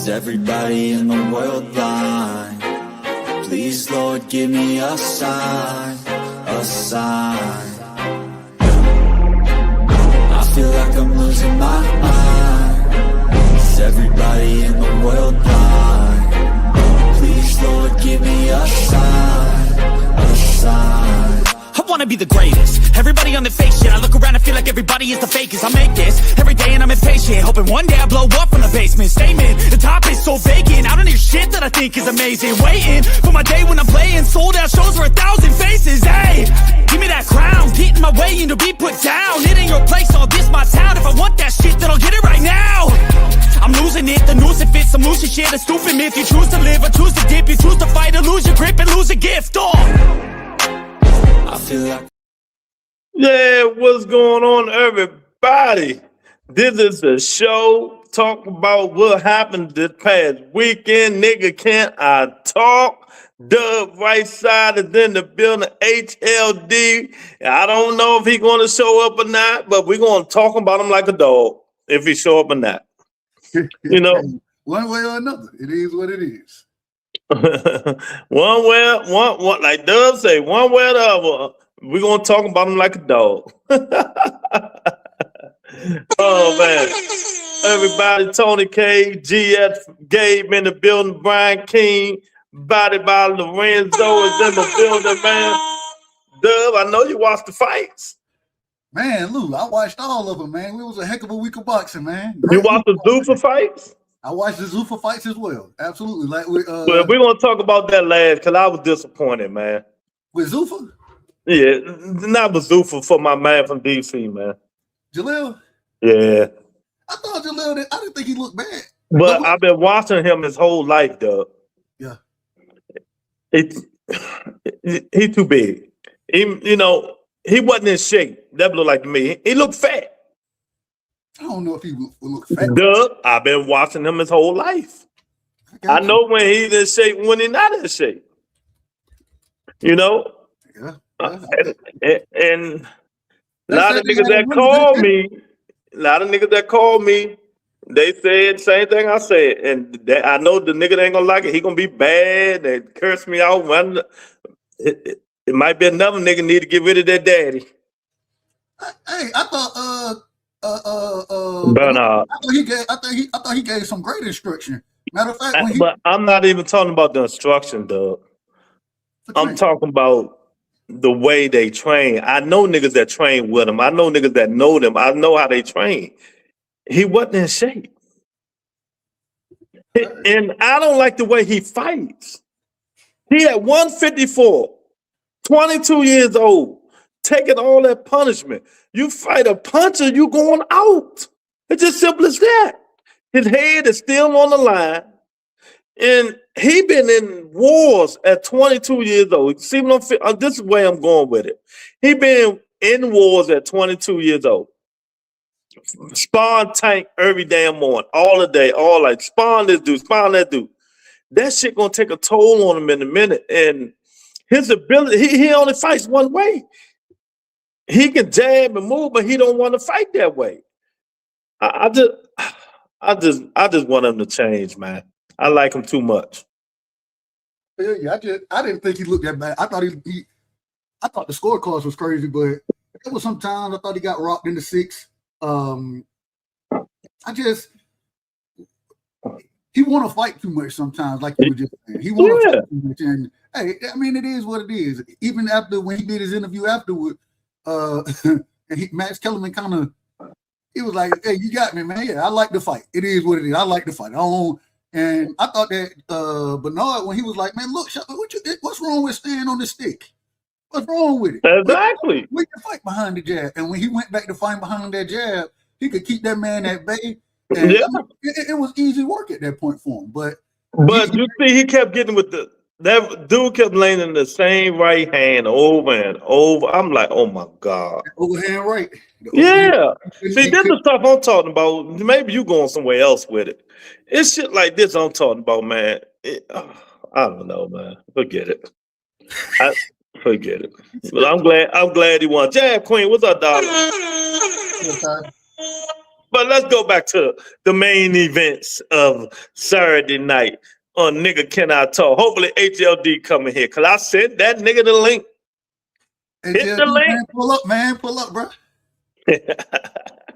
Is everybody in the world blind? Please, Lord, give me a sign, a sign. I feel like I'm losing my mind. Is everybody in the world blind? Please, Lord, give me a sign, a sign. I wanna be the greatest. Everybody on the fake shit. I look around and feel like everybody is the fakest. I make this every day and I'm impatient, hoping one day I blow up from the basement. Statement, the top is so vacant. I don't hear shit that I think is amazing. Waiting for my day when I'm playing sold out shows for 1,000 faces. Hey, give me that crown, get in my way and to be put down. It ain't your place, all this my town. If I want that shit, then I'll get it right now. I'm losing it, the noose it fits. I'm losing shit, a stupid myth. You choose to live or choose to dip. You choose to fight or lose your grip and lose a gift. I feel like Yeah, what's going on, everybody? This is the show talking about what happened this past weekend. Nigga, can't I talk? Dub right side is in the building, HLD. I don't know if he's going to show up or not, but we're going to talk about him like a dog if he show up or not. You know? One way or another, it is what it is. one way, one like Dub say, one way or the other. We're going to talk about him like a dog. Oh, man. Everybody, Tony K, GS, Gabe in the building, Brian King, Body by Lorenzo is in the building, man. Dub, I know you watched the fights. Man, Lou, I watched all of them, man. It was a heck of a week of boxing, man. You watched the Zuffa fights? I watched the Zuffa fights as well. Absolutely. Like with Well, we're going to talk about that last because I was disappointed, man. with Zuffa? Yeah, not with Zuffa, for my man from DC, man. Jaleel? Yeah. I thought Jaleel, I didn't think he looked bad. But I've been watching him his whole life, Dub. Yeah. He too big. He wasn't in shape. That looked like to me. He looked fat. I don't know if he looked fat. Dub, I've been watching him his whole life. I know when he's in shape, when he's not in shape. You know? Yeah. And a lot of niggas that call me, they said the same thing I said. And I know the nigga ain't gonna like it. He gonna be bad. They curse me out. It might be another nigga need to get rid of their daddy. Hey, I thought Bernard. I thought he gave some great instruction. Matter of fact, But I'm not even talking about the instruction, Doug. I'm talking about the way they train. I know niggas that train with him. I know niggas that know them. I know how they train. He wasn't in shape. And I don't like the way he fights. He at 154, 22 years old, taking all that punishment. You fight a puncher, you going out. It's just simple as that. His head is still on the line. And he been in wars at 22 years old. See what this is where I'm going with it. He been in wars at 22 years old. Spawn tank every damn morning, all the day, all like spawn this dude, spawn that dude. That shit gonna take a toll on him in a minute. And his ability, he only fights one way. He can jab and move, but he don't want to fight that way. I just want him to change, man. I like him too much. Yeah, I didn't think he looked that bad. I thought I thought the scorecards was crazy, but there was sometimes I thought he got rocked in the 6. He want to fight too much sometimes, like you were just saying. He want to fight too much, and hey, I mean, it is what it is. Even after when he did his interview afterward, and Max Kellerman kind of, he was like, "Hey, you got me, man. Yeah, I like the fight. It is what it is. I like the fight. And I thought that Bernard, when he was like, "Man, look, what's wrong with staying on the stick? What's wrong with it? Exactly. We can fight behind the jab." And when he went back to fight behind that jab, he could keep that man at bay. And yeah. It was easy work at that point for him. But you see, he kept getting with that dude kept laying the same right hand over and over. I'm like, oh my God. Overhand right. Yeah. See, this is the stuff I'm talking about. Maybe you going somewhere else with it. It's shit like this I'm talking about, man. I don't know, man. Forget it. Forget it. But I'm glad he won. Jab Queen, what's up, darling? But let's go back to the main events of Saturday night on Nigga Can I Talk. Hopefully HLD coming here, because I sent that nigga the link. HLD, Hit the link. man, pull up, bro.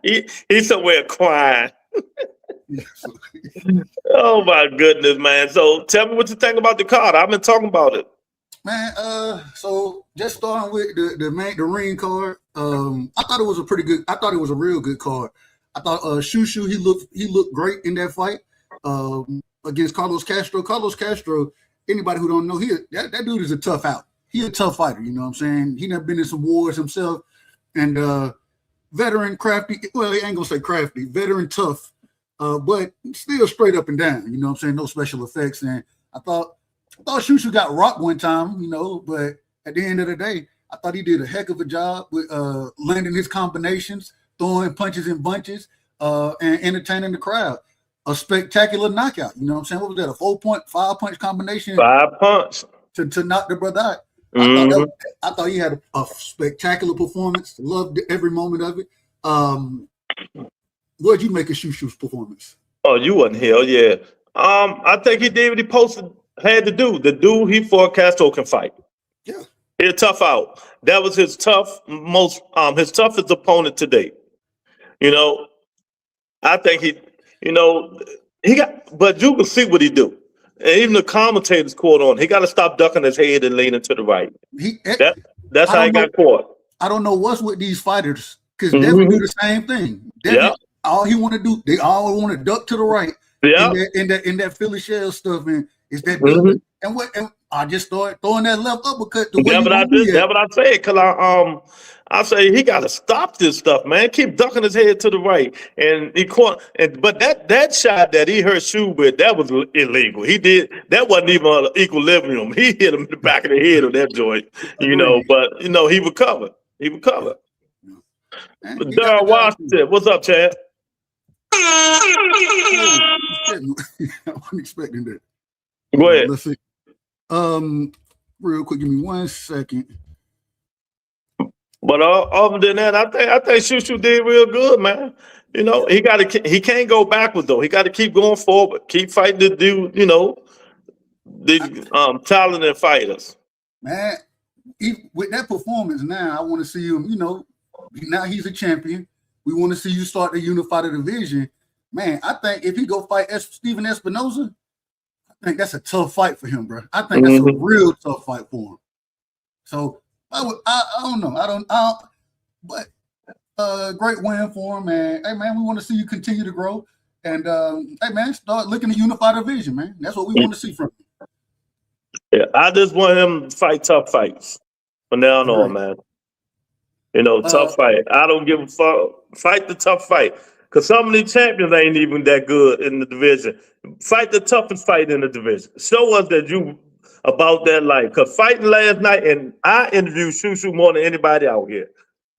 He's somewhere crying. Oh my goodness, man. So tell me what you think about the card. I've been talking about it. Man, so just starting with the ring card. I thought it was a real good card. I thought Shushu, he looked great in that fight against Carlos Castro. Carlos Castro, anybody who don't know, that dude is a tough out. He a tough fighter, you know what I'm saying? He never been in some wars himself. And veteran crafty, well, he ain't gonna say crafty, veteran tough, but still straight up and down, you know what I'm saying? No special effects. And I thought Shushu got rocked one time, you know, but at the end of the day, I thought he did a heck of a job with landing his combinations, throwing punches in bunches, and entertaining the crowd. A spectacular knockout, you know what I'm saying? What was that, a 4.5 punch combination? 5 punch. To knock the brother out. Mm-hmm. I thought he had a spectacular performance. Loved every moment of it. What did you make of Shushu's performance? Oh, you wasn't here, yeah. I think he did what he had to do. The dude he fought, Castro can fight. Yeah. He's tough out. That was his toughest opponent to date. You know, I think he got, but you can see what he do. And even the commentators caught on. He got to stop ducking his head and leaning to the right. That's how he got caught. I don't know what's with these fighters, because Devin do the same thing. Devin, all he want to do, they all want to duck to the right. Yeah. In that Philly shell stuff, and it's that. And I just started throwing that left uppercut. That's what I say, because I say he got to stop this stuff, man. Keep ducking his head to the right, and he caught. But that shot that he hurt Shu with, that was illegal. He did that wasn't even an equilibrium. He hit him in the back of the head of that joint, you know. But he recovered. He recovered. Darryl Washington, what's up, Chad? I wasn't expecting that. Go ahead. Let's see. Real quick, give me 1 second. But other than that, I think Shushu did real good, man. You know, he can't go backwards though. He got to keep going forward, keep fighting the dude. You know, the talented fighters. Man, with that performance now, I want to see him. You know, now he's a champion. We want to see you start to unify the division. Man, I think if he go fight Steven Espinoza, I think that's a tough fight for him, bro. I think that's a real tough fight for him. So I don't know. But great win for him, man. Hey, man, we want to see you continue to grow. And, hey, man, start looking to unify the division, man. That's what we want to see from you. Yeah, I just want him to fight tough fights from now on, man. You know, tough fight. I don't give a fuck. Fight the tough fight. Because some of these champions ain't even that good in the division. Fight the toughest fight in the division. Show us that you about that life. Because fighting last night, and I interviewed Shushu more than anybody out here.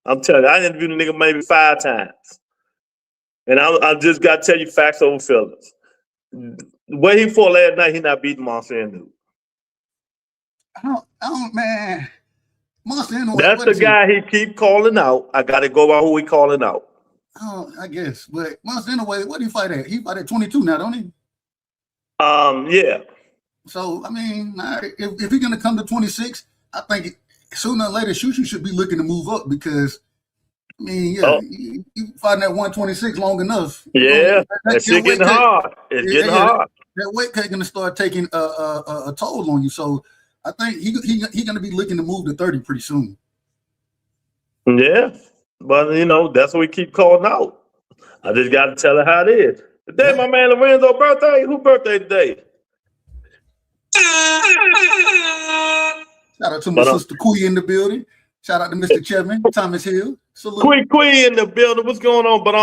I'm telling you, I interviewed the nigga maybe 5 times. And I just got to tell you facts over feelings. The way he fought last night, he not beating Monster Inu. I don't, man. Monster Inu. That's the guy he keep calling out. I got to go by who he calling out. Oh, I guess. But Monster Inu, what do he fight at? He fight at 22 now, don't he? Yeah. So, I mean, if he's going to come to 26, I think sooner or later, Shushu should be looking to move up because, I mean, you fighting at 126 long enough. Yeah, it's getting hard. It's getting hard. That weight cut going to start taking a toll on you. So, I think he's going to be looking to move to 30 pretty soon. Yeah, but, you know, that's what we keep calling out. I just got to tell her how it is. Today, my man Lorenzo's birthday. Whose birthday today? Shout out to my sister Kui in the building. Shout out to Mr. Chevman, Thomas Hill. Salute. Kui in the building. What's going on? But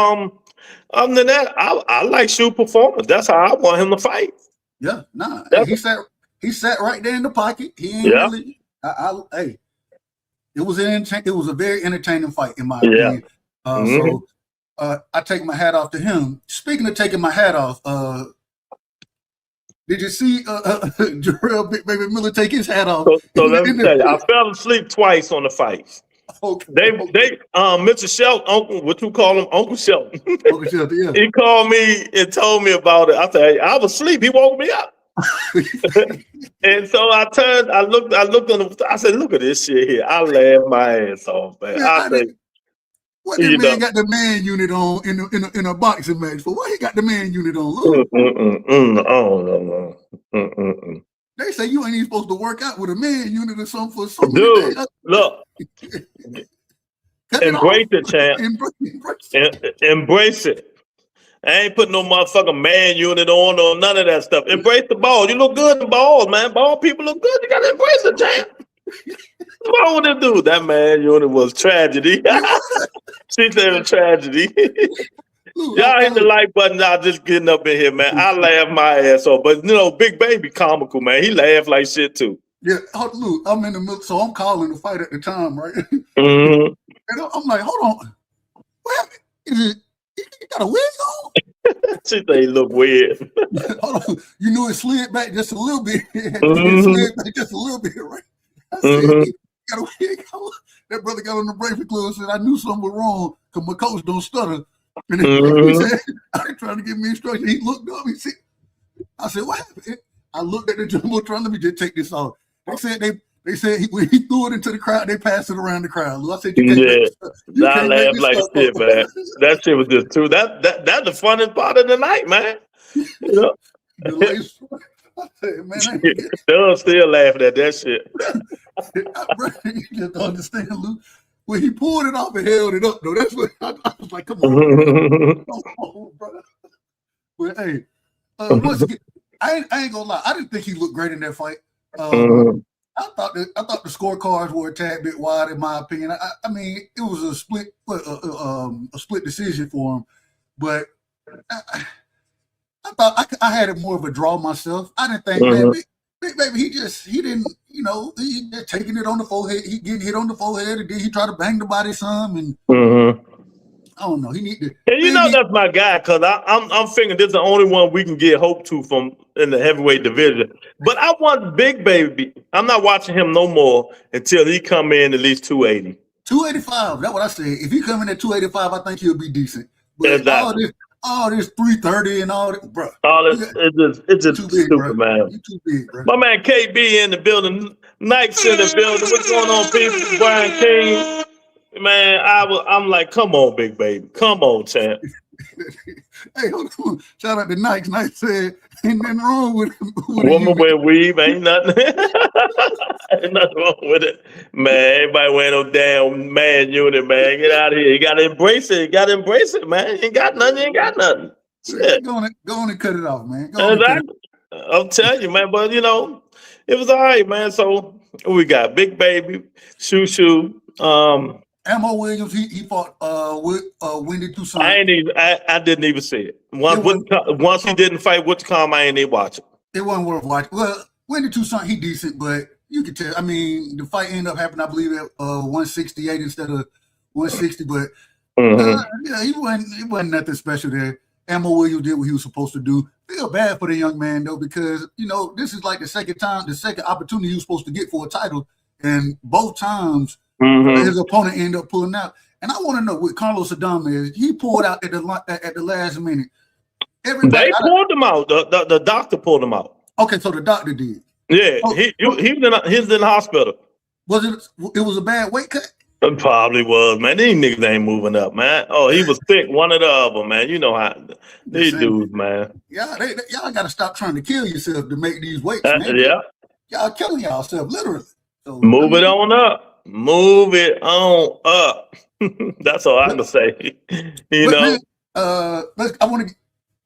other than that, I like Shu performance. That's how I want him to fight. Yeah, nah. He sat right there in the pocket. He ain't really. Hey, it was a very entertaining fight in my opinion. So I take my hat off to him. Speaking of taking my hat off, did you see Jarrell Big Baby Miller take his hat off? So let me tell you, I fell asleep twice on the fights. Mr. Shelton, Uncle, what you call him, Uncle Shelton. Uncle Shelton, yeah. He called me and told me about it. I said, hey, I was asleep. He woke me up. And so I looked on the, I said, look at this shit here. I laughed my ass off, man. I said, what this man got the man unit on in a boxing match for? Why he got the man unit on? No. They say you ain't even supposed to work out with a man unit or something for something. Dude, look. Embrace it, champ. Embrace it. I ain't putting no motherfucking man unit on or none of that stuff. Embrace the ball. You look good in balls, man. Ball people look good. You gotta embrace it, champ. What's wrong with this dude? That man unit was tragedy. She said a tragedy. Y'all hit the like button. Y'all just getting up in here, man. I laugh my ass off. But, you know, Big Baby comical, man. He laughed like shit, too. Yeah, look, I'm in the middle, so I'm calling the fight at the time, right? Mm-hmm. And I'm like, hold on. What? Is it, you got a wig on? She say he look weird. Hold on. You knew it slid back just a little bit. It slid back just a little bit, right? I said, you got a wig on? That brother got on the Breakfast Club and said, I knew something was wrong because my coach don't stutter. And he said, I ain't trying to give me instructions. He looked up. I said, what happened? I looked at the jumbotron. Let me just take this off. They said when he threw it into the crowd, they passed it around the crowd. I said, I laughed like shit, man. That shit was just true. That's the funnest part of the night, man. You know? I said, man, they're still laughing at that shit. You just don't understand, Luke. When he pulled it off and held it up, though, that's what I was like, come on, come on, brother. But hey, once again, I ain't gonna lie, I didn't think he looked great in that fight. I thought the scorecards were a tad bit wide, in my opinion. I mean, it was a split decision for him, but I thought I had it more of a draw myself. I didn't think that Big Baby, he didn't, you know, he just taking it on the forehead. He getting hit on the forehead, and then he tried to bang the body some, and I don't know. He need to. And you know that's my guy, cause I'm thinking this is the only one we can get hope to from in the heavyweight division. But I want Big Baby. I'm not watching him no more until he come in at least 280. 285. That's what I said. If he come in at 285, I think he'll be decent. But exactly. all this 330 and all that, bro. It's just too big, stupid, bro. man. You too big, bro. My man KB in the building, Knights in the building. What's going on, people? Brian King. Man, I'm like, come on, Big Baby. Come on, champ. Hey, hold on. Shout out to Knights. Knights said, ain't nothing wrong with woman wear weave, ain't nothing. Ain't nothing wrong with it. Man, everybody wearing no damn man unit, man. Get out of here. You gotta embrace it. You gotta embrace it, man. You ain't got nothing, you ain't got nothing. Shit. Go on and cut it off, man. Exactly. I'm telling you, man, but you know, it was all right, man. So we got Big Baby, Shoo. Ammo Williams, he fought with Wendy Toussaint. I didn't even see it. Once he didn't fight Whitcomb, I ain't even watch it. It wasn't worth watching. Well, Wendy Toussaint, he decent, but you could tell. I mean, the fight ended up happening, I believe, at 168 instead of 160. But yeah, it wasn't nothing special there. Ammo Williams did what he was supposed to do. Feel bad for the young man though, because you know this is like the second opportunity he was supposed to get for a title, and both times. His opponent ended up pulling out, and I want to know what Carlos Adames. He pulled out at the last minute. They pulled him out. The doctor pulled him out. Okay, so the doctor did. Yeah, he was in the hospital. Was it? It was a bad weight cut. It probably was, man. These niggas ain't moving up, man. Oh, he was sick. One or the other, man. You know how these dudes, man. Yeah, y'all got to stop trying to kill yourself to make these weights. Man. Yeah, y'all killing yourself literally. So, Move it on up. Move it on up. That's all I can say. You know. Man, I want to.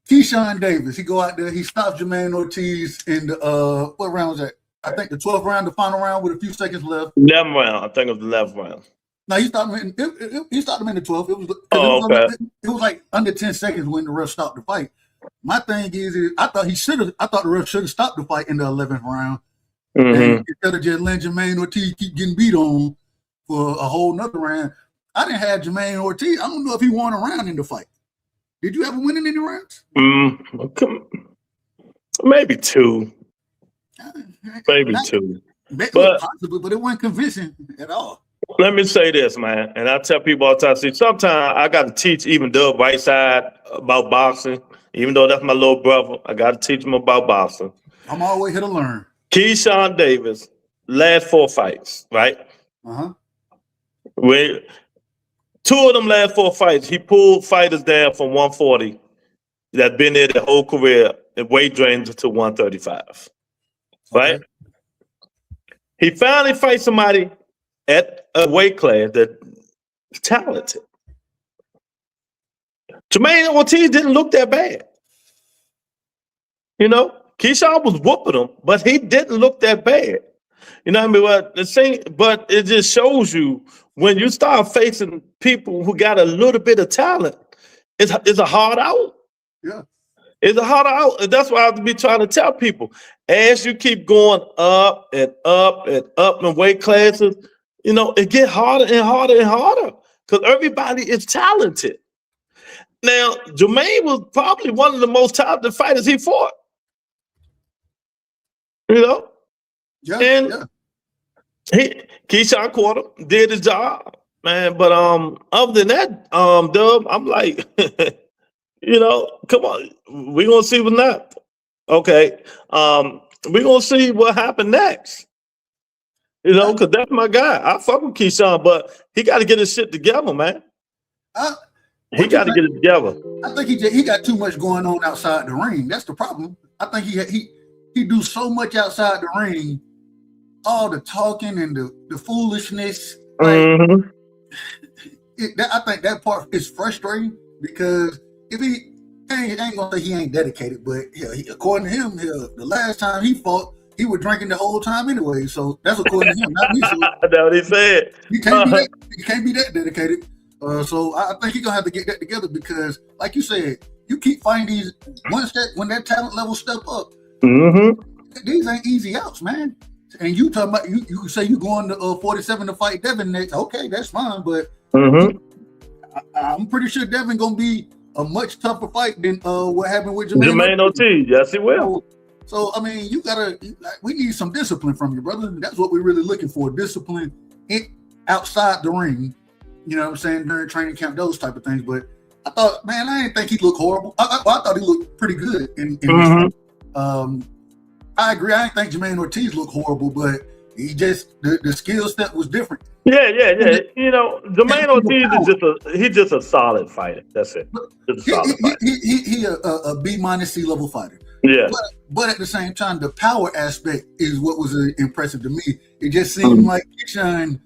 Keyshawn Davis. He go out there. He stops Jermaine Ortiz in the what round was that? I think the 12th round, the final round, with a few seconds left. 11th round. I think it was the 11th round. No, he stopped him. He stopped him in the 12th. It was like under 10 seconds when the ref stopped the fight. My thing is I thought the ref should have stopped the fight in the 11th round. And instead of just letting Jermaine Ortiz keep getting beat on for a whole nother round. I didn't have Jermaine Ortiz. I don't know if he won a round in the fight. Did you ever win in any rounds? Maybe two. Maybe two. Possibly, but it wasn't convincing at all. Let me say this, man, and I tell people all the time. See, sometimes I got to teach even Doug Whiteside about boxing. Even though that's my little brother, I got to teach him about boxing. I'm always here to learn. Keyshawn Davis, last 4 fights, right? When 2 of them last 4 fights, he pulled fighters down from 140 that been there their whole career and weight drained to 135, right? Okay. He finally fights somebody at a weight class that's talented. Jermaine Ortiz didn't look that bad. You know, Keyshawn was whooping him, but he didn't look that bad. You know what I mean? But the thing, but it just shows you when you start facing people who got a little bit of talent, it's a hard out. Yeah. It's a hard out. And that's why I have to be trying to tell people, as you keep going up and up and up in weight classes, you know, it get harder and harder and harder because everybody is talented. Now, Jermaine was probably one of the most talented fighters he fought. You know? Yeah. And yeah. Keyshawn caught him, did his job, man. But other than that, Dub, I'm like, you know, come on, we're gonna see what's next. Okay. We're gonna see what happened next. You know, because that's my guy. I fuck with Keyshawn, but he got to get his shit together, man. He got to get it together. I think he got too much going on outside the ring. That's the problem. I think he do so much outside the ring, all the talking and the foolishness. Like, I think that part is frustrating because if he ain't gonna say he ain't dedicated, but according to him, the last time he fought, he was drinking the whole time anyway. So that's according to him, not me. So that's what he said. He can't be that dedicated. So I think he's gonna have to get that together because, like you said, you keep finding these when that talent level step up. These ain't easy outs, man. And you talking about you say you going to 47 to fight Devin next. Okay, that's fine, but I'm pretty sure Devin gonna be a much tougher fight than what happened with Jermaine Ortiz. Yes, he will. So I mean, we need some discipline from you, brother. That's what we're really looking for. Discipline outside the ring. You know what I'm saying? During training camp, those type of things. But I thought, man, I didn't think he looked horrible. I thought he looked pretty good. I agree. I didn't think Jermaine Ortiz looked horrible, but he just the skill step was different. Yeah. You know, Jermaine Ortiz is just a solid fighter. That's it. Just a solid fighter. He a B- C level fighter. Yeah. But at the same time, the power aspect is what was impressive to me. It just seemed like Keyshawn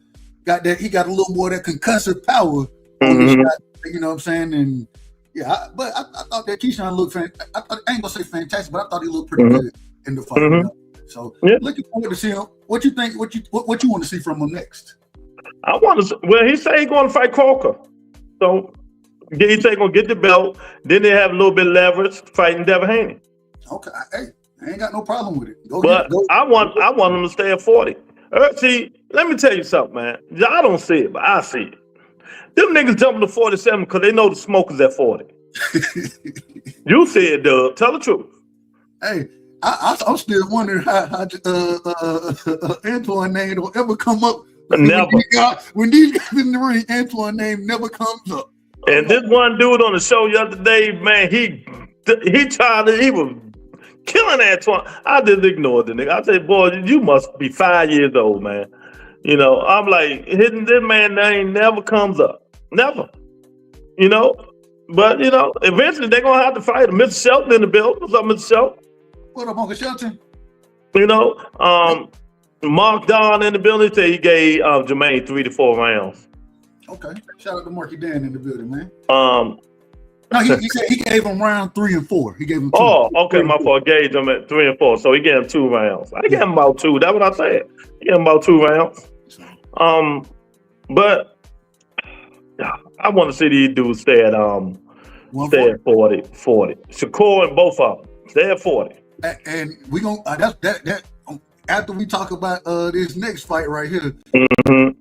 got that. He got a little more of that concussive power on the shot. You know what I'm saying? And yeah, but I thought that Keyshawn looked. I ain't gonna say fantastic, but I thought he looked pretty good in the fight. You know? So looking forward to seeing what you think. What you want to see from him next? I want to. Well, he said he's going to fight Croker. So he said gonna get the belt. Then they have a little bit of leverage fighting Devin Haney. Okay, hey, I ain't got no problem with it. I want him to stay at 40. See, let me tell you something, man. Y'all don't see it, but I see it. Them niggas jumping to 47 because they know the smoke is at 40. You see it, Doug. Tell the truth. Hey, I'm still wondering how Antoine name don't ever come up. Never. When these guys in the ring, Antoine name never comes up. And this one dude on the show the other day, man, he was killing Antoine. I just ignored the nigga. I said, boy, you must be 5 years old, man. You know, I'm like, this man name never comes up. Never. You know? But, you know, eventually they're going to have to fight him. Mr. Shelton in the building. What's up, Mr. Shelton? What up, Uncle Shelton? You know, Mark Don in the building said he gave Jermaine 3 to 4 rounds. Okay. Shout out to Marky Dan in the building, man. No, he said he gave him round 3 and 4. He gave him 2. Oh, okay, my fault. Gave him at 3 and 4. So he gave him 2 rounds. I gave him about 2. That's what I said. He gave him about 2 rounds. But I want to see these dudes stay at 40. Shakur and both of them. Stay at 40. And we gonna that after we talk about this next fight right here. We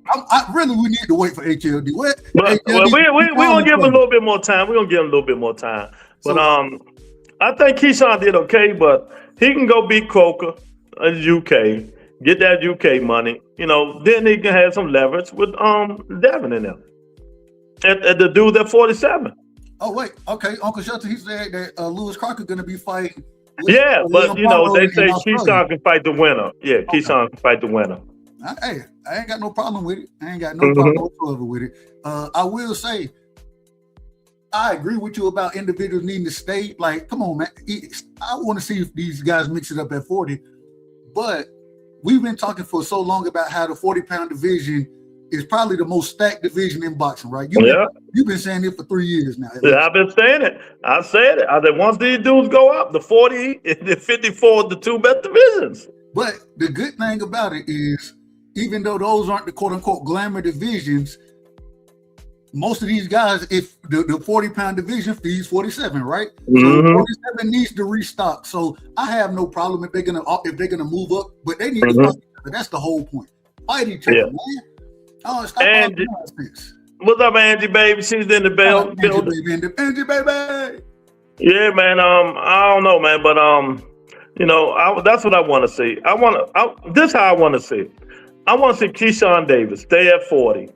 need to wait for HLD. We're gonna give him a little bit more time. We're gonna give him a little bit more time. But I think Keyshawn did okay, but he can go beat Croker in the UK, get that UK money, then he can have some leverage with Devin in them. At the dude at 47. Oh wait, okay. Uncle Shelton, he said that Lewis Crocker going to be fighting. Yeah, but they say Keyshawn can fight the winner. Yeah, okay. Keyshawn can fight the winner. Hey, I ain't got no problem with it. I ain't got no problem whatsoever with it. I will say, I agree with you about individuals needing to stay. Like, come on, man. I want to see if these guys mix it up at 40. But we've been talking for so long about how the 40-pound division is probably the most stacked division in boxing, right? You've been saying it for 3 years now. Yeah, I've been saying it. I said it. I said once these dudes go up, the 40 and the 54 the two best divisions. But the good thing about it is, even though those aren't the quote-unquote glamour divisions, most of these guys, if the 40-pound division feeds 47, right? So 47 needs to restock. So I have no problem if they're gonna move up, but they need to fight each other. That's the whole point. Fight each other, man. Oh, stop Angie, what's up, Angie, baby? She's in the building. Angie, baby. Yeah, man. I don't know, man, but that's what I want to see. This is how I want to see it. I want to see Keyshawn Davis stay at 40.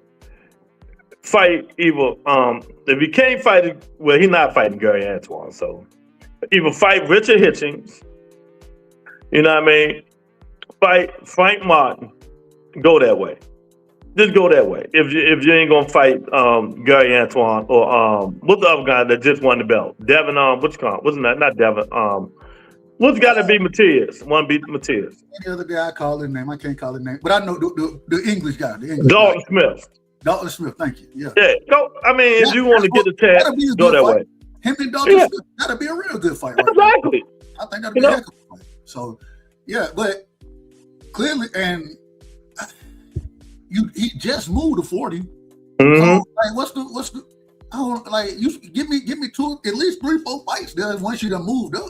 Fight either if he can't fight, well, he's not fighting Gary Antoine, so either fight Richard Hitchens, you know what I mean? Fight Frank Martin, go that way. Just go that way. If you ain't gonna fight Gary Antoine or what's the other guy that just won the belt? Devin, what's that? Not Devin. What's got to be Matias? One beat Matias. The other day I called his name. I can't call his name, but I know the English guy. Dalton Smith. Dalton Smith, thank you. Yeah. Go. I mean, if you want to get a tag, go that way. Him and Dalton Smith, that'll be a real good fight. Right exactly. I think that'll be a heck of a fight. So, yeah, but clearly, and he just moved to 40. So, like, what's the? I don't like you. Give me two, at least 3-4 fights there once you done moved up.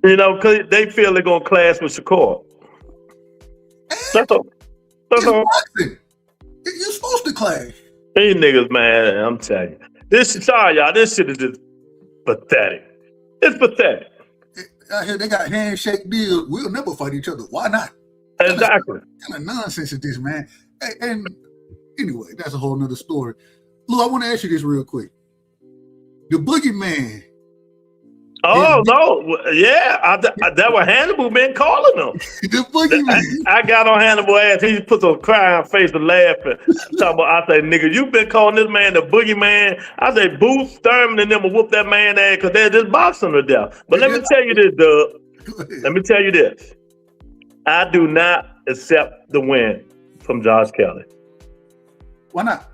Because they feel they're gonna clash with Shakur. That's all. You're supposed to clash. These niggas, man, I'm telling you. Sorry, y'all, this shit is just pathetic. It's pathetic. Out here, they got handshake deals. We'll never fight each other. Why not? Exactly. What kind of nonsense is this, man? And anyway, that's a whole nother story. Lou, I want to ask you this real quick. The boogeyman. Oh, no. Yeah. That was Hannibal been calling him. The boogeyman. I got on Hannibal ass. He put a crying face and laughing. I say, nigga, you been calling this man the boogeyman. I say, Booth, Thurman, and them will whoop that man ass because they're just boxing to death. But let me tell you this, Doug. Let me tell you this. I do not accept the win from Josh Kelly. Why not?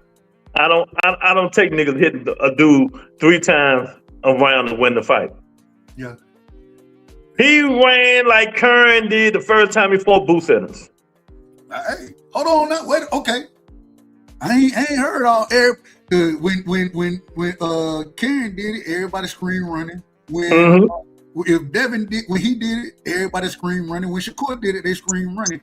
I don't take niggas hitting a dude 3 times around to win the fight. Yeah. He ran like Curran did the first time he fought Booth Simmons. Hey, hold on now. Wait, okay. I ain't heard all when Karen did it, everybody screamed running. If Devin did when he did it, everybody screamed running. When Shakur did it, they screamed running.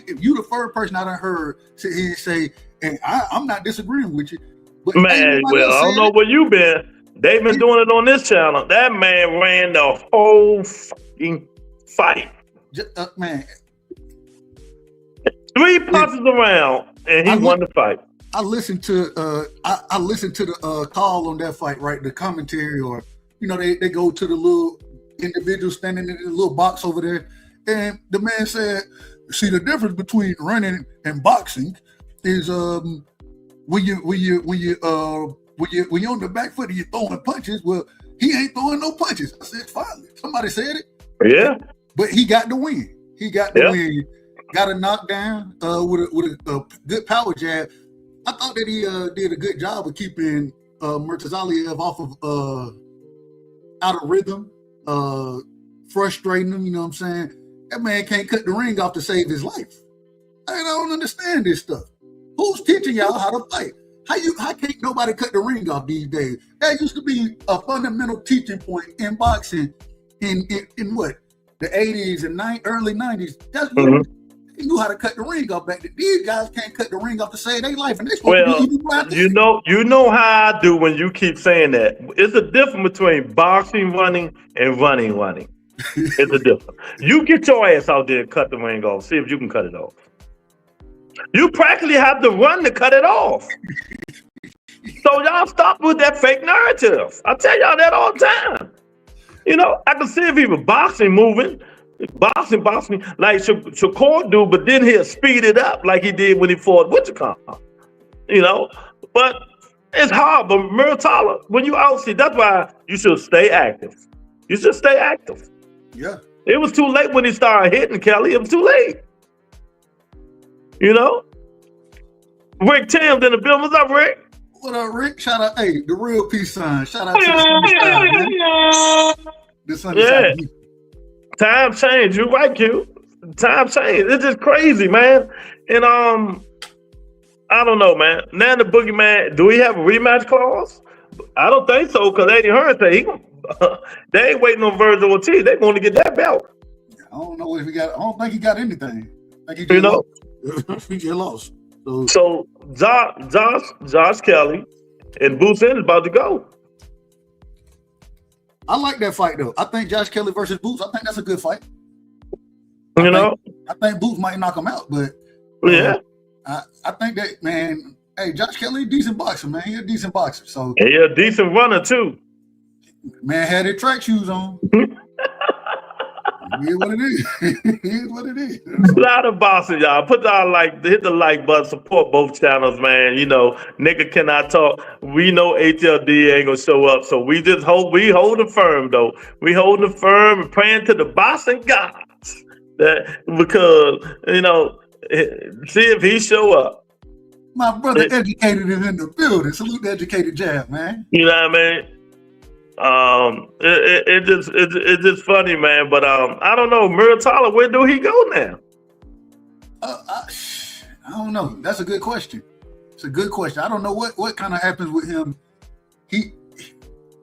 If you the first person I done heard sit here and say, and I'm not disagreeing with you, but man, well, I don't know where you been. They've been doing it on this channel. That man ran the whole fucking fight. Man. 3 punches around, and he won the fight. I listened to I listened to the call on that fight, right? The commentary, or they go to the little individual standing in the little box over there, and the man said, "See, the difference between running and boxing is when you're on the back foot and you're throwing punches. Well, he ain't throwing no punches." I said, "Finally, somebody said it." Yeah, but he got the win. He got the win. Got a knockdown with a good power jab. I thought that he did a good job of keeping Murtazaliev off of out of rhythm, frustrating him. You know what I'm saying? That man can't cut the ring off to save his life. I don't understand this stuff. Who's teaching y'all how to fight? How can't nobody cut the ring off these days? That used to be a fundamental teaching point in boxing in what, the 80s and early 90s. That's what they knew how to cut the ring off back then. These guys can't cut the ring off to save their life, and they're supposed to be you know how I do when you keep saying that. It's a difference between boxing running and running. It's a difference. You get your ass out there and cut the ring off. See if you can cut it off. You practically have to run to cut it off. So y'all stop with that fake narrative. I tell y'all that all the time. You know, I can see if he was boxing, moving, boxing, like Shakur do, but then he'll speed it up like he did when he fought Wichita. You know, but it's hard. But Murtala, when you out, see, that's why you should stay active. You should stay active. Yeah. It was too late when he started hitting, Kelly. It was too late. You know? Rick Timms in the building. What's up, Rick? What up, Rick? Shout out, hey, the real peace sign. Shout out to the Sunny Side. Yeah. Time change. You're right, Q. Time change. It's just crazy, man. And I don't know, man. Now the Boogeyman, do we have a rematch clause? I don't think so, because Eddie Hearn said they ain't waiting on Virgil Ortiz. They want to get that belt. I don't know if he got. I don't think he got anything. I think he just lost. He just lost. So Josh Kelly and Boots is about to go. I like that fight though. I think Josh Kelly versus Boots. I think that's a good fight. I think Boots might knock him out, but yeah. I think that, man. Hey, Josh Kelly, decent boxer, man. He's a decent boxer. So and he's a decent runner too. Man had his track shoes on. It is what it is. It is what it is. A lot of boxing, y'all. Hit the like button, support both channels, man. You know, nigga cannot talk. We know HLD ain't gonna show up, so we holding firm though. We holding firm and praying to the boxing gods because you know, see if he show up. My brother educated is in the building. Salute the educated jab, man. You know what I mean? It's just funny, man. But I don't know, Murtala, where do he go now? I don't know. That's a good question. It's a good question. I don't know what kind of happens with him.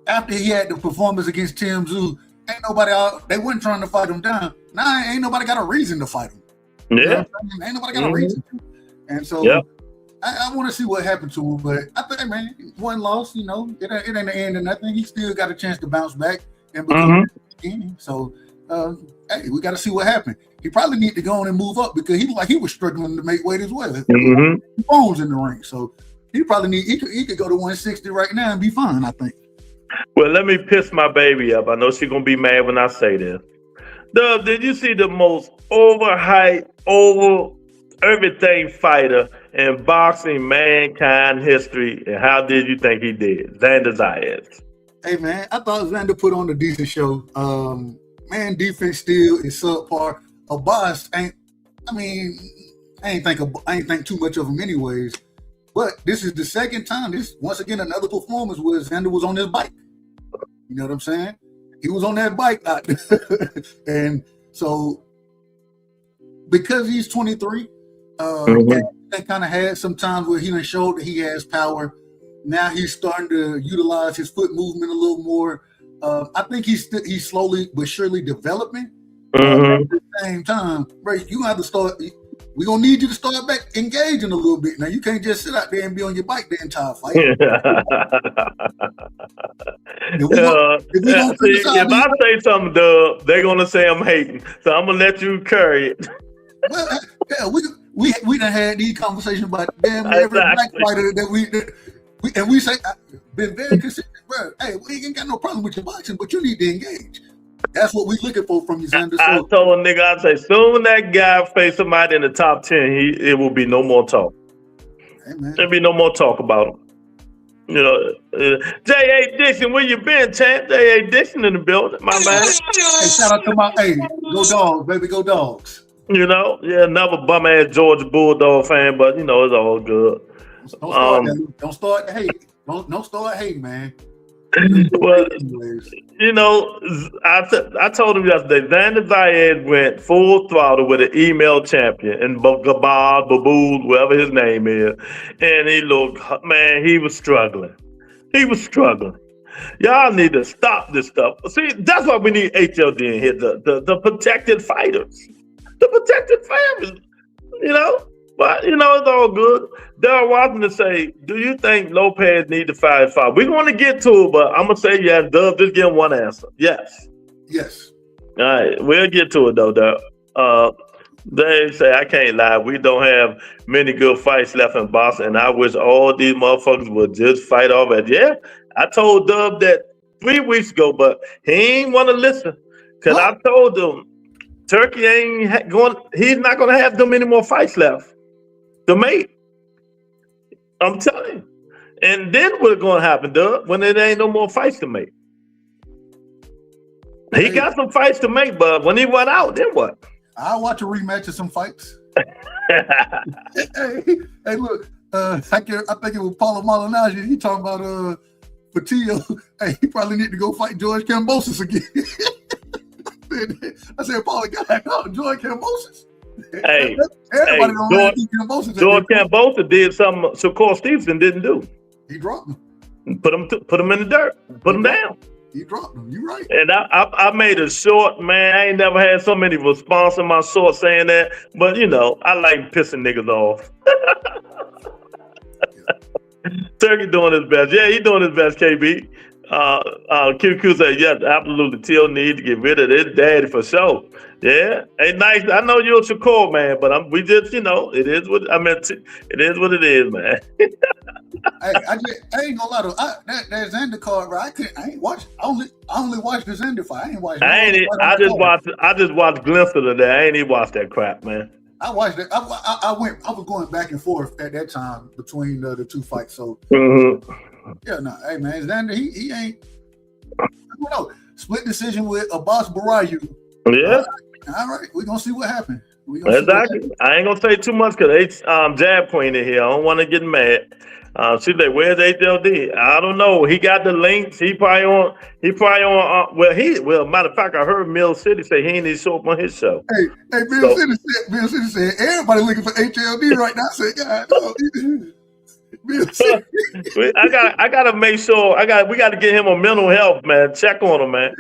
After he had the performance against Tim Tszyu, ain't nobody out. They weren't trying to fight him down. Now ain't nobody got a reason to fight him. Yeah, you know ain't nobody got a reason to. And so. Yeah. I want to see what happened to him, but I think, man, one loss, you know, it ain't the end of nothing. He still got a chance to bounce back and become again. So, hey, we got to see what happened. He probably need to go on and move up because he was struggling to make weight as well. Bones in the ring, so he probably he could go to 160 right now and be fine. I think. Well, let me piss my baby up. I know she's gonna be mad when I say this. Dub, did you see the most overhyped, over everything fighter in boxing mankind history, and how did you think he did? Xander Zayas. Hey man, I thought Xander put on a decent show. Man, defense still is subpar. Abbas ain't think too much of him anyways. But this is the second time. This once again another performance where Xander was on his bike. You know what I'm saying? He was on that bike out there. And so because he's 23. That kind of had some times where he done showed that he has power. Now he's starting to utilize his foot movement a little more. I think he's slowly but surely developing. At the same time, right? You have to start. We're gonna need you to start back engaging a little bit. Now you can't just sit out there and be on your bike the entire fight. If I say something, Dub, they're gonna say I'm hating. So I'm gonna let you carry it. Well, yeah, we done had these conversations about damn every black fighter that we say been very consistent, bro. Hey, we ain't got no problem with your boxing, but you need to engage. That's what we looking for from you, Xander. I told a nigga, I say, soon that guy face somebody in the top 10, it will be no more talk. Hey, there'll be no more talk about him. You know, J.A. Dixon, where you been, champ? J.A. Dixon in the building, my man. Hey, shout out to my go Dogs, baby, go Dogs. You know, yeah, another bum ass Georgia Bulldog fan, but you know it's all good. Don't start hating. Don't start hating, man. Well, you know, I told him yesterday, Xander Zayas went full throttle with an email champion and Gabal, Babool, whatever his name is, and he looked, man, he was struggling. Y'all need to stop this stuff. See, that's why we need HLD in here, the protected fighters. The protected families, you know, but you know it's all good. Darryl Washington say, "Do you think Lopez need to fight? We're going to get to it, but I'm gonna say yes. Dub, just give one answer. Yes. Yes. All right, we'll get to it though. They say I can't lie. We don't have many good fights left in boxing, and I wish all these motherfuckers would just fight off it. Yeah, I told Dub that 3 weeks ago, but he ain't want to listen. Cause I told him Turkey ain't going. He's not going to have them any more fights left to make. I'm telling you. And then what's going to happen, Dub? When there ain't no more fights to make. He got some fights to make, but when he went out, then what? I'll watch a rematch of some fights. hey, look, I think it was Paulo Malignaggi. He talking about Patillo. Hey, he probably need to go fight George Kambosos again. I said, Paulo, God, no, George Kambosos. Hey, everybody don't Kambosos. George Kambosos did something Shakur Stevenson didn't do. He dropped him. Put him in the dirt. Put him down. You dropped him. You right. And I made a short, man. I ain't never had so many response in my short saying that. But you know, I like pissing niggas off. Turkey doing his best. Yeah, he doing his best, KB. QQ said, yes, absolutely. Till need to get rid of this daddy for sure. Yeah. Hey, nice. I know you're a Shakur, man, but we just, you know, it is what it is what it is, man. Hey, I ain't gonna lie to that Xander card, bro. I ain't watch. I only watched the Xander fight. I ain't watched. I just watched glimpses of that. I ain't even watched that crap, man. I watched it. I was going back and forth at that time between the two fights. So yeah, no, hey man, Xander, he ain't. I don't know. Split decision with Abbas Barayu. Yeah. All right, we're gonna see what happens. Exactly. I ain't gonna say too much because it's Jab Queen in here. I don't want to get mad. She's like, "Where's HLD?" I don't know. He got the links. He probably on. Well, matter of fact, I heard Mill City say he ain't even show up on his show. Hey, Mill City said everybody looking for HLD right now. I said, God, no. I gotta make sure. We got to get him a mental health, man. Check on him, man.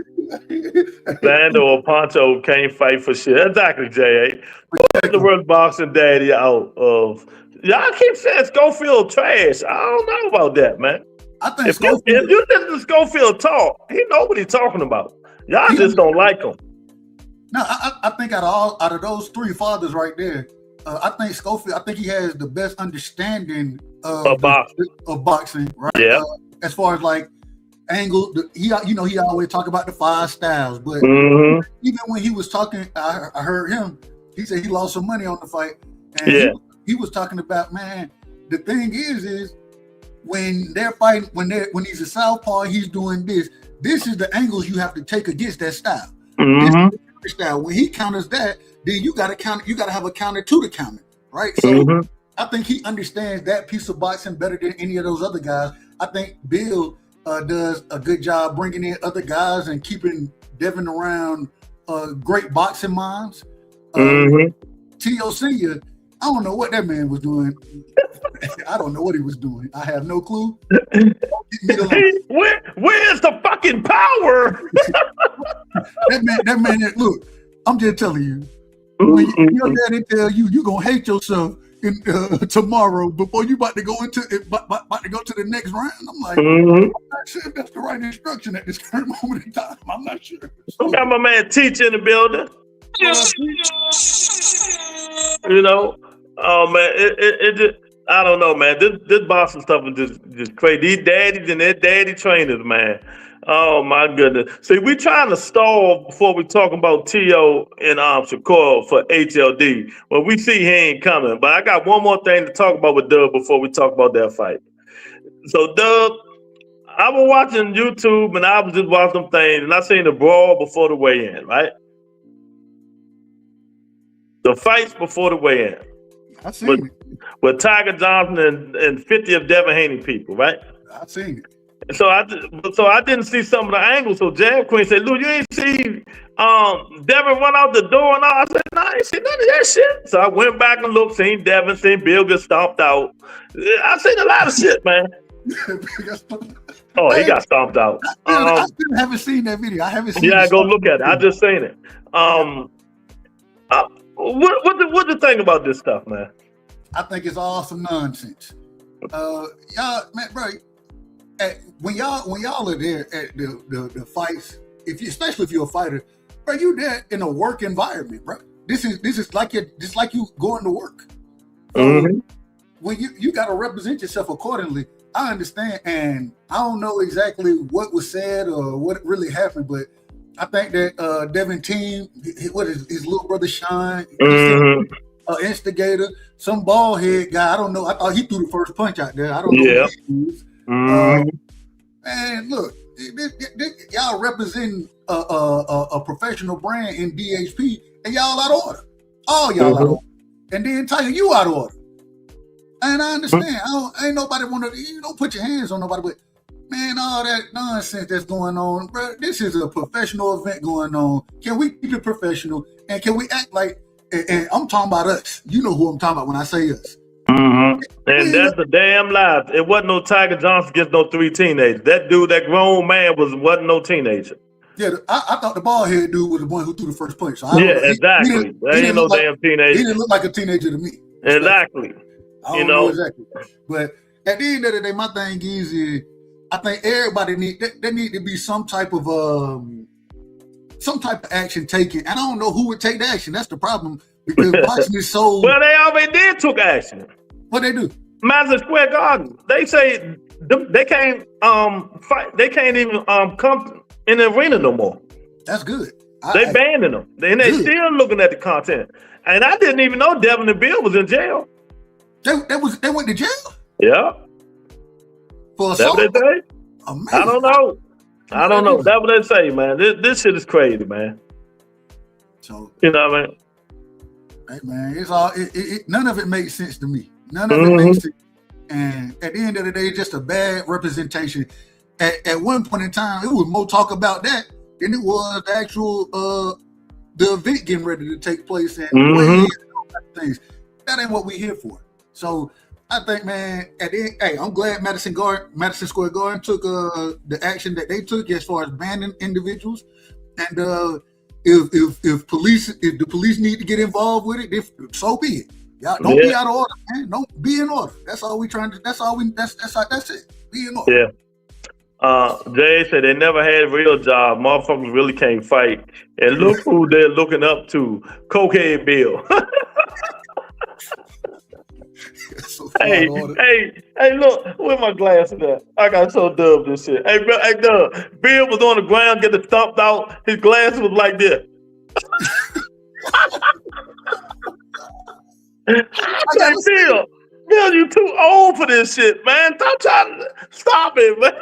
Lando or Poncho can't fight for shit. Exactly, J.A. What's the worst boxing daddy out of? Y'all keep saying Schofield trash. I don't know about that, man. I think if you listen to Schofield talk, he know what he's talking about. Y'all just don't like him. No, I think out of those three fathers right there, I think Schofield. I think he has the best understanding of boxing, right? Yeah. As far as like angle, he always talk about the 5 styles, but even when he was talking, I heard him. He said he lost some money on the fight, and he was talking about, man, the thing is when they're fighting, when he's a southpaw, he's doing this. This is the angles you have to take against that style. This style. When he counters that, then you got to counter. You got to have a counter to the counter, right? So I think he understands that piece of boxing better than any of those other guys. I think Bill does a good job bringing in other guys and keeping Devin around great boxing minds. T.O. Senior. I don't know what that man was doing. I don't know what he was doing. I have no clue. Where's the fucking power? that man. Look, I'm just telling you. When your daddy tell you you're gonna hate yourself tomorrow before you about to go to the next round, I'm like, I'm not sure if that's the right instruction at this current moment in time. I'm not sure. So, got my man Teach in the building. You know. Oh man, it just, I don't know, man. This boxing stuff is just crazy. These daddies and their daddy trainers, man. Oh my goodness. See, we trying to stall before we talk about T.O. and Shakur for HLD. Well, we see he ain't coming. But I got one more thing to talk about with Dub before we talk about that fight. So Dub, I was watching YouTube and I was just watching them things and I seen the brawl before the weigh-in, right? The fights before the weigh-in. I seen it. With Tiger Johnson and 50 of Devin Haney people, right? I seen it. So I didn't see some of the angles. So Jab Queen said, "Lou, you ain't see Devin run out the door and all." I said, "No, I ain't seen none of that shit." So I went back and looked, seen Devin, seen Bill get stomped out. I seen a lot of shit, man. Oh, he got stomped out. I still haven't seen that video. I haven't seen it. Yeah, go look at it. I just seen it. What the thing about this stuff, man? I think it's all some nonsense. Y'all, man, bro. When y'all are there at the fights, especially if you're a fighter, bro, you there in a work environment, bro. this is like just like you going to work. When you got to represent yourself accordingly. I understand, and I don't know exactly what was said or what really happened, but I think that Devin Team, what is his little brother Sean, instigator, some bald head guy. I don't know. I thought he threw the first punch out there. I don't know who he is. And look, y'all representing a professional brand in DHP, and y'all out of order. All y'all out of order. And then Tiger, you out of order. And I understand. Ain't nobody want to. You don't put your hands on nobody, but man, all that nonsense that's going on, bro. This is a professional event going on. Can we keep it professional? And can we act like? And I'm talking about us. You know who I'm talking about when I say us. And that's a damn lie. It wasn't no Tiger Johnson against no 3 teenagers. That dude, that grown man, wasn't no teenager. Yeah, I thought the bald head dude was the one who threw the first punch. So exactly. That ain't no damn teenager. He didn't look like a teenager to me. Exactly. I don't know exactly. But at the end of the day, my thing is I think everybody there need to be some type of action taken. And I don't know who would take the action. That's the problem. Because boxing is so well, they already did took action. What they do? Madison Square Garden. They say they can't fight. They can't even come in the arena no more. That's good. They banning them, and they still looking at the content. And I didn't even know Devin and Bill was in jail. They went to jail. Yeah. For assault. That's what they say. I don't know. That's what they say, man. This shit is crazy, man. So you know what I mean? Hey man, it's all none of it makes sense to me. None of it makes sense. And at the end of the day, it's just a bad representation. At one point in time, it was more talk about that than it was the actual the event getting ready to take place and things. That ain't what we here for. So I think, man, at the end, hey, I'm glad Madison Square Garden took the action that they took as far as banning individuals. And if the police need to get involved with it, so be it. Y'all don't be out of order, man. Don't be in order. That's all we trying to. That's it. Be in order. Yeah. Jay said they never had a real job. Motherfuckers really can't fight. And look who they're looking up to, Cocaine Bill. So hey, look, where my glasses at? I got so dubbed this shit. Hey, Dub, Bill was on the ground getting stomped out. His glasses was like this. I said, Bill, you too old for this shit, man. Stop it, man.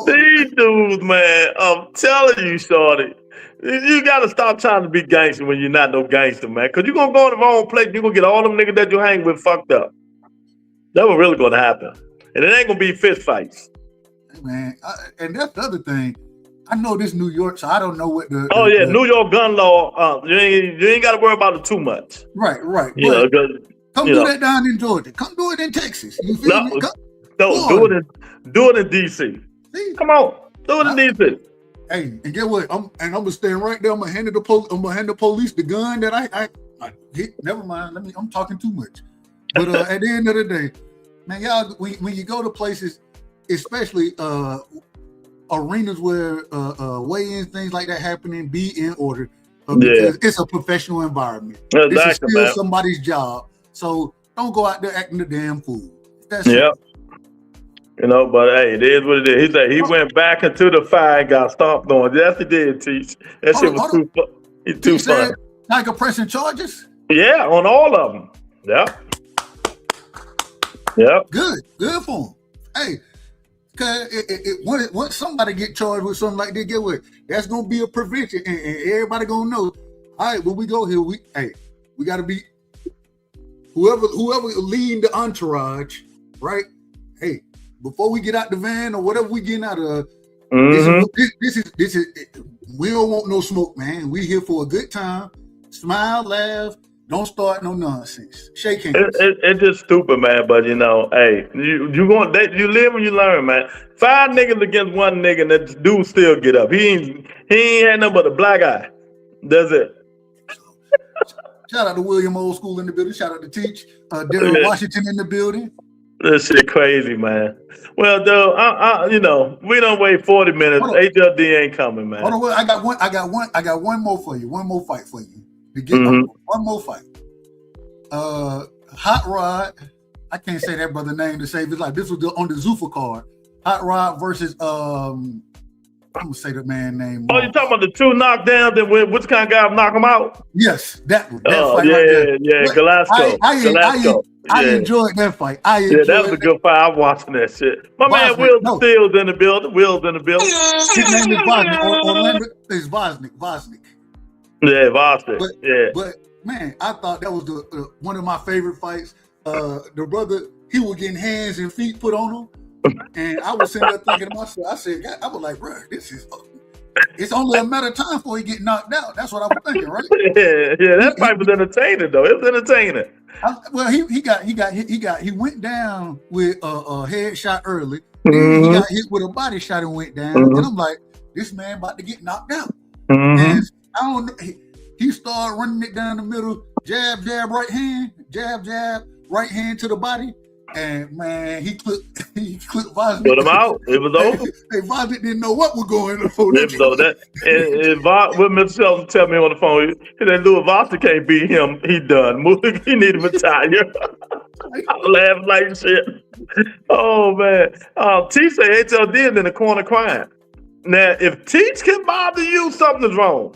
These dudes, man, I'm telling you, shorty. You gotta stop trying to be gangster when you're not no gangster, man. Cause you're gonna go in the wrong place. You're gonna get all them niggas that you hang with fucked up. That's what really gonna happen. And it ain't gonna be fist fights. Hey man, and that's the other thing. I know this New York, so I don't know what the New York gun law. You ain't gotta worry about it too much. Right. You know, come do that down in Georgia. Come do it in Texas. You feel me? Do it in DC. See? Come on, do it in DC. Hey, and get what? I'm gonna stand right there. I'm gonna hand the police the gun that I hit. Never mind. I'm talking too much. But at the end of the day, man, y'all, when you go to places, especially arenas where weigh-ins, things like that happening, be in order because it's a professional environment. Exactly, this is still man. Somebody's job, so don't go out there acting a damn fool. That's You know, but hey, it is what it is. He said he went back into the fire and got stomped on. Yes, he did, Teach. That shit was too funny. Tiger pressing charges? Yeah, on all of them. Yeah. Good for him. Hey, because once somebody get charged with something like this, get what? That's gonna be a prevention, and everybody gonna know. All right, when we go here, we gotta be whoever leading the entourage, right? Hey. Before we get out the van or whatever we getting out of, this is we don't want no smoke, man. We here for a good time. Smile, laugh, don't start no nonsense. Shake hands. It's just stupid, man. But you know, hey, you live and you learn, man. 5 niggas against 1 nigga, and that dude still get up. He ain't had nothing but a black eye. That's it. Shout out to William Old School in the building. Shout out to Teach. Daryl Washington in the building. This shit crazy, man. Well, though, you know, we don't wait 40 minutes. HLD ain't coming, man. Hold on, I got one more for you. One more fight for you. To get one more fight. Hot Rod. I can't say that brother name to save his life. This was on the Zuffa card. Hot Rod versus I'm gonna say the man name. Oh, you talking about the 2 knockdowns? That which kind of guy knock him out? Yes, that fight yeah, right there. Yeah, Galasco. I enjoyed that fight. That was a good fight. I'm watching that shit. My man Will Steele's in the building. Will's in the building. His name is Vosnik. Orlando is Vosnik. Yeah, Vosnik. But man, I thought that was one of my favorite fights. The brother, he was getting hands and feet put on him. And I was sitting there thinking to myself, I was like, bro, it's only a matter of time before he get knocked out. That's what I was thinking, right? Yeah, that fight was entertaining though. It was entertaining. He went down with a head shot early. Mm-hmm. He got hit with a body shot and went down. Mm-hmm. And I'm like, this man about to get knocked out. Mm-hmm. And I don't know. He started running it down the middle, jab, right hand, jab, right hand to the body. And man, he clipped Vosnik. Put him out. It was over. Hey, Vosnik didn't know what was going on. So what Mr. Shelton tell me on the phone, he said, Louis Vosnik can't beat him. He done. He need to retire. I'm laughing like shit. Oh man. T say HLD in the corner crying. Now, if Teach can bother you, something is wrong.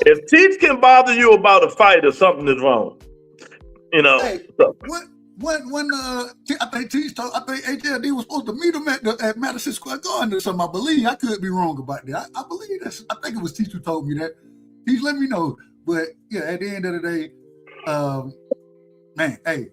If Teach can bother you about a fight or something is wrong. You know. Hey, when I think HLD was supposed to meet him at Madison Square Garden or something, I believe. I could be wrong about that. I believe that. I think it was Teach who told me that. He's let me know. But yeah, at the end of the day, man, hey,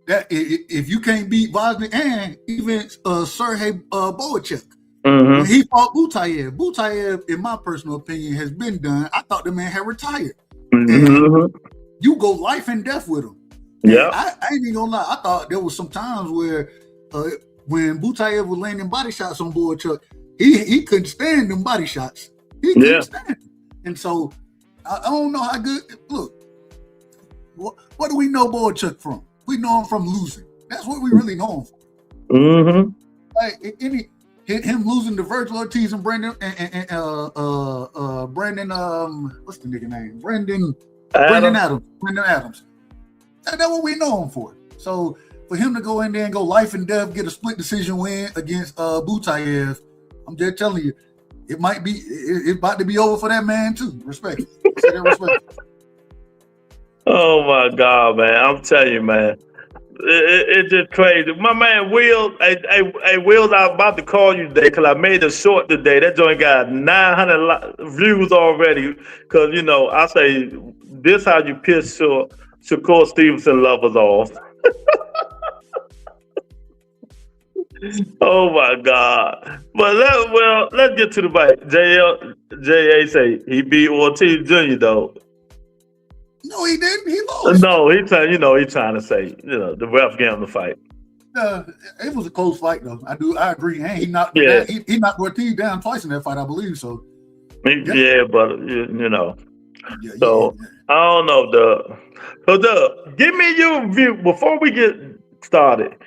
that if you can't beat Vosnik and even Sergey Boachek, when he fought Butayev, in my personal opinion, has been done. I thought the man had retired. Mm-hmm. You go life and death with him. Yeah, I ain't even gonna lie. I thought there was some times where when Butayev was landing body shots on Boachuk, he couldn't stand them body shots. He couldn't stand them. And so I don't know how good. Look, what do we know Boachuk from? We know him from losing. That's what we really know him from. Mm-hmm. Like him losing to Virgil Ortiz and Brandon what's the nigga name? Brandon Adams. That's what we know him for. So for him to go in there and go life and death, get a split decision win against Butayev, I'm just telling you, it's about to be over for that man too. Respect. Oh my God, man! I'm telling you, man, it's just crazy. My man Will, hey Will, I was about to call you today because I made a short today. That joint got 900 views already. Because you know, I say this how you piss Shakur Stevenson lovers off. Oh my God! But let's get to the fight. JA say he beat Ortiz Jr. though. No, he didn't. He lost. No, he's trying to say, the ref gave him the fight. It was a close fight though. I agree. And he knocked Ortiz down twice in that fight, I believe. So yeah, but I don't know. Give me your view before we get started.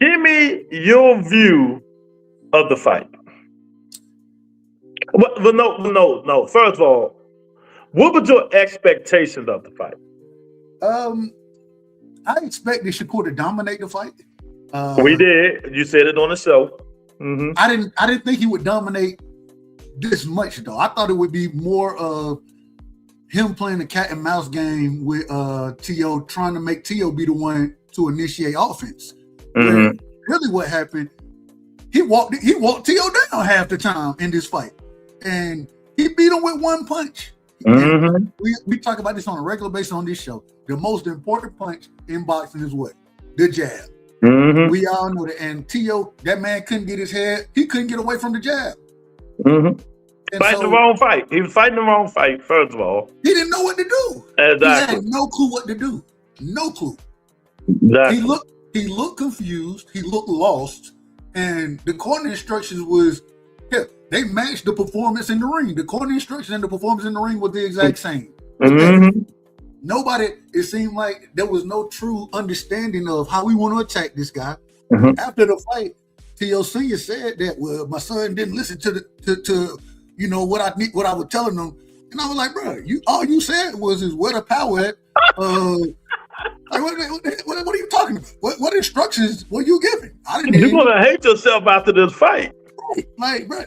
Give me your view of the fight. Well, no. First of all, what was your expectations of the fight? I expected Shakur to dominate the fight. We did. You said it on the show. Mm-hmm. I didn't think he would dominate this much though. I thought it would be more of him playing the cat and mouse game with Teo, trying to make Teo be the one to initiate offense. Mm-hmm. Really, what happened? He walked Teo down half the time in this fight, and he beat him with one punch. Mm-hmm. We talk about this on a regular basis on this show. The most important punch in boxing is what? The jab. Mm-hmm. We all know that. And Teo, that man couldn't get his head. He couldn't get away from the jab. Mm-hmm. The wrong fight. He was fighting the wrong fight, first of all. He didn't know what to do. Exactly. He had no clue what to do. No clue. Exactly. He looked confused. He looked lost. And the corner instructions was, they matched the performance in the ring. The corner instructions and the performance in the ring were the exact same. Mm-hmm. nobody, it seemed like there was no true understanding of how we want to attack this guy. After the fight, T.O. Senior said that, well, my son didn't listen to you know what I was telling him, and I was like, bro, all you said was is where the power at. Like, what are you talking about? What instructions were you giving? I didn't. You're gonna hate yourself after this fight. Like, bro.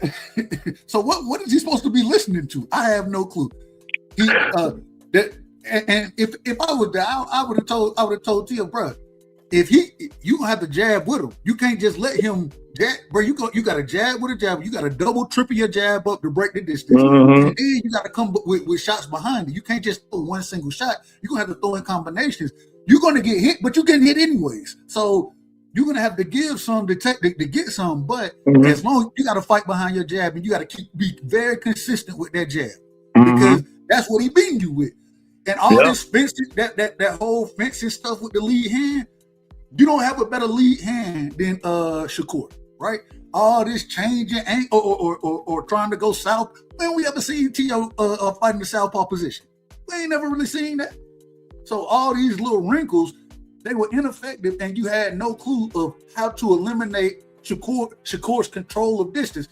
So what is he supposed to be listening to? I have no clue. He and if I was there, I would have told Tia, bro, if you gonna have to jab with him. You can't just let him jab, bro. You got to jab with a jab. You got to double, triple your jab up to break the distance, and then you got to come with shots behind it. You can't just throw one single shot. You're gonna have to throw in combinations. You're gonna get hit, but you're getting hit anyways. So you're gonna have to give some to get some. But as long as you got to fight behind your jab, and you got to be very consistent with that jab, because that's what he beating you with. And all this fencing, that whole fencing stuff with the lead hand, you don't have a better lead hand than Shakur, right? All this changing or trying to go south. When we ever seen T.O. fighting the southpaw position? We ain't never really seen that. So all these little wrinkles, they were ineffective, and you had no clue of how to eliminate Shakur's control of distance.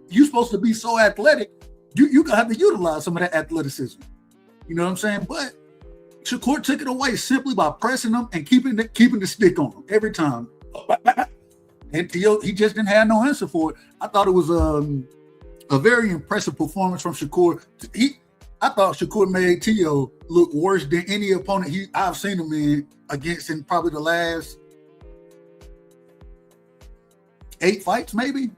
You're supposed to be so athletic, you gonna have to utilize some of that athleticism. You know what I'm saying? But Shakur took it away simply by pressing him and keeping the stick on him every time. And T.O., he just didn't have no answer for it. I thought it was a very impressive performance from Shakur. I thought Shakur made T.O. look worse than any opponent I've seen him against in probably the last 8 fights, maybe.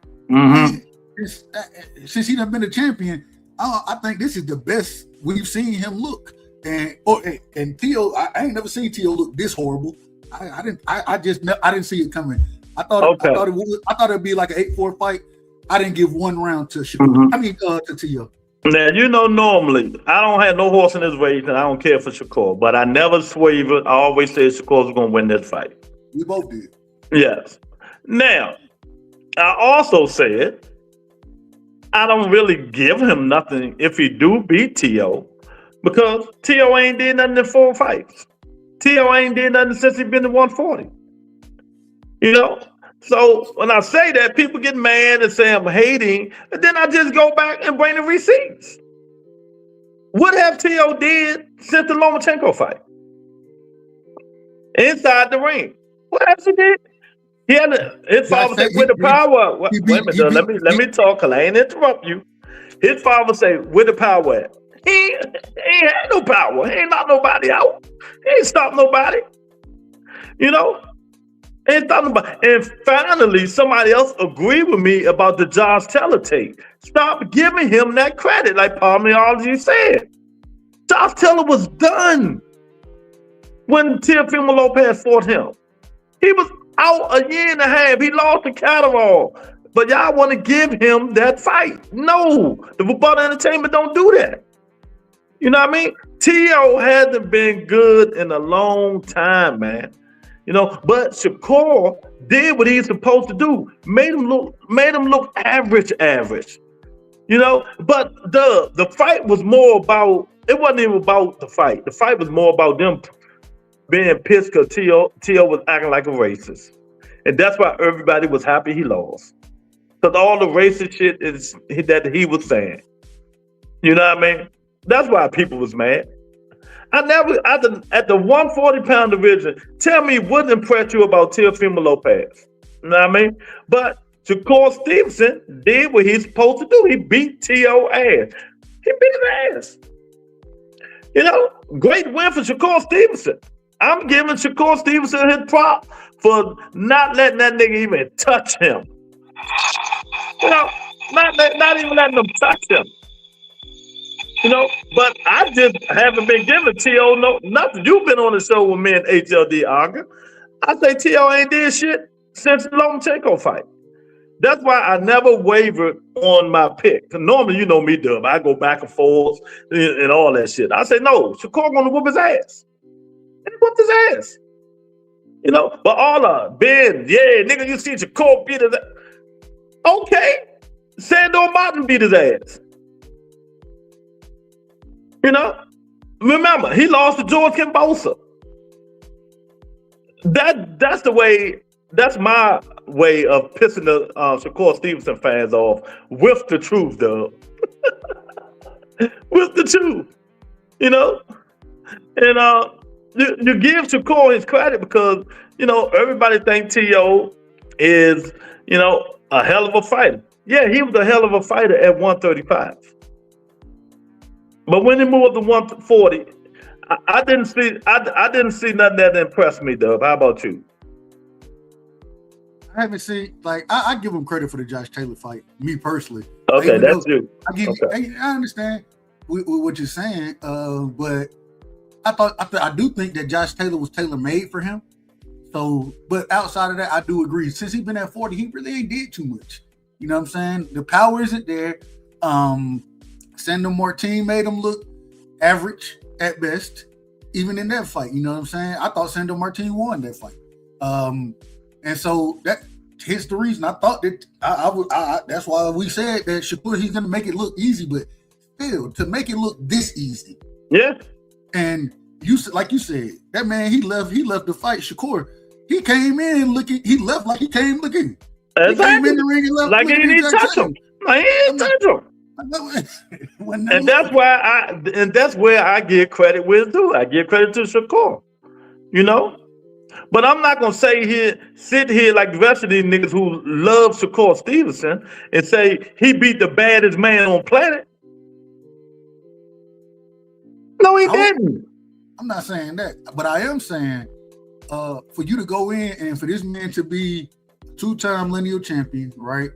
Since he done been a champion, I think this is the best we've seen him look. And T.O., I ain't never seen T.O. look this horrible. I didn't see it coming. I thought it'd be like an 8-4 fight. I didn't give one round to Shakur. To T.O. Now, you know, normally I don't have no horse in this race, and I don't care for Shakur, but I never swavered. I always said Shakur's going to win this fight. We both did. Yes. Now, I also said I don't really give him nothing if he do beat T.O., because T.O. ain't did nothing in 4 fights. T.O. ain't did nothing since he been to 140. You know? So when I say that, people get mad and say I'm hating, and then I just go back and bring the receipts. What have T.O. did since the Lomachenko fight? Inside the ring. What else he did? He had his father say, with the power. Wait a minute, let me talk, because I ain't interrupt you. His father say, where the power at? He ain't had no power. He ain't knocked nobody out. He ain't stopped nobody. You know? And finally, somebody else agreed with me about the Josh Taylor tape. Stop giving him that credit, like Palmiology said. Josh Taylor was done when Teofima Lopez fought him. He was out a year and a half. He lost to Catterall. But y'all want to give him that fight. No, the Rebuttal Entertainment don't do that. You know what I mean? T.O. hasn't been good in a long time, man. You know, but Shakur did what he's supposed to do. Made him look average. You know, but the fight was more about, it wasn't even about the fight. The fight was more about them being pissed because T.O. was acting like a racist. And that's why everybody was happy he lost. Because all the racist shit that he was saying. You know what I mean? That's why people was mad. At the 140-pound division, tell me what impressed you about Teofima Lopez. You know what I mean? But Shakur Stevenson did what he's supposed to do. He beat T.O. ass. He beat his ass. You know, great win for Shakur Stevenson. I'm giving Shakur Stevenson his prop for not letting that nigga even touch him. You know, not even letting him touch him. You know, but I just haven't been giving T.O. nothing. You've been on the show with me and HLD Arga. I say T.O. ain't did shit since the Lomachenko fight. That's why I never wavered on my pick. Normally, you know me, Dub. I go back and forth and all that shit. I say, no, Shakur gonna whoop his ass. And he whooped his ass. You know, but all Ben, yeah, nigga, you see Shakur beat his ass. Okay, Sandor Martin beat his ass. You know, Remember, he lost to George Kimbosa. That's the way. That's my way of pissing the Shakur Stevenson fans off with the truth, though. With the truth, you know. And you give Shakur his credit because everybody think T.O. is a hell of a fighter. Yeah, he was a hell of a fighter at 135. But when he moved to 140, I didn't see nothing that impressed me, Dub. How about you? I haven't seen, like, I give him credit for the Josh Taylor fight, me personally. Okay, that's you. I understand what you're saying, but I do think that Josh Taylor was tailor-made for him. So, but outside of that, I do agree. Since he's been at 40, he really ain't did too much. You know what I'm saying? The power isn't there. Sandor Martin made him look average at best, even in that fight. You know what I'm saying? I thought Sandor Martin won that fight. And so here's the reason I thought that that's why we said that Shakur, he's going to make it look easy, but still to make it look this easy. Yeah. And like you said, that man, he left the fight. Shakur, he came in looking, he left like he came looking. Exactly. He came in the ring and left like he didn't touch him. Like he didn't touch him. And that's where I give credit where it's due. I give credit to Shakur, But I'm not gonna sit here like the rest of these niggas who love Shakur Stevenson and say he beat the baddest man on planet. No, he didn't. I'm not saying that, but I am saying for you to go in and for this man to be a two-time lineal champion, right?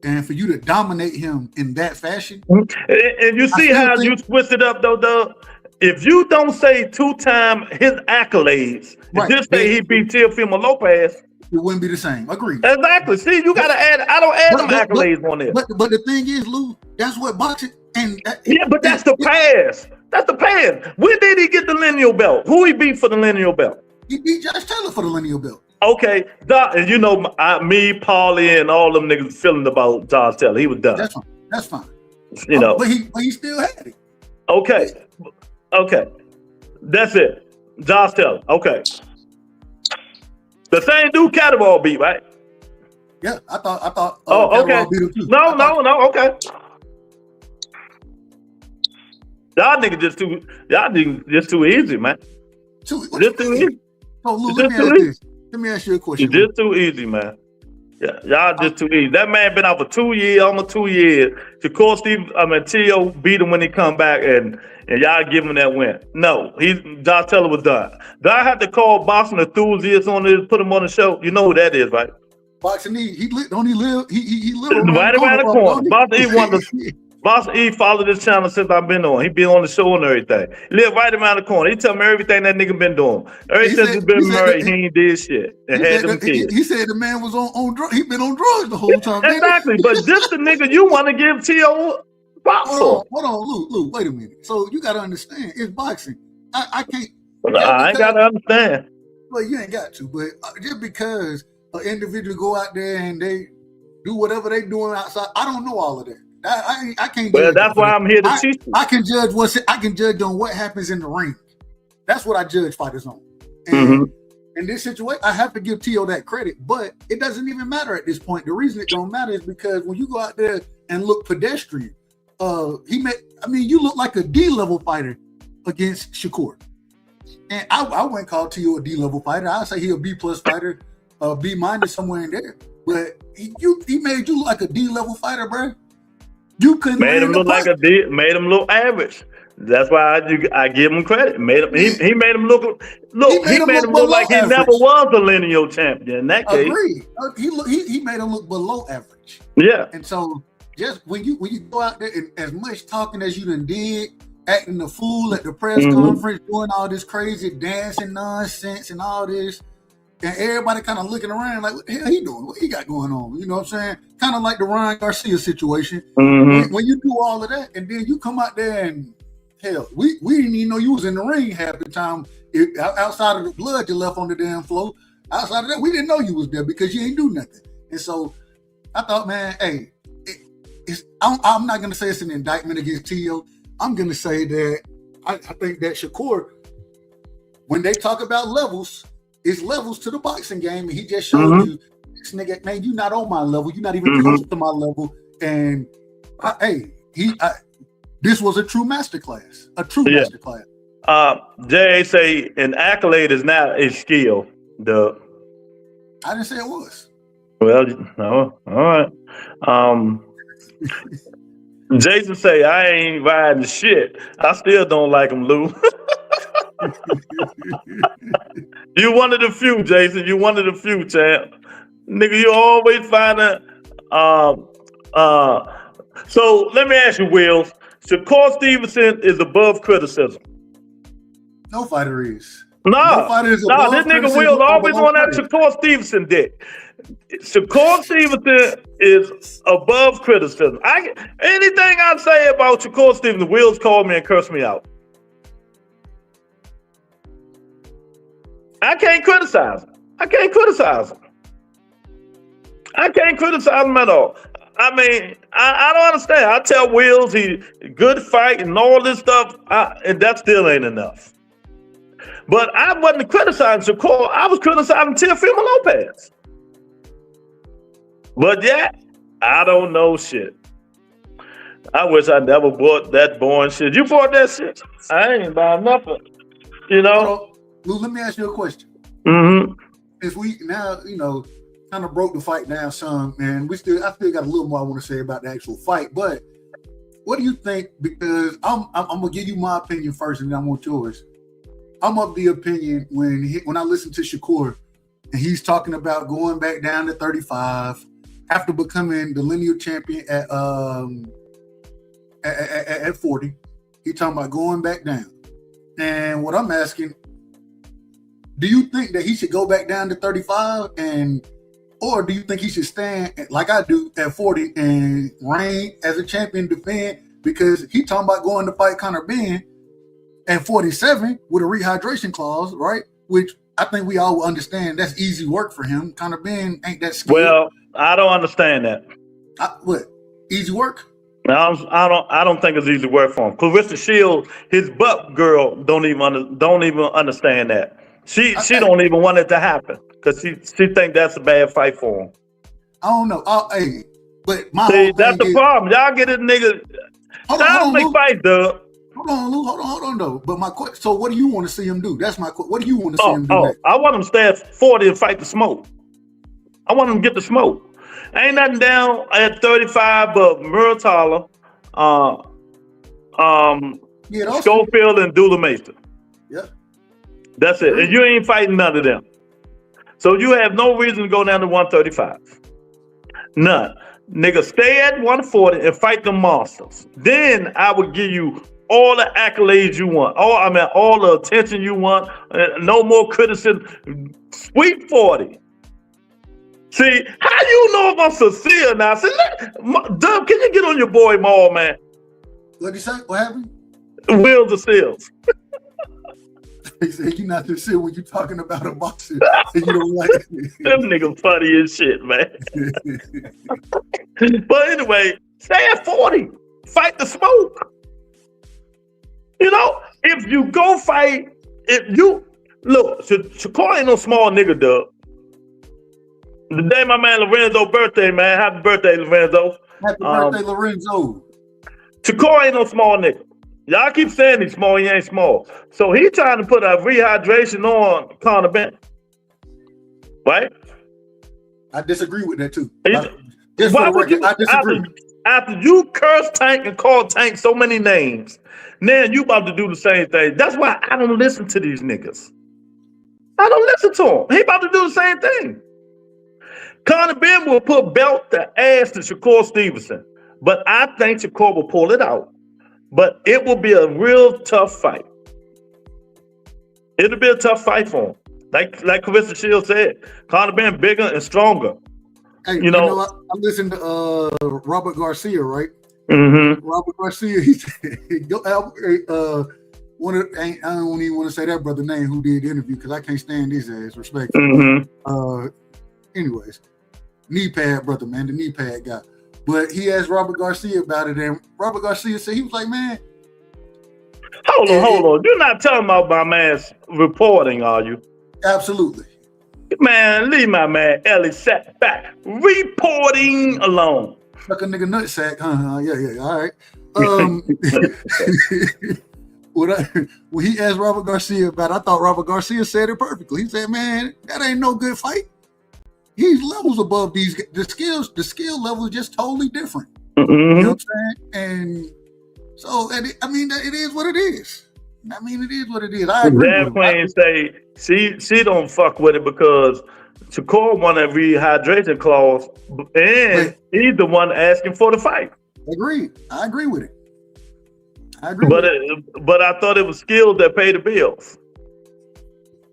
And for you to dominate him in that fashion. And you see how you switched it up, though, Doug? If you don't say two-time his accolades, right, just say he beat Teofima Lopez, it wouldn't be the same. Agreed. Exactly. See, you got to add, I don't add them accolades on there. But the thing is, Lou, that's what boxing, but that's the past. That's the past. When did he get the lineal belt? Who he beat for the lineal belt? He beat Josh Taylor for the lineal belt. Okay, and me, Paulie, and all them niggas feeling about Josh Taylor. He was done. That's fine. But he still had it. Okay, that's it. Josh Taylor. Okay, the same dude Catterwall beat, right? Yeah, I thought. Oh, okay. Beat him too. No. Okay. Y'all niggas just too easy, man. Just too easy. Oh, Lou, let me ask you a question. It's just too easy, man. Yeah, y'all just too easy. That man been out for 2 years, almost 2 years. T.O. beat him when he come back, and y'all give him that win. No, Josh Taylor was done. Do I have to call boxing enthusiasts on this, put him on the show? You know who that is, right? Boxing E, he live right around the corner. Boxing E won the. Boss E followed this channel since I've been on. He been on the show and everything. He live right around the corner. He tell me everything that nigga been doing. Since he's been married, he ain't did shit and had them kids. He said the man was on drugs. He been on drugs the whole time. Exactly, but just the nigga you want to give T.O. props for. Hold on, Lou, wait a minute. So you got to understand, it's boxing. I can't. I ain't got to understand. Well, you ain't got to, but just because an individual go out there and they do whatever they doing outside, I don't know all of that. I can't. Well, that's why I'm here to teach you. I can judge on what happens in the ring. That's what I judge fighters on. And in this situation, I have to give T.O. that credit, but it doesn't even matter at this point. The reason it don't matter is because when you go out there and look pedestrian, you look like a D-level fighter against Shakur. And I wouldn't call T.O. a D-level fighter. I'd say he a B+ fighter, B- somewhere in there. But he made you look like a D-level fighter, bro. You couldn't made him look like made him look average. That's why I give him credit. He made him look like he never was a lineal champion. In that case, agreed. He made him look below average. Yeah. And so just when you go out there and as much talking as you done did, acting the fool at the press conference, doing all this crazy dancing nonsense and all this. And everybody kind of looking around like, what the hell he doing? What he got going on? You know what I'm saying? Kind of like the Ryan Garcia situation. When you do all of that, and then you come out there and, hell, we didn't even know you was in the ring half the time. Outside of the blood you left on the damn floor, outside of that, we didn't know you was there because you ain't do nothing. And so I thought, man, hey, I'm not going to say it's an indictment against T.O. I'm going to say that I think that Shakur, when they talk about levels, it's levels to the boxing game, and he just showed you, this nigga, man, you're not on my level. You're not even close to my level. And this was a true masterclass. A true masterclass. Jay say an accolade is not a skill. I didn't say it was. Well, no, all right. Jason say I ain't riding shit. I still don't like him, Lou. You one of the few, Jason. You one of the few, champ. Nigga, you always find a. So let me ask you, Will. Shakur Stevenson is above criticism. No fighter is. No this nigga Will always on that Shakur Stevenson dick. Shakur Stevenson is above criticism. Anything I say about Shakur Stevenson, Will's call me and curse me out. I can't criticize him. I can't criticize him at all. I mean, I don't understand. I tell Wills he good fight and all this stuff, and that still ain't enough. But I wasn't criticizing Shakur. I was criticizing Teofima Lopez. But yeah, I don't know shit. I wish I never bought that boring shit. You bought that shit? I ain't buying nothing. You know? Lou, let me ask you a question. If we now, kind of broke the fight down some, and I still got a little more I want to say about the actual fight. But what do you think? Because I'm gonna give you my opinion first, and then I want yours. I'm of the opinion when I listen to Shakur, and he's talking about going back down to 35 after becoming the lineal champion at 40. He's talking about going back down. And what I'm asking, do you think that he should go back down to 35 or do you think he should stand like I do at 40 and reign as a champion, defend? Because he talking about going to fight Conor Ben at 47 with a rehydration clause, right? Which I think we all understand that's easy work for him. Conor Ben ain't that skilled. Well, I don't understand that. What? Easy work? I don't think it's easy work for him. Clarissa Shields, his butt girl, don't even understand that. She don't even want it to happen because she think that's a bad fight for him. I don't know. But that's the problem. Y'all get this nigga. Hold on, though. But my question. So, what do you want to see him do? That's my question. What do you want to see him do next? I want him to stay at 40 and fight the smoke. I want him to get the smoke. Ain't nothing down at 35 but Muratalla, Schofield, and Dula Mason. Yeah. That's it. And you ain't fighting none of them. So you have no reason to go down to 135. None. Nigga, stay at 140 and fight the monsters. Then I would give you all the accolades you want. All the attention you want. No more criticism. Sweet 40. See, how you know if I'm sincere now? See, Dub, can you get on your boy Maul, man? What'd you say? What happened? Wheels of Seals. He said you're not sincere when you're talking about a boxer and you don't like it. Them niggas funny as shit, man. But anyway, stay at 40. Fight the smoke. If you go fight, Shakur ain't no small nigga, Dub. The day my man Lorenzo birthday, man. Happy birthday, Lorenzo. Happy birthday, Lorenzo. Shakur ain't no small nigga. Y'all keep saying he's small, he ain't small. So he trying to put a rehydration on Conor Ben. Right? I disagree with that too. I disagree. After you curse Tank and call Tank so many names, now you about to do the same thing. That's why I don't listen to these niggas. I don't listen to him. He about to do the same thing. Conor Ben will put belt to ass to Shakur Stevenson, but I think Shakur will pull it out. But it will be a real tough fight. It'll be a tough fight for him. Like Clarissa Shields said, Conor Ben bigger and stronger. Hey, I listened to Robert Garcia, right? Mm-hmm. Robert Garcia, he said, I don't even want to say that brother name who did the interview because I can't stand his ass, respectfully. Mm-hmm. Anyways, knee pad brother, man, the knee pad guy. But he asked Robert Garcia about it, and Robert Garcia said he was like, man. Hold on. You're not talking about my man's reporting, are you? Absolutely. Man, leave my man Ellie sat back. Reporting alone. Like a nigga nutsack, huh? Yeah. All right. When he asked Robert Garcia about it, I thought Robert Garcia said it perfectly. He said, man, that ain't no good fight. He's levels above these. The skill level is just totally different. You know what I'm saying? And so, I mean, it is what it is. I agree with Queen say she don't fuck with it because Shakur won a rehydration clause, and he's the one asking for the fight. Agreed. I agree with it. But I thought it was skills that pay the bills.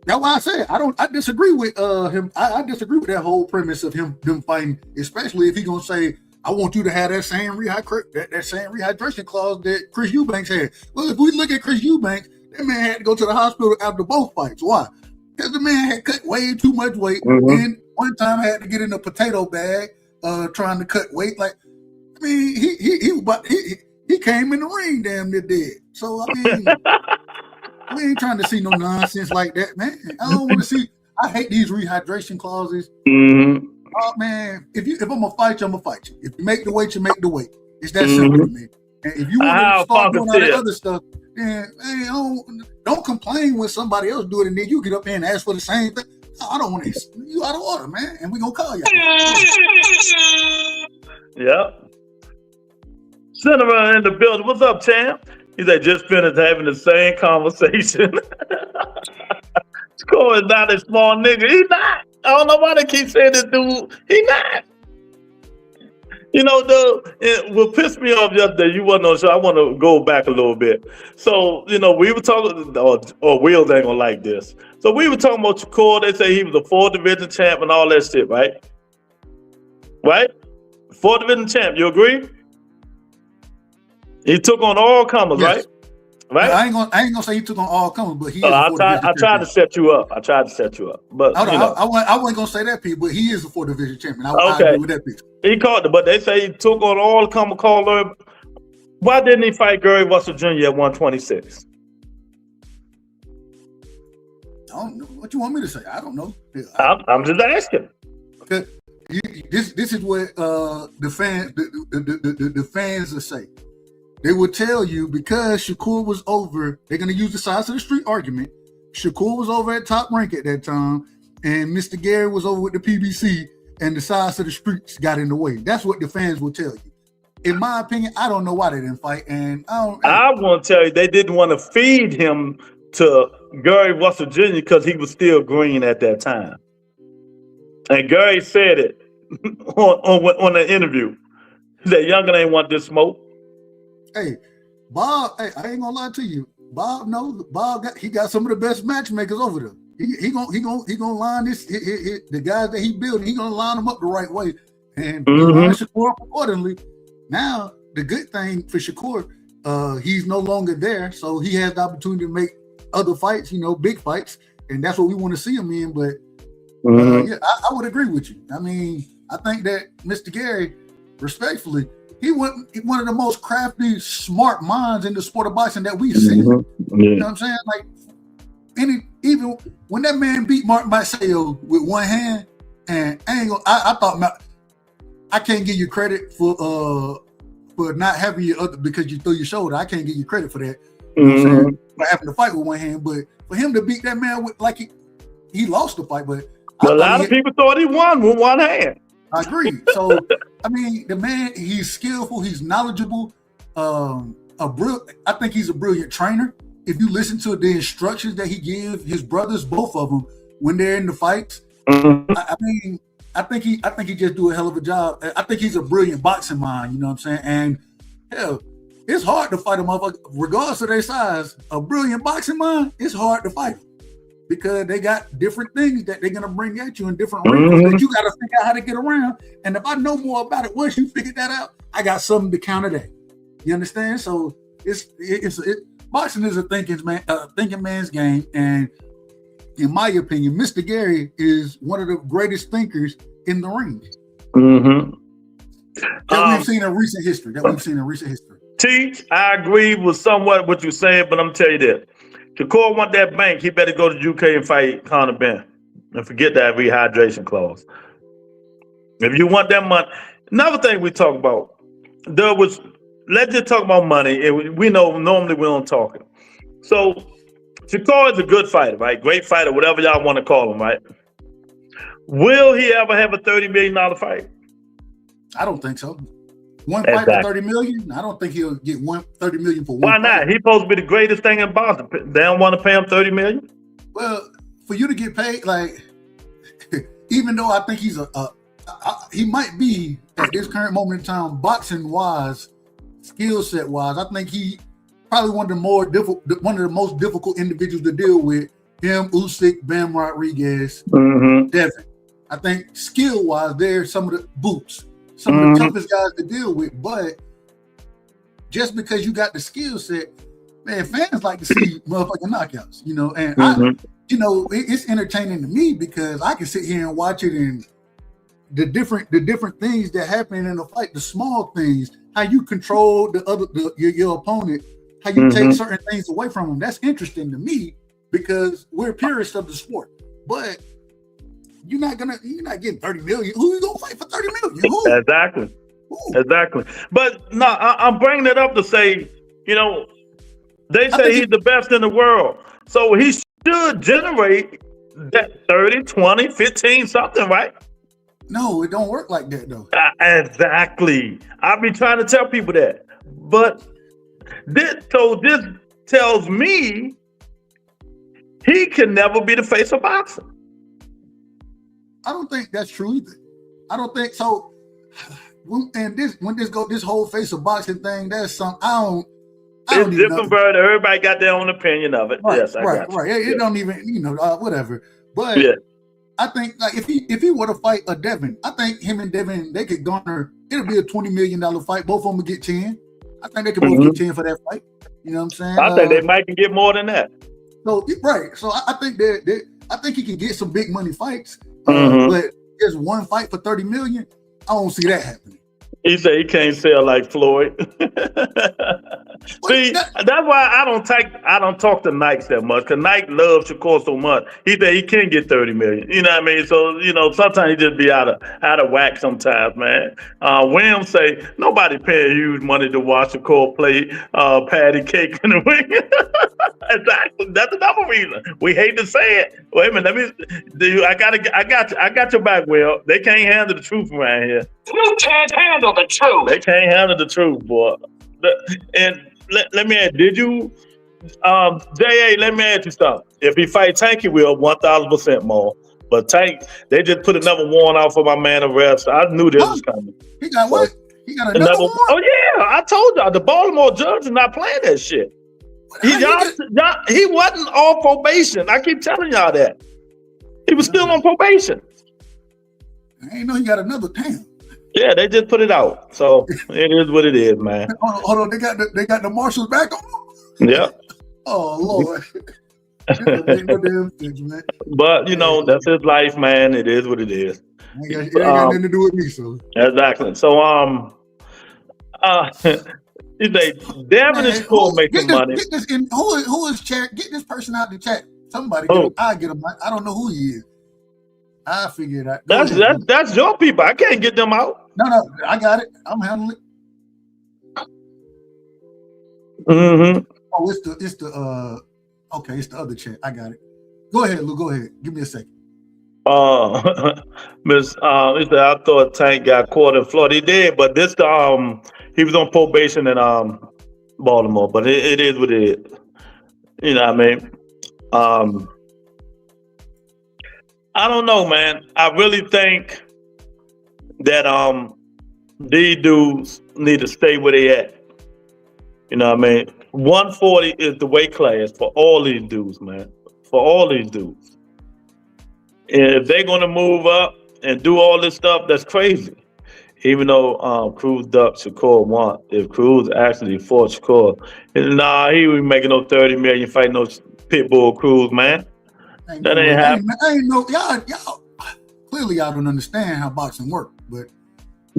That's why I said I disagree with him. I disagree with that whole premise of them fighting, especially if he's gonna say, I want you to have that same rehydration clause that Chris Eubanks had. Well, if we look at Chris Eubanks, that man had to go to the hospital after both fights. Why? Because the man had cut way too much weight, and one time had to get in a potato bag trying to cut weight. Like, I mean, he came in the ring damn near dead. So I mean, we ain't trying to see no nonsense like that, man. I don't want to see. I hate these rehydration clauses. Oh man, if I'm gonna fight you, I'm gonna fight you. If you make the weight, you make the weight. It's that simple to me. And if you want to start doing all that other stuff, then hey, don't complain when somebody else do it, and then you get up there and ask for the same thing. I don't want to. You out of order, man, and we gonna call you. Yep. Senator in the building. What's up, champ? He said just finished having the same conversation. Score is not a small nigga. He not. I don't know why they keep saying this dude. He not. You know, what pissed me off yesterday, you wasn't on the show. I want to go back a little bit. So, you know, we were talking, or Wheels ain't gonna like this. So we were talking about Shakur. They say he was a 4th division champ and all that shit, right? Right? 4th division champ, you agree? He took on all comers, yes. Right? I ain't gonna say he took on all comers, but he is I tried to set you up. But I wasn't gonna say that piece, but he is a 4th division champion. I agree with that piece. He caught it, but they say he took on all comer caller. Why didn't he fight Gary Russell Jr. at 126? I don't know what you want me to say. I don't know. I'm just asking. Okay. This is what the fans will say. They will tell you because Shakur was over, they're going to use the sides of the street argument. Shakur was over at Top Rank at that time, and Mr. Gary was over with the PBC, and the sides of the streets got in the way. That's what the fans will tell you. In my opinion, I don't know why they didn't fight, and I want to tell you, they didn't want to feed him to Gary Russell Jr. because he was still green at that time. And Gary said it on the interview. He said, Youngin ain't want this smoke. Hey, Bob, I ain't gonna lie to you. Bob knows. He got some of the best matchmakers over there. He gonna line the guys that he building. He gonna line them up the right way, and line Shakur accordingly. Now the good thing for Shakur, he's no longer there, so he has the opportunity to make other fights. You know, big fights, and that's what we want to see him in. But yeah, I would agree with you. I mean, I think that Mr. Gary, respectfully, he was one of the most crafty, smart minds in the sport of boxing that we've seen. You know what I'm saying? Like, even when that man beat Mark Maceo with one hand, and I thought I can't give you credit for not having your other because you threw your shoulder. I can't give you credit for that. You know what I'm saying? For having to fight with one hand, but for him to beat that man with he lost the fight, but a lot of people thought he won with one hand. I agree. So, I mean, the man, he's skillful, he's knowledgeable, I think he's a brilliant trainer. If you listen to the instructions that he gives his brothers, both of them, when they're in the fights, I mean, I think he just do a hell of a job. I think he's a brilliant boxing mind, you know what I'm saying? And hell, it's hard to fight a motherfucker, regardless of their size. A brilliant boxing mind, it's hard to fight because they got different things that they're gonna bring at you in different wrinkles that you gotta figure out how to get around. And if I know more about it, once you figure that out, I got something to counter that. You understand? So boxing is a thinking man's game, and in my opinion, Mr. Gary is one of the greatest thinkers in the ring. That we've seen in recent history. Teach, I agree with somewhat what you're saying, but I'm gonna tell you this. Shakur want that bank, he better go to UK and fight Conor Ben. And forget that rehydration clause. If you want that money, another thing we talk about, let's just talk about money. We know normally we don't talk it. So Shakur is a good fighter, right? Great fighter, whatever y'all want to call him, right? Will he ever have a $30 million fight? I don't think so. One fight for $30 million? I don't think he'll get $30 million for one. Why not? He's supposed to be the greatest thing in boxing. They don't want to pay him $30 million? Well, for you to get paid, like, even though I think he's he might be at this current moment in time, boxing wise, skill set wise, I think he probably one of the most difficult individuals to deal with. Him, Usyk, Bam Rodriguez, Devin. I think skill wise, they're some of the boots, some of the toughest guys to deal with. But just because you got the skill set, man, fans like to see motherfucking knockouts, you know. And it's entertaining to me because I can sit here and watch it, and the different things that happen in a fight, the small things, how you control your opponent, how you take certain things away from them. That's interesting to me because we're purists of the sport. But you're not getting 30 million. Who you gonna fight for 30 million? Who? Exactly. Who? Exactly. But no, I'm bringing it up to say, you know, they say he's the best in the world. So he should generate that 30, 20, 15, something, right? No, it don't work like that though. Exactly. I've been trying to tell people that. But this tells me he can never be the face of boxing. I don't think that's true either. I don't think so. And this whole face of boxing thing, that's something it's different, bro. Everybody got their own opinion of it. Right, yes, I got you. Right. It don't even, whatever. But I think like if he were to fight a Devin, I think him and Devin, they could garner, it'll be a $20 million fight. Both of them would get 10. I think they could both get 10 for that fight. You know what I'm saying? I think they might can get more than that. So right. So I think I think he can get some big money fights. But there's one fight for 30 million. I don't see that happening. He said he can't sell like Floyd. See, that's why I don't talk to Nike that much, because Nike loves Shakur so much. He said he can get 30 million. You know what I mean? So, sometimes he just be out of whack sometimes, man. Williams say nobody paying huge money to watch Shakur play patty cake in the ring. Exactly. That's another reason. We hate to say it. Wait a minute, I got your back, Will. They can't handle the truth around here. You can't handle the truth. They can't handle the truth, boy. And let me ask, did you, J.A., let me ask you something. If he fight Tank, he will 1,000% more. But Tank, they just put another warrant out for my man arrest. I knew this was coming. He got what? He got another warrant? Oh, yeah. I told y'all, the Baltimore judge is not playing that shit. He wasn't on probation. I keep telling y'all that. He was still on probation. I ain't know he got another town. Yeah, they just put it out. So it is what it is, man. Hold on. They got the marshals back on? Yeah. Oh, Lord. No damn things, man. But, that's his life, man. It is what it is. It ain't got nothing to do with me, so. Exactly. So, Devin is cool making money. Who is chat? Get this person out the chat. Somebody, I get him. I don't know who he is. I figure it out. That's your people. I can't get them out. No, I got it. I'm handling it. Oh, it's the it's the other chat. I got it. Go ahead, Lou. Go ahead. Give me a second. Miss, I thought Tank got caught in Florida. He did, but this he was on probation in Baltimore. But it is what it is. You know what I mean? I don't know, man. I really think that these dudes need to stay where they at. You know what I mean? 140 is the weight class for all these dudes, man. For all these dudes. And if they're gonna move up and do all this stuff, that's crazy. Even though Cruz ducked Shakur once, if Cruz actually fought Shakur, he was making no 30 million fighting no Pitbull Cruz, man. That ain't happening. I ain't know y'all clearly y'all don't understand how boxing works, but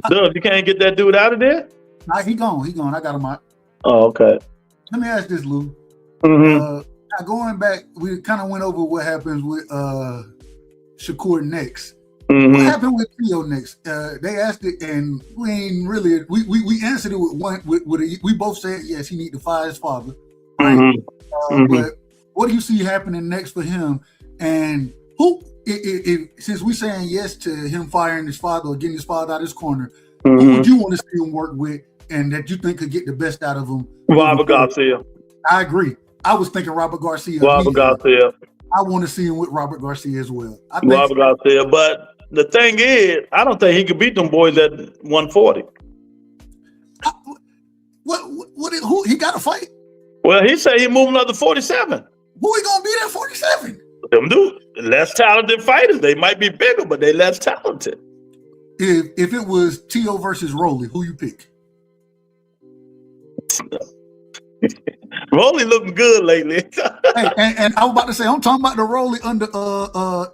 Dude, you can't get that dude out of there? Nah, he gone. I got him out. Oh, okay. Let me ask this, Lou. Mm-hmm. Now going back, we kind of went over what happens with Shakur next. Mm-hmm. What happened with Teo next? They asked it, and we ain't really. We answered it with one. We both said yes, he need to fire his father. Right? Mm-hmm. But what do you see happening next for him? And who? Since we saying yes to him firing his father or getting his father out of his corner, who would you want to see him work with, and that you think could get the best out of him? Robert Garcia. I agree. I was thinking Robert Garcia. Robert Garcia. I want to see him with Robert Garcia as well. Robert Garcia. But the thing is, I don't think he could beat them boys at 140. Who he got to fight? Well, he said he moving up to 47. Who he gonna beat at 47? Them dudes, less talented fighters. They might be bigger, but they less talented. If it was Teo versus Rolly, who you pick? Rolly looking good lately. and I was about to say, I'm talking about the Rolly under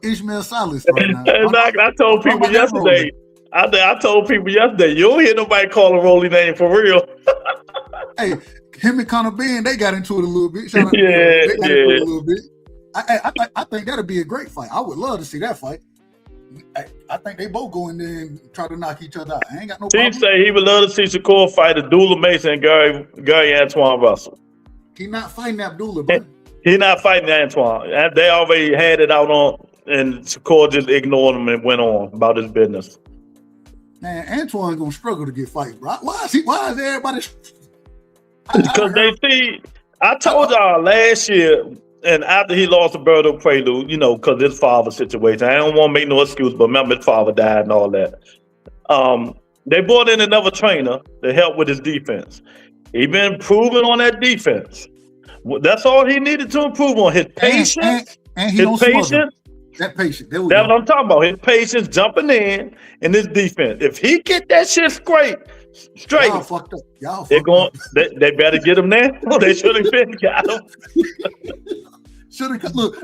Ishmael Salas right now. Exactly. I told people yesterday. I told people yesterday, you don't hear nobody calling Rolly name for real. Hey, him and Conor Ben, they got into it a little bit. They got into it a little bit. I think that'd be a great fight. I would love to see that fight. I think they both go in there and try to knock each other out. I ain't got no problem. He say he would love to see Shakur fight Abdullah Mason and Gary Antoine Russell. He not fighting Abdullah, bro. He not fighting Antoine. They already had it out on, and Shakur just ignored him and went on about his business. Man, Antoine gonna struggle to get fights, bro. Why is everybody? Because they see. I told y'all last year, and after he lost to Berto Prelude, because his father situation. I don't want to make no excuse, but remember his father died and all that. They brought in another trainer to help with his defense. He been improving on that defense. That's all he needed to improve on. His patience. And he his patience. That patience. That's what I'm talking about. His patience jumping in and his defense. If he get that shit straight, y'all fucked up. They better get him there. They should have been got him.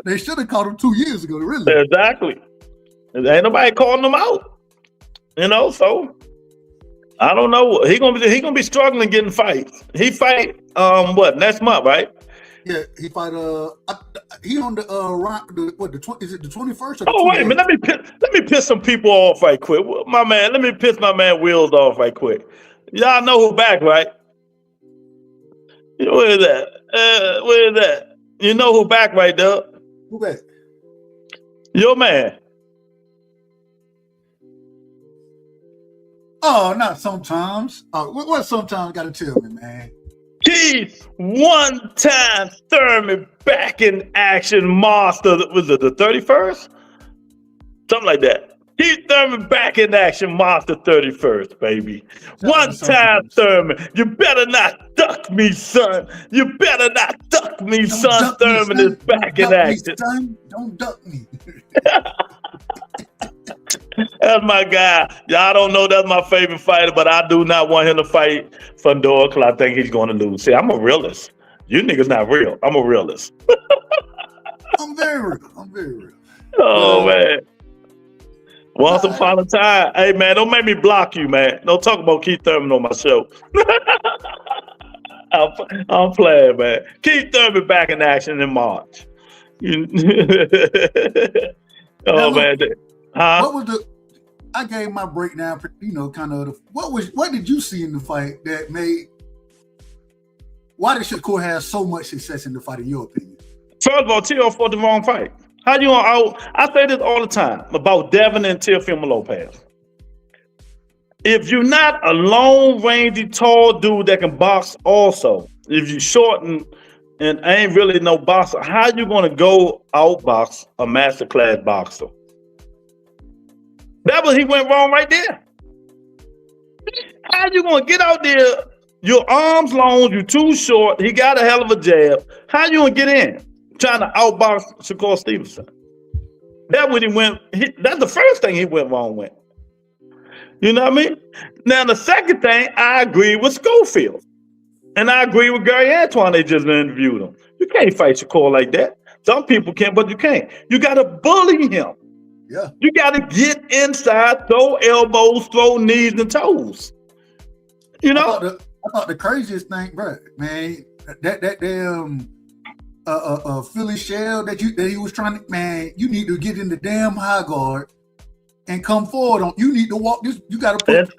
They should have caught him 2 years ago. Really. Exactly. Ain't nobody calling him out. So I don't know. He gonna be struggling getting fights. He fight next month, right? Yeah, he fight he on the is it the 21st or the wait a minute, let me piss some people off right quick. Let me piss my man Wills off right quick. Y'all know who back, right? Where is that? Where is that? You know who back right there? Who back? Your man. Oh, not sometimes. What sometimes got to tell me, man? Keith, one-time Thurman back in action monster. Was it the 31st? Something like that. Keith Thurman back in action monster 31st, baby. One-time Thurman. You better not duck me, son. You better not duck me, son. Thurman is back in action. Son. Don't duck me. That's my guy. Y'all don't know that's my favorite fighter, but I do not want him to fight Fundora because I think he's going to lose. See, I'm a realist. You niggas not real. I'm a realist. I'm very real. Oh, man. Once upon a time. Hey, man, don't make me block you, man. Don't talk about Keith Thurman on my show. I'm playing, man. Keith Thurman back in action in March. Man. What was I gave my breakdown, kind of what did you see in the fight that made why did Shakur have so much success in the fight in your opinion? First of all, Teo fought the wrong fight. How you on? I say this all the time about Devin and Teofima Lopez. If you're not a long, rangy, tall dude that can box also, if you short and ain't really no boxer, how you gonna go outbox a masterclass boxer? That was he went wrong right there. How you gonna get out there? Your arms long, you too short. He got a hell of a jab. How you gonna get in? Trying to outbox Shakur Stevenson. That's when he went. That's the first thing he went wrong with. You know what I mean? Now the second thing, I agree with Schofield, and I agree with Gary Antoine. They just interviewed him. You can't fight Shakur like that. Some people can, but you can't. You got to bully him. Yeah. You got to get inside, throw elbows, throw knees and toes. You know? I thought the craziest thing, bro, man, that damn Philly shell that he was trying to, man, you need to get in the damn high guard and come forward on. You need to walk this. You got to put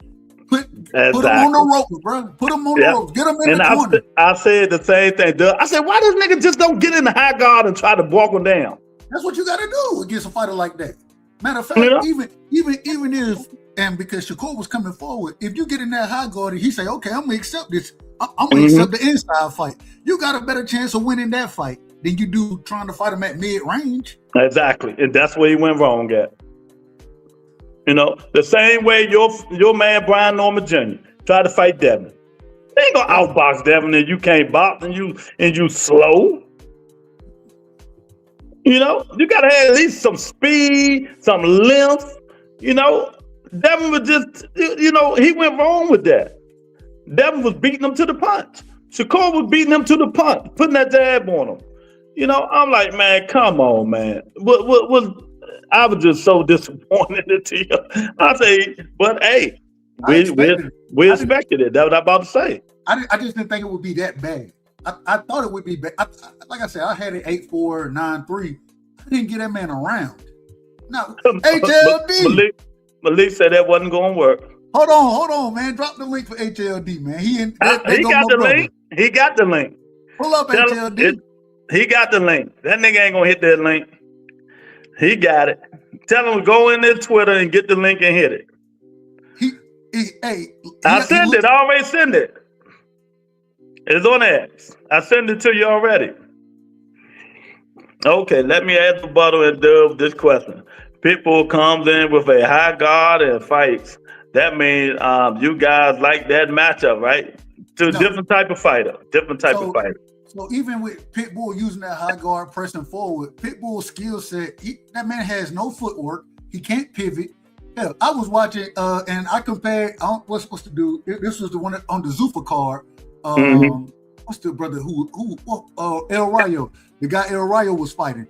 them on the rope, bro. Put them on the rope. Get them in the corner. I said the same thing, Doug. I said, why does nigga just don't get in the high guard and try to walk them down? That's what you got to do against a fighter like that. Matter of fact, even if, and because Shakur was coming forward, if you get in that high guard and he say, okay, I'm gonna accept this, I'm gonna accept the inside fight, you got a better chance of winning that fight than you do trying to fight him at mid-range. Exactly, and that's where he went wrong at. You know, the same way your man Brian Norman Jr. tried to fight Devin. They ain't gonna outbox Devin and you can't box and you slow. You know, you gotta have at least some speed, some length. You know, Devin was just, you know, he went wrong with that. Devin was beating him to the punch. Shakur was beating him to the punch, putting that jab on him. You know, I'm like, man, come on, man. I was just so disappointed in you. I say, but hey, we expected it. That's what I'm about to say. I just didn't think it would be that bad. I thought it would be bad. Like I said, I had it 8-4, 9-3. I didn't get that man around. No, HLD. Malik said that wasn't going to work. Hold on, man. Drop the link for HLD, man. He got the link. He got the link. Pull up HLD. He got the link. That nigga ain't gonna hit that link. He got it. Tell him to go in their Twitter and get the link and hit it. I already sent it. It's on there. I sent it to you already. Okay, let me ask the bottle and Dub this question. Pitbull comes in with a high guard and fights. That means you guys like that matchup, right? Different type of fighter. So even with Pitbull using that high guard, pressing forward, Pitbull's skill set, that man has no footwork. He can't pivot. Hell, I was watching and I compared. What's the dude? This was the one on the Zuffa card. What's the brother El Rayo? The guy El Rayo was fighting.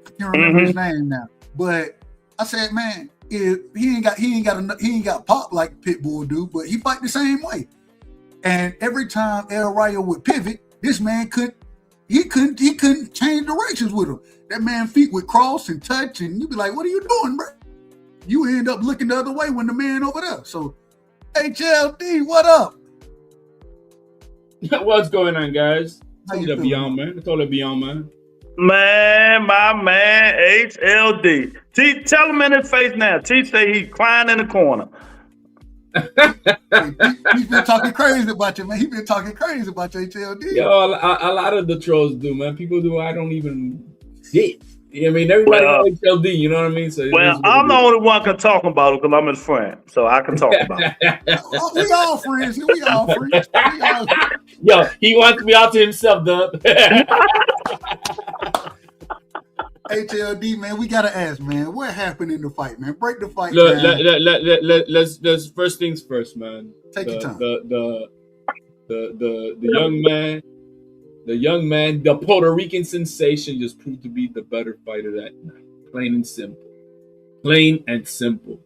I can't remember his name now. But I said, man, if he ain't got pop like Pitbull do, but he fight the same way. And every time El Rayo would pivot, this man couldn't change directions with him. That man feet would cross and touch, and you'd be like, what are you doing, bro? You end up looking the other way when the man over there. So, HLD, what up? What's going on, guys? It's all beyond, man. Man, my man, HLD. T, tell him in his face now. T say he's crying in the corner. He's been talking crazy about you, man. He's been talking crazy about your HLD. Yo, a lot of the trolls do, man. People do. I don't even see it. I mean, everybody knows HLD. You know what I mean? So I'm the only one can talk about it because I'm his friend, so I can talk about it. We all friends. Yo, he wants me out to himself, Dub. HLD, man, we gotta ask, man, what happened in the fight, man? Break the fight down. Let's first things first, man. Take your time. The young man, the Puerto Rican sensation just proved to be the better fighter that night. Plain and simple.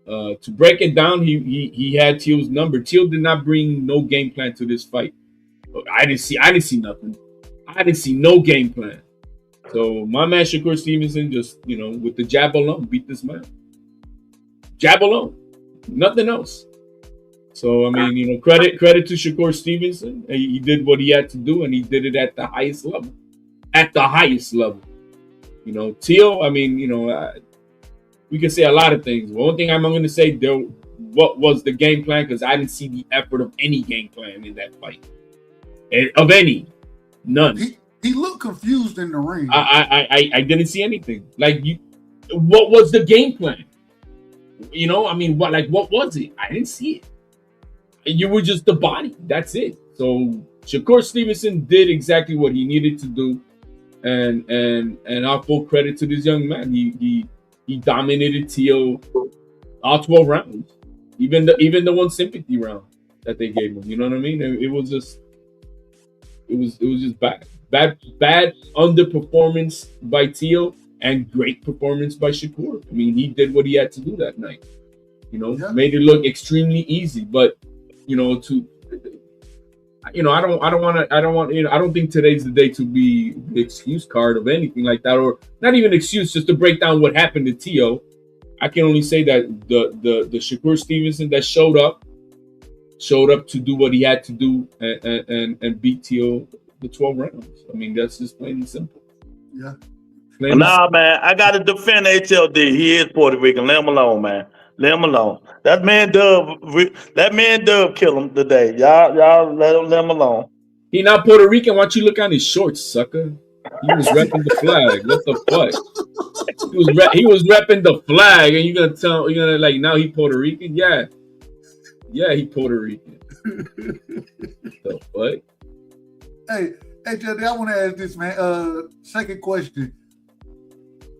To break it down, he had Teal's number. Teal did not bring no game plan to this fight. I didn't see nothing. I didn't see no game plan. So my man Shakur Stevenson just, with the jab alone, beat this man. Jab alone, nothing else. So I mean, credit to Shakur Stevenson. He did what he had to do, and he did it at the highest level. Teal. I mean, we can say a lot of things. One thing I'm going to say, what was the game plan? Because I didn't see the effort of any game plan in that fight. Of any, none. He looked confused in the ring. I didn't see anything. What was the game plan? I mean, what was it? I didn't see it. You were just the body. That's it. So Shakur Stevenson did exactly what he needed to do, and I'll full credit to this young man. He dominated Teal all 12 rounds, even the one sympathy round that they gave him. You know what I mean? It was just bad. Bad underperformance by Teal and great performance by Shakur. I mean, he did what he had to do that night. Made it look extremely easy. But you know, I don't want, you know, I don't think today's the day to be the excuse card of anything like that, or not even excuse, just to break down what happened to Teo. I can only say that the Shakur Stevenson that showed up to do what he had to do and beat Teo the 12 rounds. I mean, that's just plain and simple. Yeah. Nah, man, I gotta defend HLD. He is Puerto Rican. Let him alone, man. Let him alone. That man Dub kill him today. Y'all let him alone. He not Puerto Rican. Why don't you look on his shorts, sucker? He was repping the flag. What the fuck? He was repping the flag, and you're gonna like now he Puerto Rican? Yeah, he Puerto Rican. The fuck? Hey, JD, I want to ask this, man. Second question.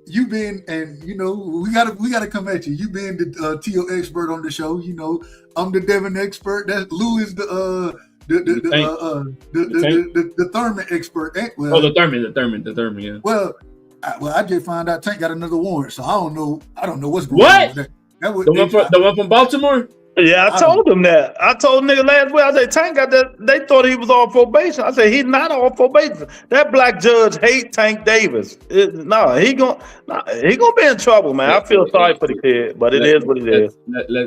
You been, and you know, we gotta come at you. You been the Teo expert on the show. You know, I'm the Devin expert. That's Lou is the Thurman expert. Well, the Thurman, yeah. Well, I just found out Tank got another warrant, so I don't know what's going on with that. The one from Baltimore? Yeah, I told him that. I told nigga last week, I said, Tank got that. They thought he was on probation. I said, he's not on probation. That black judge hate Tank Davis. He gonna be in trouble, man. I feel sorry for the kid, but it is what it is.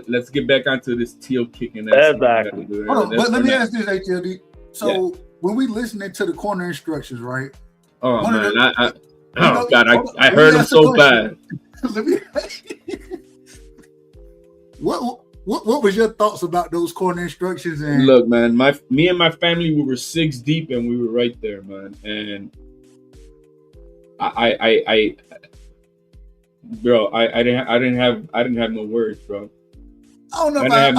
Let's get back onto this Teo kicking. Exactly. Hold on, but let me ask this, HLD. So when we listening to the corner instructions, right? Oh man, I heard him so bad. Let me ask you. What was your thoughts about those corner instructions? And look, man, me and my family, we were 6 deep, and we were right there, man. And I didn't have no words, bro. I don't know if I've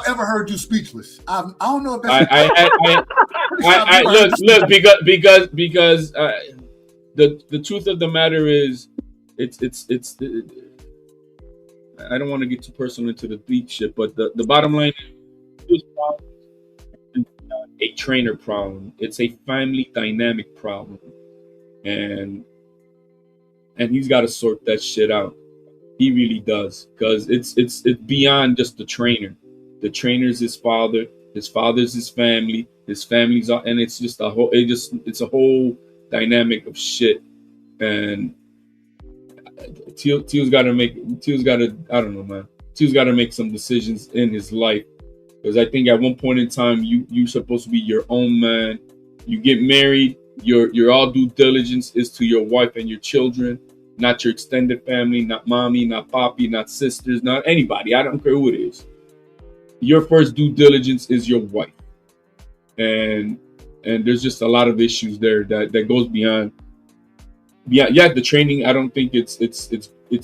ever heard you speechless. I don't know if that's. Look, because the truth of the matter is, it's. I don't want to get too personal into the deep shit, but the bottom line is a trainer problem. It's a family dynamic problem, and he's got to sort that shit out. He really does, because it's beyond just the trainer. The trainer's his father. His father's his family. His family's and it's just it's a whole dynamic of shit, and. Teo's got to I don't know, man. Teo's got to make some decisions in his life, because I think at one point in time you're supposed to be your own man. You get married, your all due diligence is to your wife and your children, not your extended family, not mommy, not papi, not sisters, not anybody. I don't care who it is. Your first due diligence is your wife, and there's just a lot of issues there that goes beyond. Yeah, the training, I don't think it's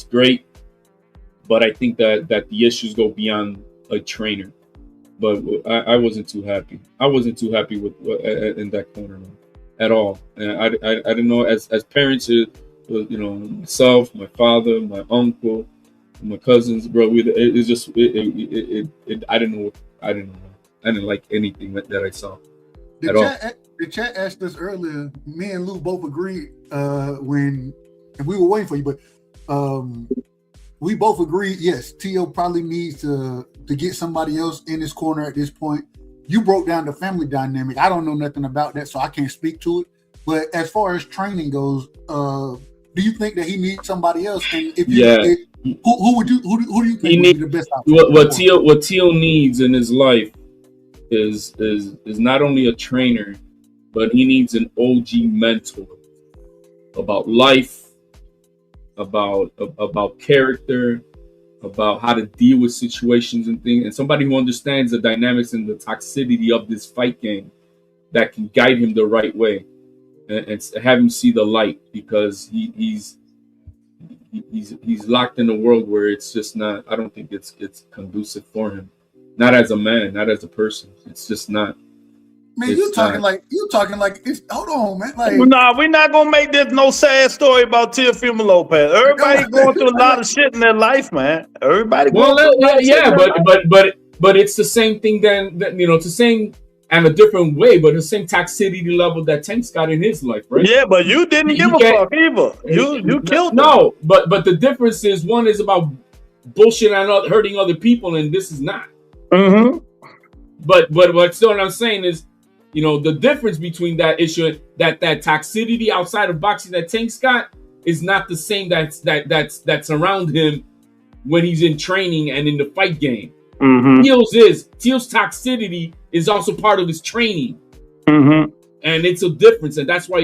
great, but I think that the issues go beyond a trainer. But I wasn't too happy. I wasn't too happy with in that corner, man, at all. And I didn't know, as parents, you know, myself, my father, my uncle, my cousins, bro. I didn't know. I didn't like anything that I saw at all. The chat asked us earlier. Me and Lou both agreed and we were waiting for you, but we both agreed. Yes, Teo probably needs to get somebody else in his corner at this point. You broke down the family dynamic. I don't know nothing about that, so I can't speak to it. But as far as training goes, do you think that he needs somebody else? And if who do you think would be the best option? What Teo needs in his life is not only a trainer, but he needs an OG mentor about life, about character, about how to deal with situations and things, and somebody who understands the dynamics and the toxicity of this fight game that can guide him the right way and have him see the light, because he's locked in a world where it's just not. I don't think it's conducive for him. Not as a man, not as a person. It's just not. Man, you talking like it's. Hold on, man. Like, nah, we're not gonna make this no sad story about Teofima Lopez. Everybody going through a lot of shit in their life, man. Everybody. But it's the same thing. Then you know, it's the same and a different way, but the same toxicity level that Tank's got in his life, right? Yeah, but you didn't give a fuck either. You killed him. No, but the difference is, one is about bullshit and hurting other people, and this is not. Mm-hmm. But still, what I'm saying is, You know, the difference between that issue, that toxicity outside of boxing that Tank's got is not the same that's around him when he's in training and in the fight game. Teal's toxicity is also part of his training, and it's a difference, and that's why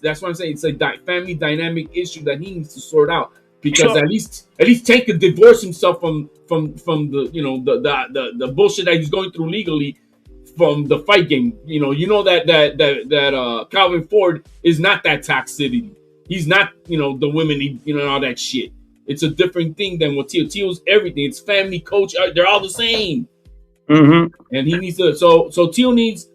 that's what I'm saying. It's a family dynamic issue that he needs to sort out, because at least Tank could divorce himself from the, you know, the bullshit that he's going through legally from the fight game. You know that Calvin Ford is not that toxicity. He's not, you know, the women, you know, all that shit. It's a different thing than what Teal's everything. It's family, coach. They're all the same. And he needs to. So Teal needs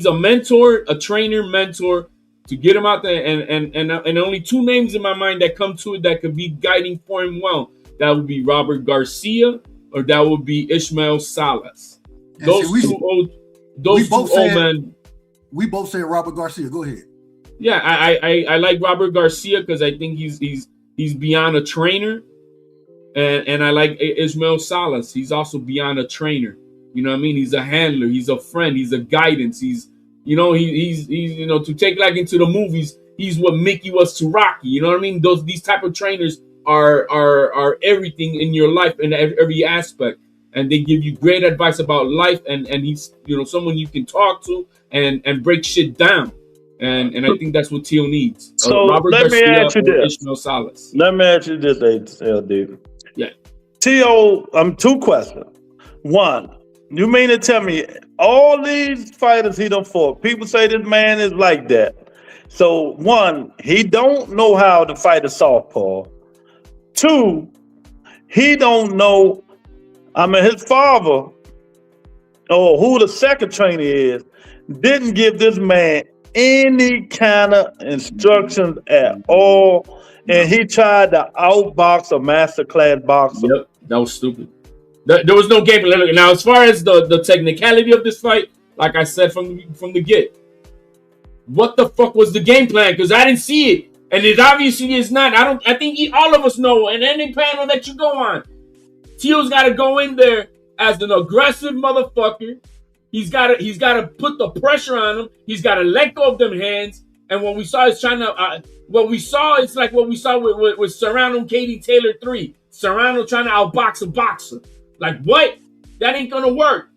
a mentor, a trainer, mentor to get him out there. And only two names in my mind that come to it that could be guiding for him well. That would be Robert Garcia, or that would be Ishmael Salas. Those two old men. We both said Robert Garcia. Go ahead. Yeah, I like Robert Garcia because I think he's beyond a trainer, and I like Ishmael Salas. He's also beyond a trainer. You know what I mean? He's a handler. He's a friend. He's a guidance. He's you know, to take like into the movies. He's what Mickey was to Rocky. You know what I mean? These type of trainers are everything in your life in every aspect, and they give you great advice about life. And he's, you know, someone you can talk to and break shit down. And I think that's what Teal needs. So Robert let me Garcia ask you this. Ishmael Salas. Let me ask you this, LD. Yeah. Teal, two questions. One, you mean to tell me all these fighters he done fought, people say this man is like that. So one, he don't know how to fight a southpaw. Two, he don't know, I mean, his father, or who the second trainer is, didn't give this man any kind of instructions at all, and he tried to outbox a masterclass boxer. Yep, that was stupid. There was no game plan. Now, as far as the technicality of this fight, like I said from the get, what the fuck was the game plan? Because I didn't see it, and it obviously is not. I think all of us know. And any panel that you go on, Teal's got to go in there as an aggressive motherfucker. He's got to put the pressure on him. He's got to let go of them hands. And what we saw is it's like what we saw with Serrano and Katie Taylor 3. Serrano trying to outbox a boxer. Like, what? That ain't gonna work.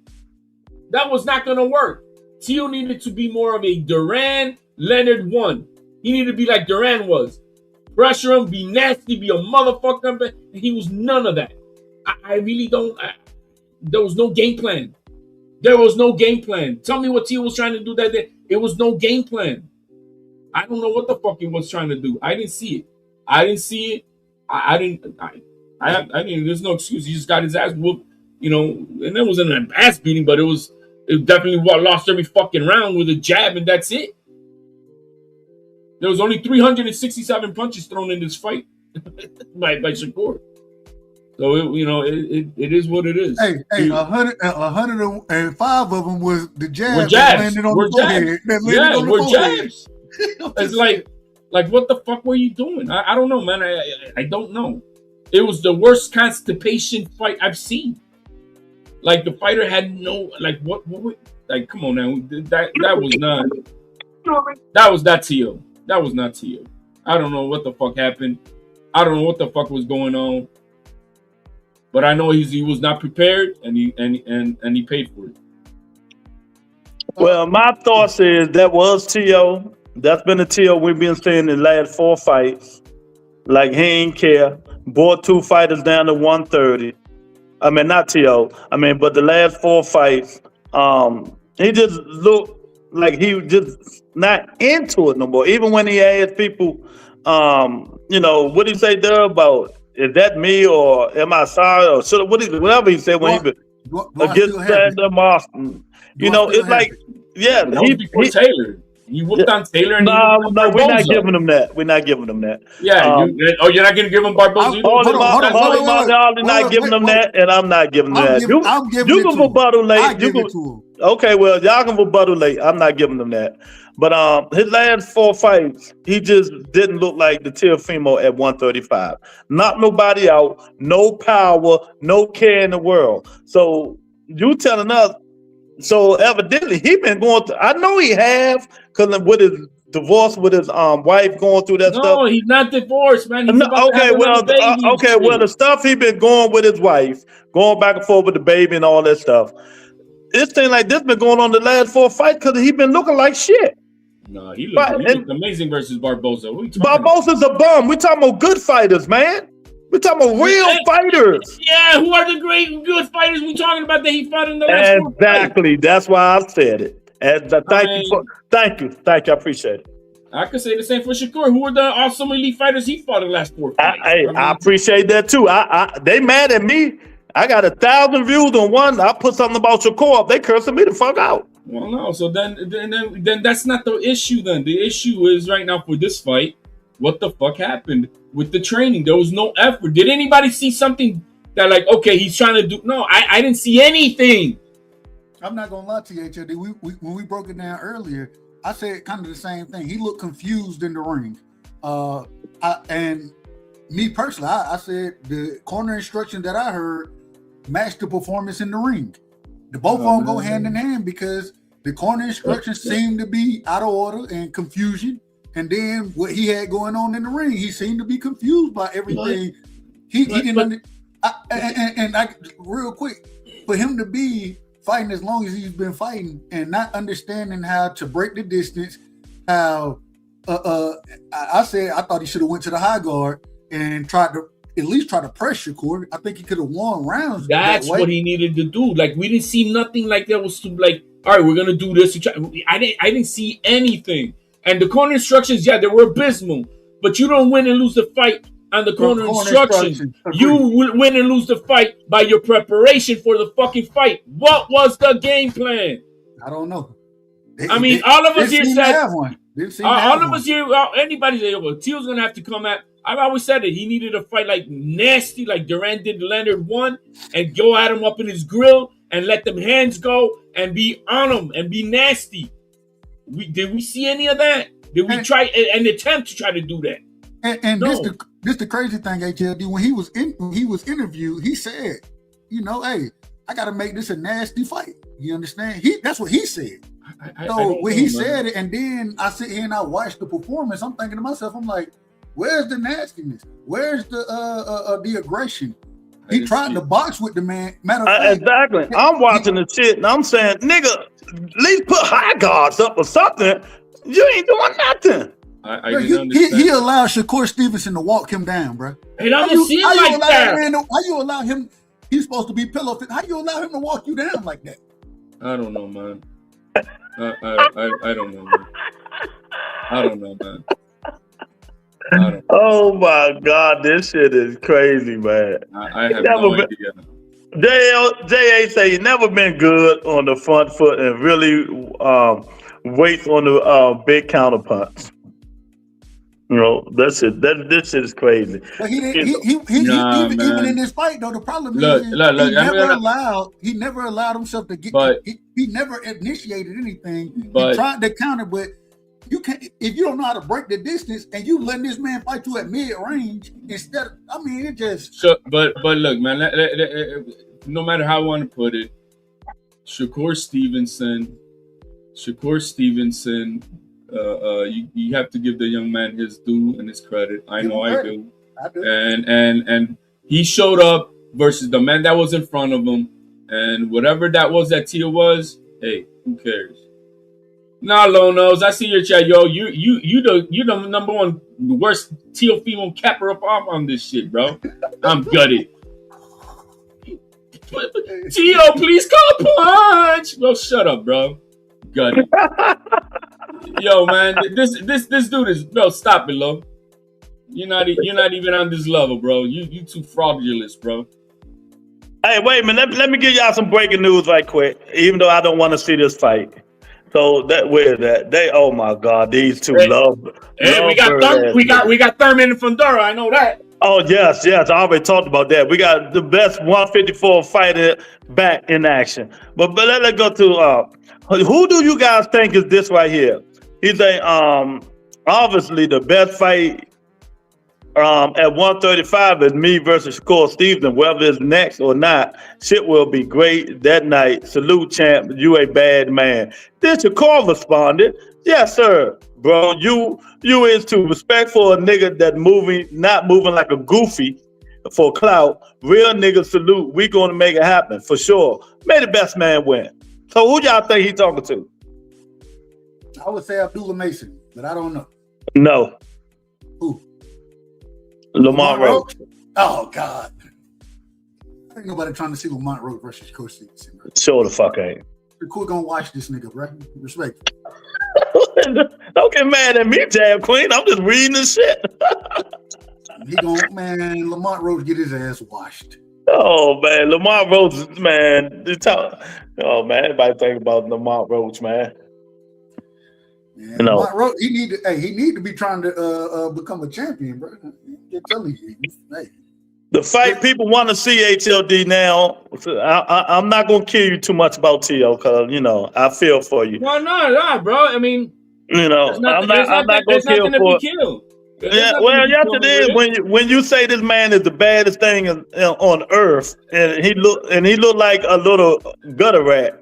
That was not gonna work. Teal needed to be more of a Duran Leonard 1. He needed to be like Duran was. Pressure him, be nasty, be a motherfucker. And he was none of that. I really don't. There was no game plan. There was no game plan. Tell me what Teal was trying to do that day. It was no game plan. I don't know what the fuck he was trying to do. I didn't see it. I didn't. There's no excuse. He just got his ass whooped, you know. And it wasn't an ass beating, but it definitely lost every fucking round with a jab, and that's it. There was only 367 punches thrown in this fight by Shakur. So it is what it is. Hey, 105 of them was the jabs. Were jabs. Were jabs. It's like what the fuck were you doing? I don't know, man. I don't know. It was the worst constipation fight I've seen. Like the fighter had no what come on now. That was not. That was not Teal. That was not Teal. I don't know what the fuck happened. I don't know what the fuck was going on. But I know he was not prepared, and he paid for it. Well, my thoughts is that was Teal. That's been a Teal we've been seeing in the last 4 fights. Like, he ain't care. Brought 2 fighters down to 130. I mean, not Teal. I mean, but the last 4 fights, he just looked like he was just not into it no more. Even when he asked people, what did he say there about, is that me or am I sorry or should whatever he said when he was against Sandra Austin. It's like, yeah, he Taylor. You whooped on Taylor. And no, we're not giving him that. We're not giving him that. Yeah. You're not going to give him Barboza? I'm not giving him that, and I'm not giving him that. You can rebuttal late. Okay, well, y'all can rebuttal late. I'm not giving him that. But his last 4 fights, he just didn't look like the Teofimo at 135. Knocked nobody out, no power, no care in the world. So you telling us So evidently he been going through. I know he have, because with his divorce with his wife going through that stuff. No, he's not divorced, man. He's No, about to have another baby and okay, well, the shit. stuff he been going with his wife, going back and forth with the baby and all that stuff. This thing like this been going on the last 4 fights because he been looking like shit. No, he looked amazing versus Barboza. Barboza's a bum. We talking about good fighters, man. We talking about real fighters. Yeah, who are the great good fighters we talking about that he fought in the last 4 fights? Exactly. That's why I said it. And thank you. I appreciate it. I could say the same for Shakur. Who are the awesome elite fighters he fought in the last 4 fights? I appreciate that too. They mad at me. I got 1,000 views on one. I put something about Shakur up. They cursing me the fuck out. Well, no. So then that's not the issue. Then the issue is right now for this fight. What the fuck happened with the training? There was no effort. Did anybody see something that like, okay, he's trying to do? No, I didn't see anything. I'm not gonna lie to you, HLD. When we broke it down earlier, I said kind of the same thing. He looked confused in the ring. And me personally, I said the corner instruction that I heard matched the performance in the ring. The both of them go hand in hand because the corner instructions seemed to be out of order and confusion. And then what he had going on in the ring, he seemed to be confused by everything. He didn't. Real quick, for him to be fighting as long as he's been fighting and not understanding how to break the distance, how I said I thought he should have went to the high guard and tried to at least try to press Shakur. I think he could have won rounds. That's what he needed to do. Like we didn't see nothing like that was like, all right, we're gonna do this. I didn't see anything. And the corner instructions, yeah, they were abysmal. But you don't win and lose the fight on the corner instructions. You will win and lose the fight by your preparation for the fucking fight. What was the game plan? I don't know. All of us here said. All of us here, anybody say, well, Teal's gonna have to come at. I've always said it. He needed a fight like nasty, like Durant did Leonard 1, and go at him up in his grill and let them hands go and be on him and be nasty. Did we see any of that? Did we try an attempt to try to do that? And no. this the crazy thing, HLD. When he was interviewed, he said, hey, I got to make this a nasty fight. You understand? That's what he said. He said it, and then I sit here and I watch the performance. I'm thinking to myself, I'm like, where's the nastiness? Where's the aggression? He tried to box with the man. Matter of fact, exactly. I'm watching the shit and I'm saying, nigga, at least put high guards up or something. You ain't doing nothing. He allowed Shakur Stevenson to walk him down, bro. It doesn't seem like that. How you allow him? He's supposed to be pillow fit. How you allow him to walk you down like that? I don't know, man. I don't know, man. I don't know, man. Oh my God, this shit is crazy, man. I have no idea. J.A. say he never been good on the front foot and really waits on the big counterpunch. This shit is crazy. But even in this fight though, the problem is he never allowed himself to get. He never initiated anything. He tried to counter, but you can't if you don't know how to break the distance and you letting this man fight you at mid range instead of. I mean, it just. So, but look, man. No matter how I want to put it, Shakur Stevenson. You have to give the young man his due and his credit. I know I do. And he showed up versus the man that was in front of him, and whatever that was that Tia was, hey, who cares? Nah, Lonos, I see your chat, yo. You the number one, the worst Teofimo capper up off on this shit, bro. I'm gutted. Tio, please call punch. Well, shut up, bro. Gutted. Yo, man, this dude is stop it, Lo. You're not even on this level, bro. You too fraudulent, bro. Hey, wait a minute. Let me give y'all some breaking news right quick. Even though I don't want to see this fight. So oh my God, these two love. Hey, we got Thurman and Fundora. I know that. Oh yes, I already talked about that. We got the best 154 fighter back in action. But let's go to who do you guys think is this right here? He's obviously the best fight At 135 is me versus Shakur Stevenson. Whether it's next or not, shit will be great that night. Salute, champ. You a bad man. Then Shakur responded, yes, sir. Bro, you is too. Respect for a nigga that not moving like a goofy for clout. Real nigga salute. We gonna make it happen for sure. May the best man win. So who y'all think he talking to? I would say Abdullah Mason, but I don't know. No. Who? Lamont Roach. Oh God. Ain't nobody trying to see Lamont Roach versus Coach Stevenson. Bro. Sure the fuck ain't. We're gonna watch this nigga, bro. Respect. Don't get mad at me, Jab Queen. I'm just reading the shit. Lamont Roach get his ass washed. Oh man, Lamont Roach, man. Oh man, everybody think about Lamont Roach, man. Man, Lamont Roach, he need to be trying to become a champion, bro. I'm telling you, hey. The fight people want to see HLD now. I'm not gonna kill you too much about Tio, cause I feel for you. No, bro. I mean, I'm not gonna kill for it. Yeah, well, yes, it is. When you say this man is the baddest thing on earth, and he look like a little gutter rat.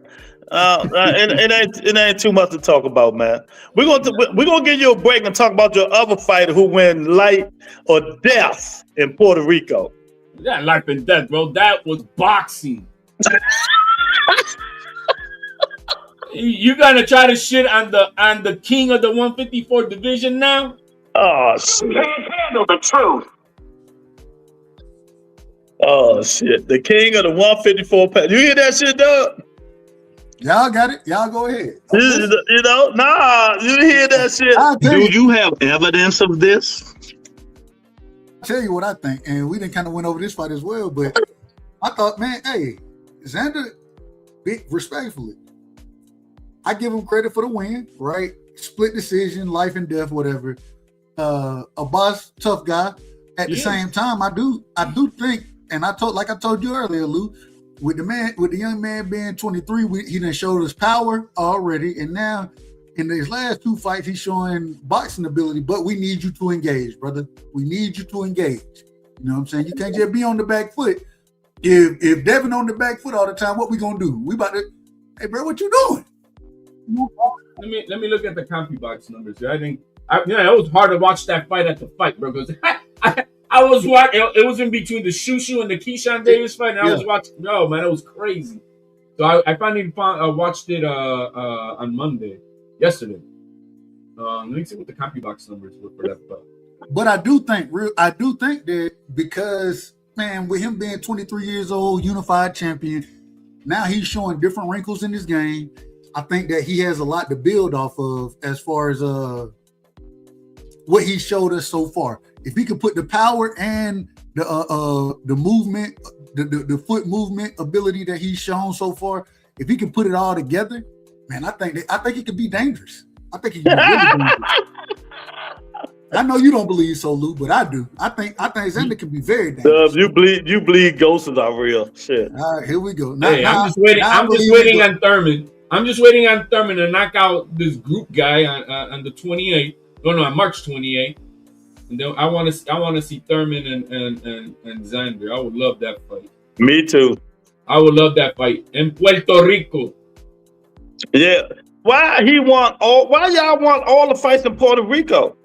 It ain't too much to talk about, man. We're gonna give you a break and talk about your other fighter who went life or death in Puerto Rico. Yeah, life and death, bro. That was boxing. You gonna try to shit on the king of the 154 division now? Oh shit! Can't handle the truth. Oh shit! The king of the 154 pound. You hear that shit, Doug? Y'all got it. Y'all go ahead. You hear that shit? Do you have evidence of this? I'll tell you what I think, and we didn't kind of went over this fight as well, but I thought, man, hey, Xander, respectfully, I give him credit for the win, right? Split decision, life and death, whatever. A boss, tough guy. At the same time, I do think, and I told you earlier, Lou, with the young man being 23, he done showed his power already, and now in his last two fights, he's showing boxing ability. But we need you to engage, brother. We need you to engage. You know what I'm saying? You can't just be on the back foot. If Devin on the back foot all the time, what we gonna do? We about to, hey, bro, what you doing? Let me look at the CompuBox numbers here. I think it was hard to watch that fight at the fight, bro. Because I was watching. It was in between the Shushu and the Keyshawn Davis fight, and I was watching. No, man, it was crazy. So I finally watched it on yesterday. Let me see what the CompuBox numbers were for that fight. But I do think that because, man, with him being 23 years old, unified champion, now he's showing different wrinkles in his game. I think that he has a lot to build off of as far as what he showed us so far. If he could put the power and the movement, the foot movement ability that he's shown so far, if he can put it all together, man, I think he could be dangerous. I think he can be really dangerous. I know you don't believe so, Lou, but I do. I think Xander can be very dangerous. You believe ghosts are real. Shit. All right, here we go. I'm just waiting on Thurman. I'm just waiting on Thurman to knock out this group guy on the 28th. No, on March 28th. And then I want to see Thurman and Xander. I would love that fight. Me too. I would love that fight in Puerto Rico. Yeah. Why y'all want all the fights in Puerto Rico?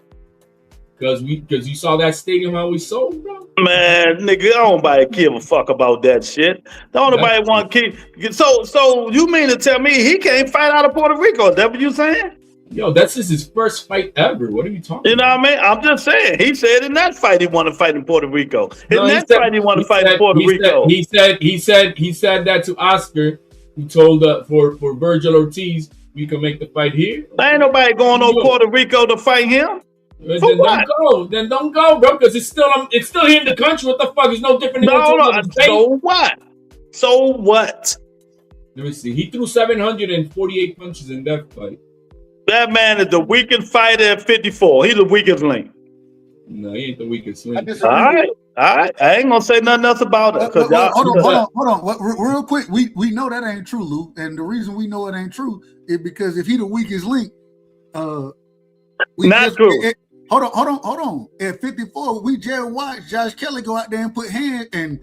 Because you saw that stadium how we sold, bro. Man, nigga, nobody give a fuck about that shit. Don't nobody want to keep. So you mean to tell me he can't fight out of Puerto Rico? Is that what you saying? Yo, that's just his first fight ever. What are you talking about? You know what I mean? I'm just saying. He said in that fight he want to fight in Puerto Rico. He want to fight in Puerto Rico. He said that to Oscar. He told for Virgil Ortiz, we can make the fight here. Ain't nobody going to Puerto Rico to fight him. Then don't go, bro, because it's still here in the country. What the fuck? It's no different than So what? Let me see. He threw 748 punches in that fight. That man is the weakest fighter at 54. He's the weakest link. No, he ain't the weakest link. All right. I ain't gonna say nothing else about it. Hold on. Real quick, we know that ain't true, Lou. And the reason we know it ain't true is because if he the weakest link, not true. hold on. At 54, we just watched Josh Kelly go out there and put hands, and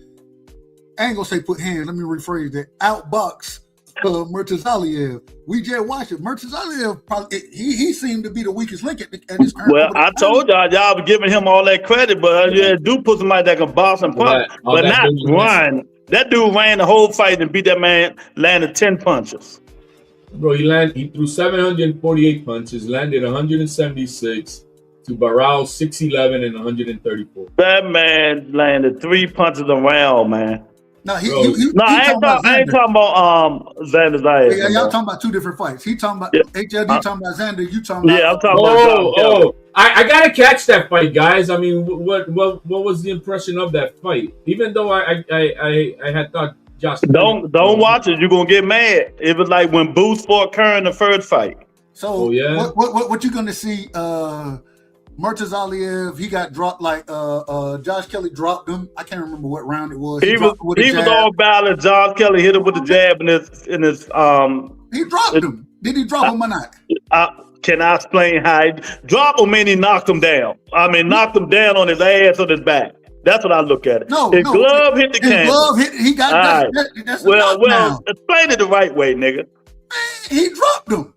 I ain't gonna say put hands. Let me rephrase that. Outbox Murtazaliev. We just watched it. Murtazaliev probably he seemed to be the weakest link at this current. Well, I told y'all was giving him all that credit, but yeah, do put somebody that can box and punch, but not run. That dude ran the whole fight and beat that man, landed 10 punches. Bro, he threw 748 punches, landed 176 to Baral's 611 and 134. That man landed 3 punches around, man. No, I ain't talking about Xander Zayas. Yeah, y'all talking about two different fights. He talking about HLD, talking about Xander. You talking about? Yeah, I'm talking about. I gotta catch that fight, guys. I mean, what was the impression of that fight? Even though I had thought Josh. Don't watch it. You're gonna get mad. It was like when Booth fought Kerr in the first fight. So what you gonna see? Murtazaliev, he got dropped like Josh Kelly dropped him. I can't remember what round it was. He was all balanced. Josh Kelly hit him with the jab in his He dropped him. Did he drop him or not? Can I explain how he drop him? Mean he knocked him down. I mean, knocked him down on his ass or his back. That's what I look at it. His glove hit the canvas. Glove hit. He got that's well. Explain it the right way, nigga. Man, he dropped him.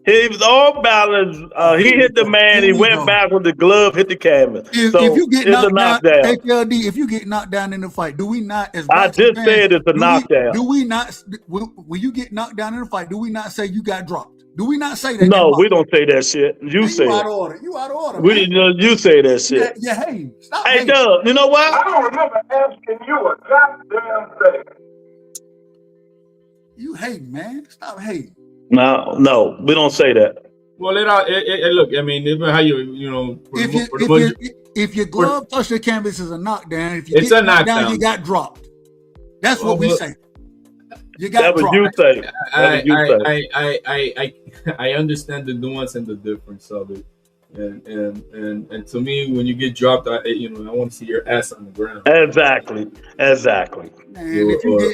He was all balanced. He hit the man. He went back with the glove, hit the canvas. If you get knocked down, HLD, if you get knocked down in the fight, do we not? As I just said, it's a knockdown. Do we not? When you get knocked down in the fight, do we not say you got dropped? Do we not say that? No, we don't say that shit. You say you out it. of order. You out of order. You say that shit. Yeah, hey, stop. Hey, Doug, you know what? I don't remember asking you a goddamn thing. You hate, man. Stop hating. No, we don't say that. Well, look. I mean, even how if your glove touch the canvas is a knockdown. If you it's get a knocked knockdown. down, you got dropped. That's what we say. You got dropped. You say. I understand the nuance and the difference of it, and to me, when you get dropped, I want to see your ass on the ground. Exactly. Man,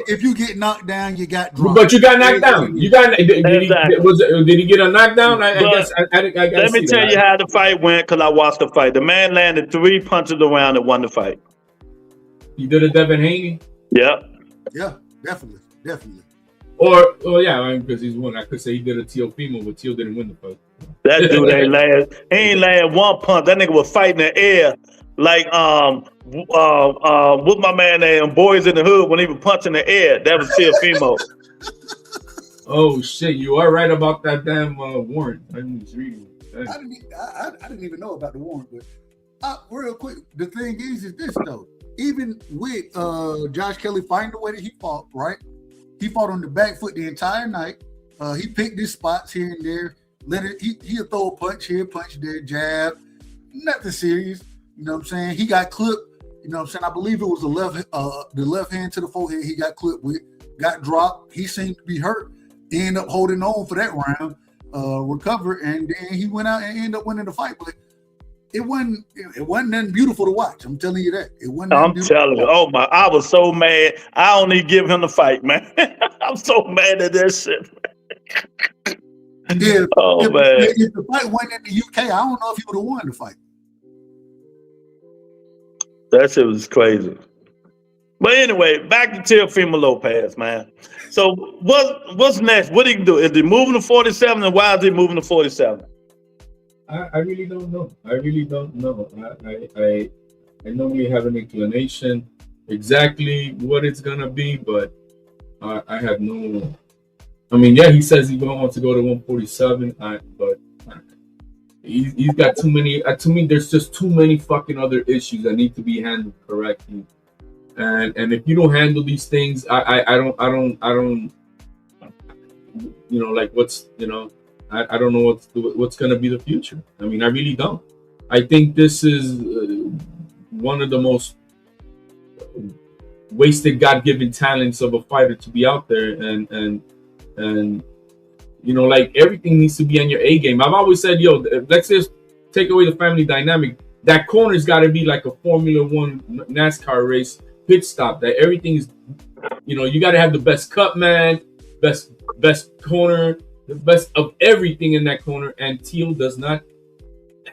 if you get knocked down, you got dropped. But you got knocked down. You got did he get a knockdown? I guess. Let me tell you how the fight went, because I watched the fight. The man landed 3 punches around and won the fight. You did a Devin Haney? Yep. Yeah, definitely. Or because he's won. I could say he did a Teofimo, but Teo didn't win the fight. That dude ain't land 1 punch. That nigga was fighting in the air like what's my man name? Boys in the Hood when he was punching the air. That was Teofimo. Oh shit, you are right about that damn warrant. I was reading. I didn't even know about the warrant, but real quick, the thing is this though. Even with Josh Kelly fighting the way that he fought, right? He fought on the back foot the entire night. He picked his spots here and there. He'll throw a punch here, punch there, jab. Nothing serious. You know what I'm saying? He got clipped. You know what I'm saying? I believe it was the left hand to the forehead he got clipped with. Got dropped. He seemed to be hurt. He ended up holding on for that round, recovered, and then he went out and ended up winning the fight. But it wasn't nothing beautiful to watch. I'm telling you that. It wasn't. I'm telling you. Oh my! I was so mad. I only give him the fight, man. I'm so mad at that shit. Man. Man. If the fight went in the UK, I don't know if he would have won the fight. That shit was crazy. But anyway, back to Teofima Lopez, man. So what's next? What he can do? Is he moving to 47, and why is he moving to 47? I really don't know. I normally have an inclination exactly what it's gonna be, but I have no. I mean, yeah, he says he wants to go to 147, but he's got too many. To me, there's just too many fucking other issues that need to be handled correctly. And if you don't handle these things, I don't. You know, like I don't know what's going to be the future. I mean, I really don't. I think this is one of the most wasted God-given talents of a fighter to be out there, and like everything needs to be on your A game. I've always said, let's just take away the family dynamic. That corner's got to be like a Formula One NASCAR race pit stop. That everything is, you got to have the best cut man, best corner, the best of everything in that corner, and Teal does not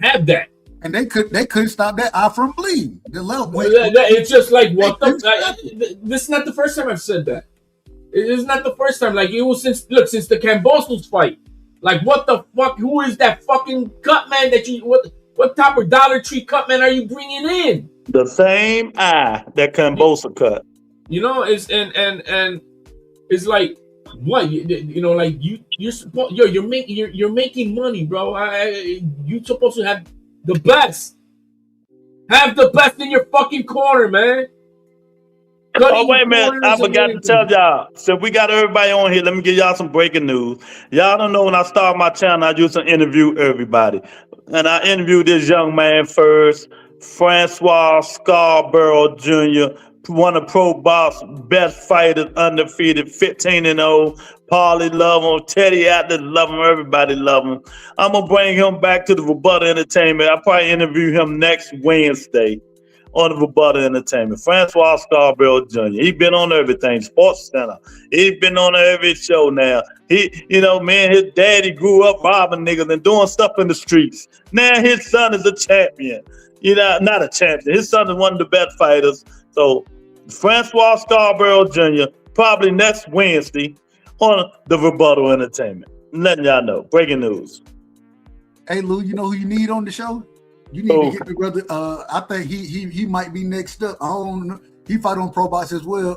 have that. And they couldn't stop that eye from bleeding. The left went. It's just like what the. This is not the first time I've said that. It is not the first time. Like it was since the Cambosos fight. Like what the fuck? Who is that fucking cut man that you what type of Dollar Tree cut man are you bringing in? The same eye that Cambosa cut. You know, it's and it's like what you know, like you're making money, bro. You're supposed to have the best. Have the best in your fucking corner, man. Oh, wait a minute. I forgot to tell y'all. So we got everybody on here. Let me give y'all some breaking news. Y'all don't know when I started my channel, I used to interview everybody. And I interviewed this young man first, Francois Scarborough Jr., one of Pro Box best fighters, undefeated, 15-0. Paulie love him, Teddy Atlas love him, everybody love him. I'm going to bring him back to the Rebuttal Entertainment. I'll probably interview him next Wednesday on the Rebuttal Entertainment. Francois Scarborough Jr. He's been on everything, Sports Center. He's been on every show now. Man, his daddy grew up robbing niggas and doing stuff in the streets. Now his son is a champion. Not a champion. His son is one of the best fighters. So Francois Scarborough Jr. probably next Wednesday on the Rebuttal Entertainment. I'm letting y'all know. Breaking news. Hey Lou, you know who you need on the show? You need to get the brother. I think he might be next up. I don't know. He fight on Pro Box as well.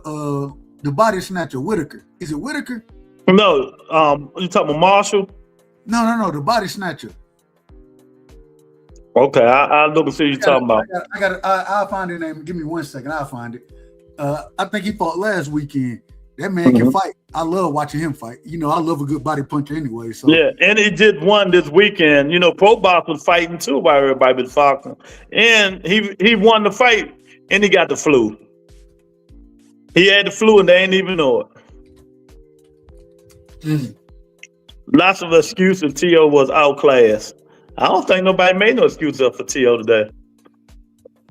The body snatcher, Whitaker. Is it Whitaker? No. You talking about Marshall? No. The body snatcher. Okay, I'll look and see what you're talking about. I'll find his name. Give me 1 second. I'll find it. I think he fought last weekend. That man can fight. I love watching him fight. I love a good body puncher anyway. So yeah, and he did one this weekend. Pro Box was fighting too while everybody was talking. And he won the fight and he got the flu. He had the flu and they ain't even know it. Lots of excuses. Teo was outclassed. I don't think nobody made no excuse up for Teo today.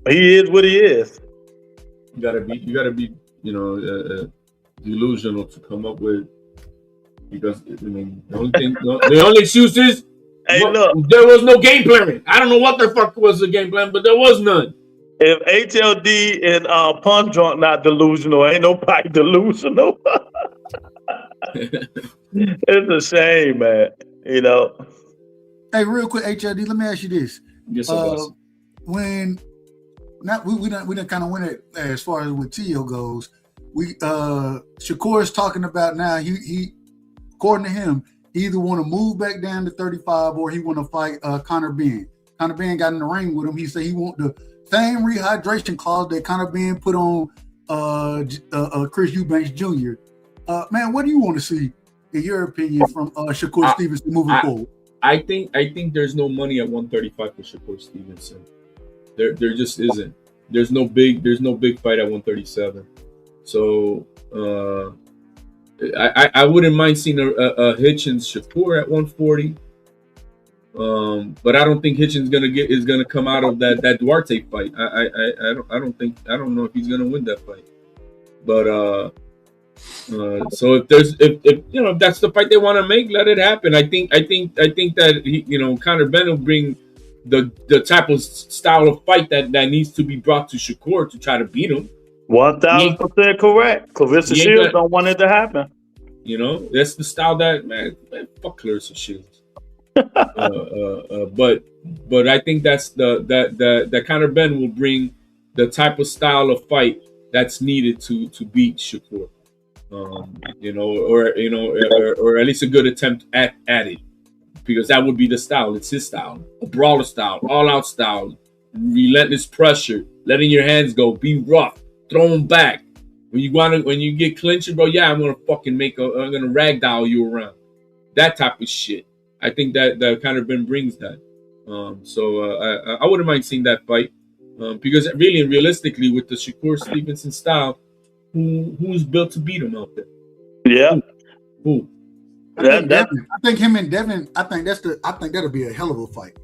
He is what he is. You gotta be, delusional to come up with, because the only excuse is, look, there was no game plan. I don't know what the fuck was the game plan, but there was none. If HLD and Punch Drunk not delusional, ain't nobody delusional. It's a shame, man. Hey, real quick, HLD, let me ask you this. Yes, sir. We done kind of went it as far as with Teo goes. Shakur is talking about now. He according to him, he either want to move back down to 35 or he want to fight Conor Benn. Conor Benn got in the ring with him. He said he want the same rehydration clause that Conor Benn put on Chris Eubanks Jr. Man, what do you want to see, in your opinion, from Shakur Stevenson moving forward? I think there's no money at 135 for Shakur Stevenson. There just isn't. There's no big fight at 137. So I wouldn't mind seeing a Hitchens Shakur at 140. But I don't think Hitchens is gonna come out of that Duarte fight. I don't know if he's gonna win that fight. But so if that's the fight they want to make, let it happen. I think that Conor Benn will bring the type of style of fight that needs to be brought to Shakur to try to beat him. 1000% correct. Clarissa Shields don't want it to happen. That's the style that man fuck Clarissa Shields. But I think that's that Conor Benn will bring the type of style of fight that's needed to beat Shakur. Or at least a good attempt at it, because that would be the style. It's his style, a brawler style, all out style, relentless pressure, letting your hands go, be rough, throw them back. When you get clinched, bro, I'm gonna ragdoll you around. That type of shit. I think that kind of Ben brings that. So I wouldn't mind seeing that fight, because really and realistically, with the Shakur Stevenson style, who's built to beat him out there? Yeah. Who? I think him and Devin. I think that'll be a hell of a fight.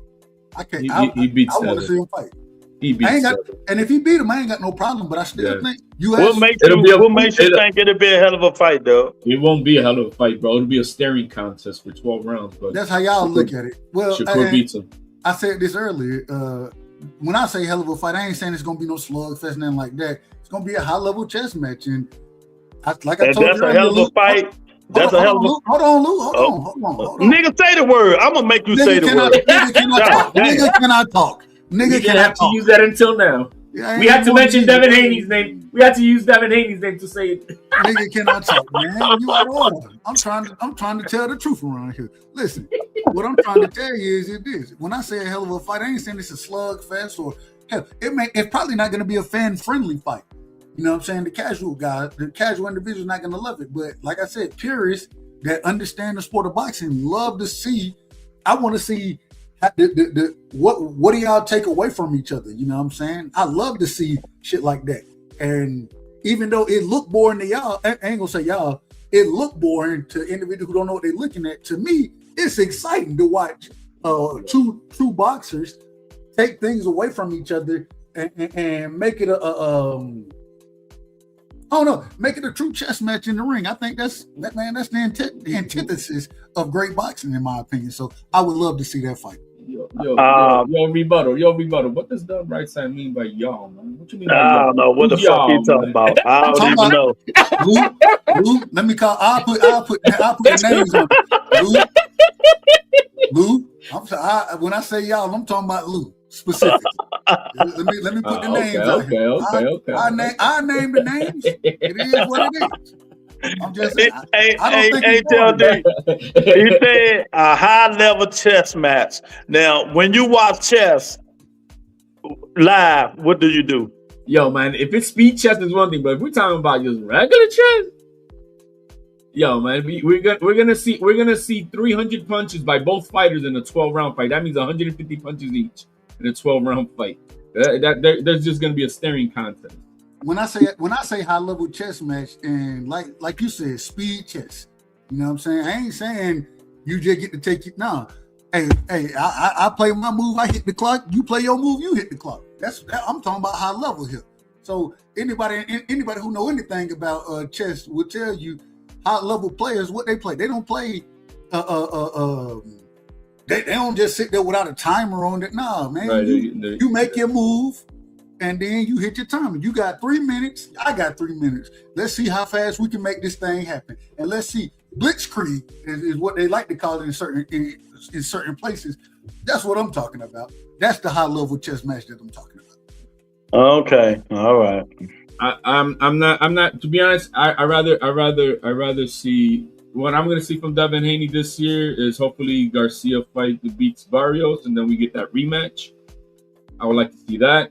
He beats. I want to see him fight. He beats. And if he beat him, I ain't got no problem. But I still think What makes you think it'll be a hell of a fight, though? It won't be a hell of a fight, bro. It'll be a staring contest for 12 rounds. But that's how y'all look at it. Well, Shakur beats him. I said this earlier. when I say hell of a fight, I ain't saying it's gonna be no slugfest, nothing like that. It's gonna be a high level chess match, and I told that's you, a hell of a fight. That's a hell of a. Hold on, Lou. Hold on. Nigga, say the word. I'm gonna make you say the word. Nigga cannot talk. We didn't have to use that until now. Yeah, we had to mention Devin Haney's name. We had to use Devin Haney's name to say it. Nigga cannot talk, man. You out of order. I'm trying to tell the truth around here. Listen, what I'm trying to tell you is this. When I say a hell of a fight, I ain't saying it's a slugfest or hell. It's probably not gonna be a fan-friendly fight. You know what I'm saying? The casual guy, the casual individual is not gonna love it. But like I said, purists that understand the sport of boxing love to see. I want to see what do y'all take away from each other? You know what I'm saying? I love to see shit like that. And even though it looked boring to y'all, I ain't gonna say y'all, it looked boring to individuals who don't know what they're looking at. To me, it's exciting to watch two boxers take things away from each other and make it make it a true chess match in the ring. I think that's the antithesis of great boxing, in my opinion. So I would love to see that fight. Yo, rebuttal. What does the right side mean by y'all, man? What you mean by y'all? I don't know what the fuck you talking about. I don't even know. Lou, let me call. I'll put the names on it. Lou. I'm sorry. When I say y'all, I'm talking about Lou specifically. let me put the names on here. Okay. I name the names. It is what it is. I'm just saying. Hey, TLD. He said a high level chess match. Now, when you watch chess live, what do you do? Yo, man, if it's speed chess is one thing, but if we're talking about just regular chess, yo, man, we're gonna see 300 punches by both fighters in a 12-round fight. That means 150 punches each in a 12-round fight. There's just gonna be a staring contest. When I say high level chess match, and like you said, speed chess, you know what I'm saying? I ain't saying you just get to take it. No, hey, I play my move, I hit the clock. You play your move, you hit the clock. I'm talking about high level here. So anybody who know anything about chess will tell you high level players what they play. They don't play. They don't just sit there without a timer on it. Nah, man, right, you make your move. And then you hit your timer. You got 3 minutes. I got 3 minutes. Let's see how fast we can make this thing happen. And let's see. Blitzkrieg is what they like to call it in certain places. That's what I'm talking about. That's the high level chess match that I'm talking about. Okay. All right. I'm not. To be honest, I rather see. What I'm gonna see from Devin Haney this year is hopefully Garcia fight that beats Barrios, and then we get that rematch. I would like to see that.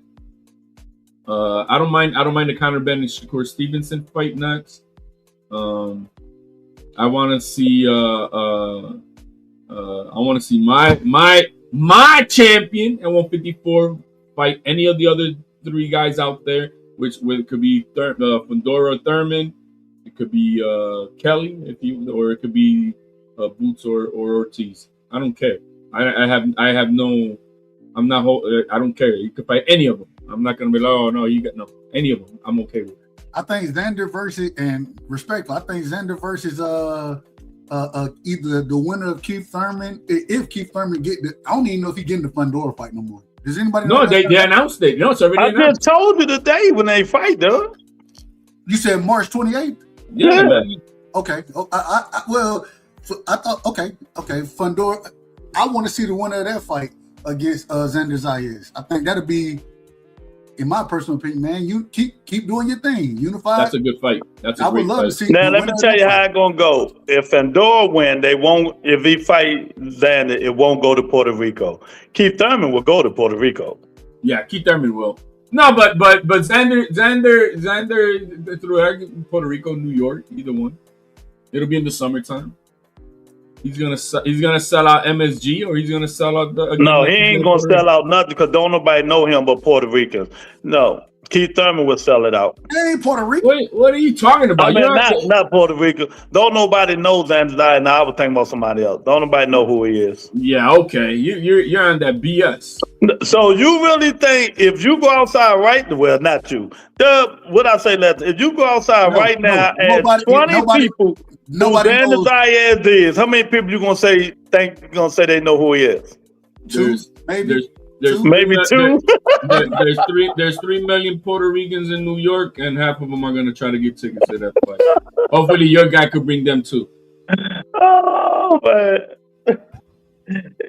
I don't mind the Conor Benn and Shakur Stevenson fight next. I want to see my champion at 154 fight any of the other three guys out there, which could be Fundora Thurman, it could be Kelly or it could be Boots or Ortiz. I don't care. I don't care. You could fight any of them. I'm not gonna be like, oh no, you got no any of them. I'm okay with it. I think Xander versus, and respectful, I think Xander versus either the winner of Keith Thurman. If Keith Thurman I don't even know if he's getting the Fundora fight no more. Does anybody know? No, they announced it. It's already announced. I just told you the day when they fight, though. You said March 28th? Yeah. Okay. I thought okay. Fundora. I want to see the winner of that fight against Xander Zayas. I think that'll be, in my personal opinion, man, you keep doing your thing. Unified. That's a good fight. I would love to see. Now let me tell you how it's gonna go. If Fundora win, they won't. If he fight Xander, it won't go to Puerto Rico. Keith Thurman will go to Puerto Rico. Yeah, Keith Thurman will. No, but Xander through Puerto Rico, New York, either one. It'll be in the summertime. He's gonna sell out MSG, or he's gonna sell out the. No, he ain't gonna sell out nothing because don't nobody know him but Puerto Ricans. No, Keith Thurman will sell it out. Hey, Puerto Rico. Wait, what are you talking about? I mean, not Puerto Rico. Don't nobody know Xander. Now I was thinking about somebody else. Don't nobody know who he is. Yeah, okay. You're on that BS. So you really think if you go outside right, well, not you. What I say, if you go outside now and 20 people. Nobody knows. Xander is. How many people you gonna say they know who he is? Maybe two. There's 3 million Puerto Ricans in New York, and half of them are gonna try to get tickets to that fight. Hopefully, your guy could bring them too. Oh man,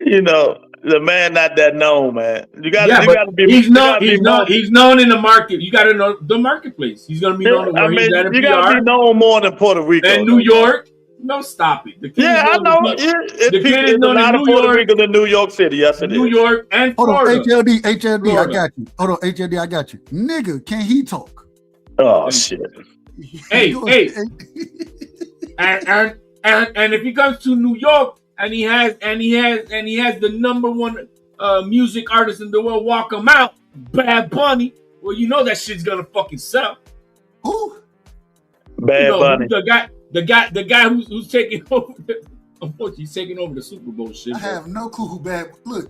you know the man not that known, man. You got to be. He's known in the market. You got to know the marketplace. He's gonna be known where he's at in you PR. got to be known more than Puerto Rico and New York. No, stop it. I know. The kid is known in New York, Rico than New York City. Yes, it is. New York and Florida. Hold on, HLD, Florida. I got you. Hold on, HLD, I got you. Nigga, can he talk? Oh shit. Hey. And if he comes to New York and he has the number one music artist in the world walk him out, Bad Bunny, well, you know that shit's gonna fucking sell. Who? Bad Bunny. The guy who's taking over. Unfortunately, he's taking over the Super Bowl shit. I have no clue who Bad. Look,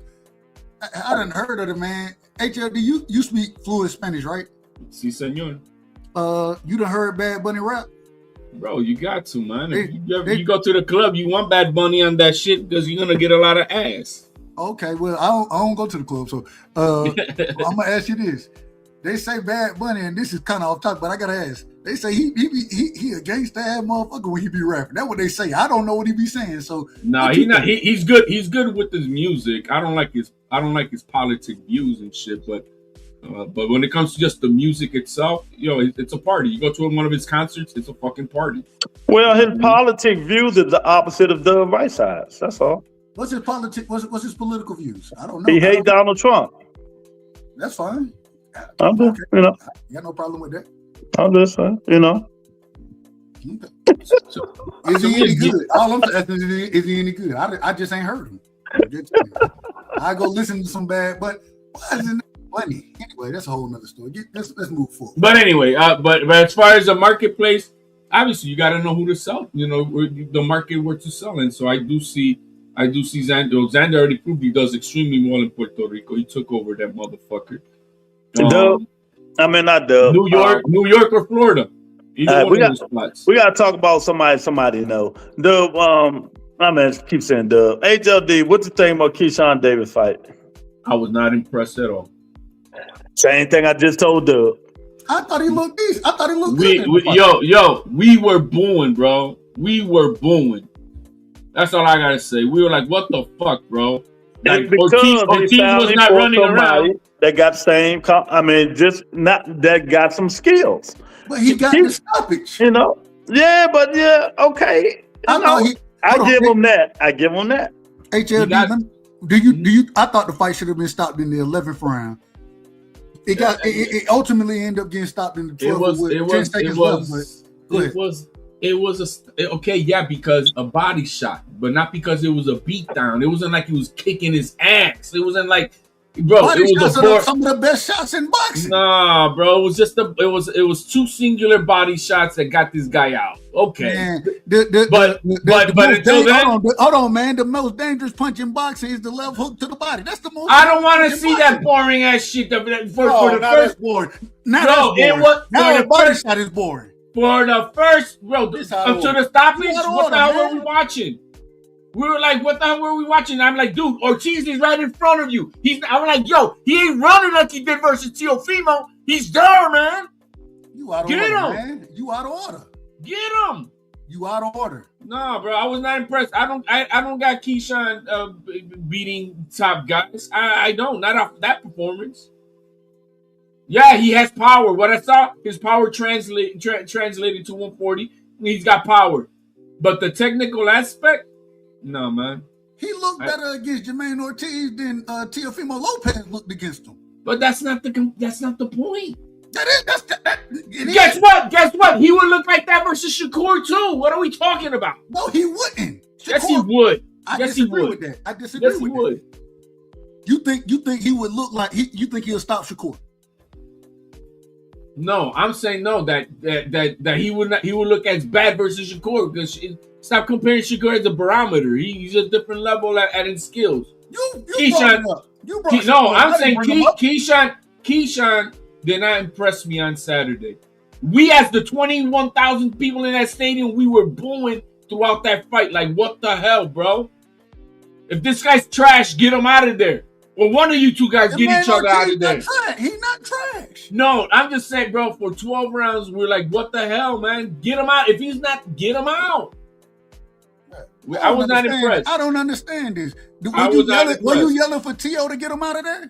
I done heard of the man. HLD, you speak fluent Spanish, right? Si, señor. You done heard Bad Bunny rap? Bro, you got to, man. If you go to the club, you want Bad Bunny on that shit because you're gonna get a lot of ass. Okay, well, I don't go to the club, so I'm gonna ask you this. They say Bad Bunny, and this is kind of off topic, but I gotta ask. They say he a gangsta ass motherfucker when he be rapping. That's what they say. I don't know what he be saying. So no, he's not. He's good. He's good with his music. I don't like his politic views and shit. But when it comes to just the music itself, it's a party. You go to one of his concerts, it's a fucking party. Well, his politic views is the opposite of the right sides. That's all. What's his politic? What's his political views? I don't know. He hates Donald Trump. That's fine. I'm just, I got no problem with that. I'm just saying, Is he any good? All I'm asking is he any good? I just ain't heard him. I go listen to some bad, but why is it funny? Anyway, that's a whole nother story. Let's move forward. But anyway, but as far as the marketplace, obviously you got to know who to sell. The market where to sell in. So I do see Xander. Xander already proved he does extremely well in Puerto Rico. He took over that motherfucker. Not New York or Florida. Either one of those spots. We gotta talk about somebody know. Keep saying Dub. HLD, what's the thing about Keyshawn Davis fight? I was not impressed at all. Same thing I just told Dub. I thought he looked decent. I thought he looked good. We were booing, bro. We were booing. That's all I gotta say. We were like, what the fuck, bro? Like, Ortiz was not running around. That got that got some skills. But he got the stoppage. Okay. I give him that. HLD, do you? I thought the fight should have been stopped in the 11th round. It ultimately ended up getting stopped in the 12th. Because a body shot, but not because it was a beatdown. It wasn't like he was kicking his ass. It wasn't like, bro, body it was some of the best shots in boxing. Nah, bro, it was just it was two singular body shots that got this guy out. Okay, man, but until then, hold on, man. The most dangerous punch in boxing is the left hook to the body. That's the most. I don't want to see that boring ass shit. For the first boring. The body shot is boring. For the first, bro, until the stoppage, what the hell were we watching? We were like, what the hell were we watching? I'm like, dude, Ortiz is right in front of you. I'm like, yo, he ain't running like he did versus Teofimo. He's there, man. You out of order, man. You out of order. Get him. You out of order. Nah, bro, I was not impressed. I don't got Keyshawn beating top guys. I don't, not off that performance. Yeah, he has power. What I saw, his power translated to 140. He's got power. But the technical aspect, no, man. He looked better against Jermaine Ortiz than Teofima Lopez looked against him. But that's not the point. Guess what? He would look like that versus Shakur too. What are we talking about? No, he wouldn't. Yes, he would. I disagree with that. I disagree with that. You think he would look like you think he'll stop Shakur? No, I'm saying no. That he would not. He would look as bad versus Shakur because stop comparing Shakur as a barometer. He's a different level at his skills. You Keyshawn, brought it up. No, I'm saying Keyshawn did not impress me on Saturday. We, as the 21,000 people in that stadium, we were booing throughout that fight. Like, what the hell, bro? If this guy's trash, get him out of there. Well, one of you two guys get each other out of there. He's not trash. No, I'm just saying, bro, for 12 rounds, we're like, what the hell, man? Get him out. If he's not, get him out. I was not impressed. I don't understand this. Were you yelling for Tio to get him out of there?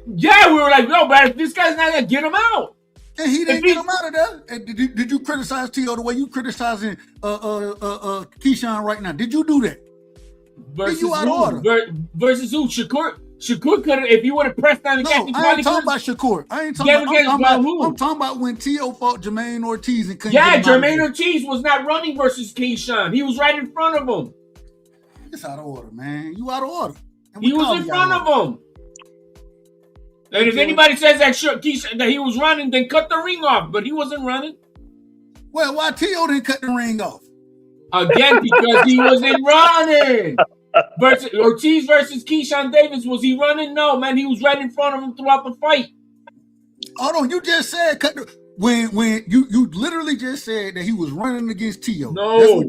Yeah, we were like, no, but if this guy's not going to get him out. And he didn't get him out of there. And did you criticize Tio the way you criticizing Keyshawn right now? Did you do that? Versus you out of order. Versus who? Shakur could have, if he would have pressed down the gas. I ain't talking about Shakur. I'm talking about when Tio fought Jermaine Ortiz and couldn't get him Jermaine Ortiz was not running versus Keyshawn. He was right in front of him. It's out of order, man. You out of order. He was in front of him. And if anybody says that he was running, then cut the ring off. But he wasn't running. Well, why Tio didn't cut the ring off? Again, because he wasn't running. Ortiz versus Keyshawn Davis, was he running? No, man. He was right in front of him throughout the fight. Hold on, you just said when you literally just said that he was running against Tio. No.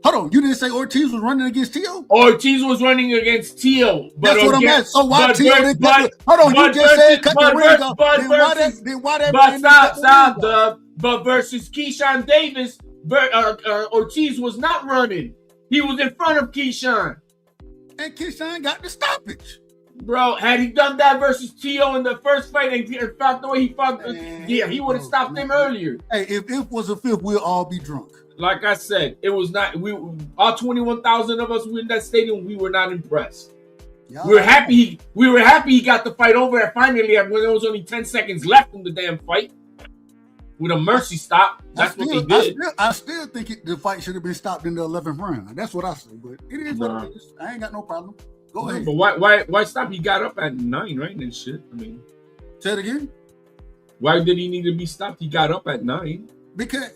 Hold on, you didn't say Ortiz was running against Tio? Ortiz was running against Tio. That's what I'm at. So why Tio didn't cut the... Hold on, you just said cut the ring off. Then why that... But versus Keyshawn Davis, Ortiz was not running. He was in front of Keyshawn. And Keyshawn got the stoppage. Bro, had he done that versus Tio in the first fight and fought the way he fought, he would have stopped him earlier. Hey, if it was a fifth, we'll all be drunk. Like I said, it was not. All 21,000 of us were in that stadium. We were not impressed. We were happy. We were happy he got the fight over. And finally, when there was only 10 seconds left in the damn fight, with a mercy stop. That's what they did. I still think the fight should have been stopped in the 11th round. That's what I say. But it is what it is. I ain't got no problem. Go ahead. But why stop? He got up at 9, right? And shit. I mean, say it again. Why did he need to be stopped? He got up at 9. Because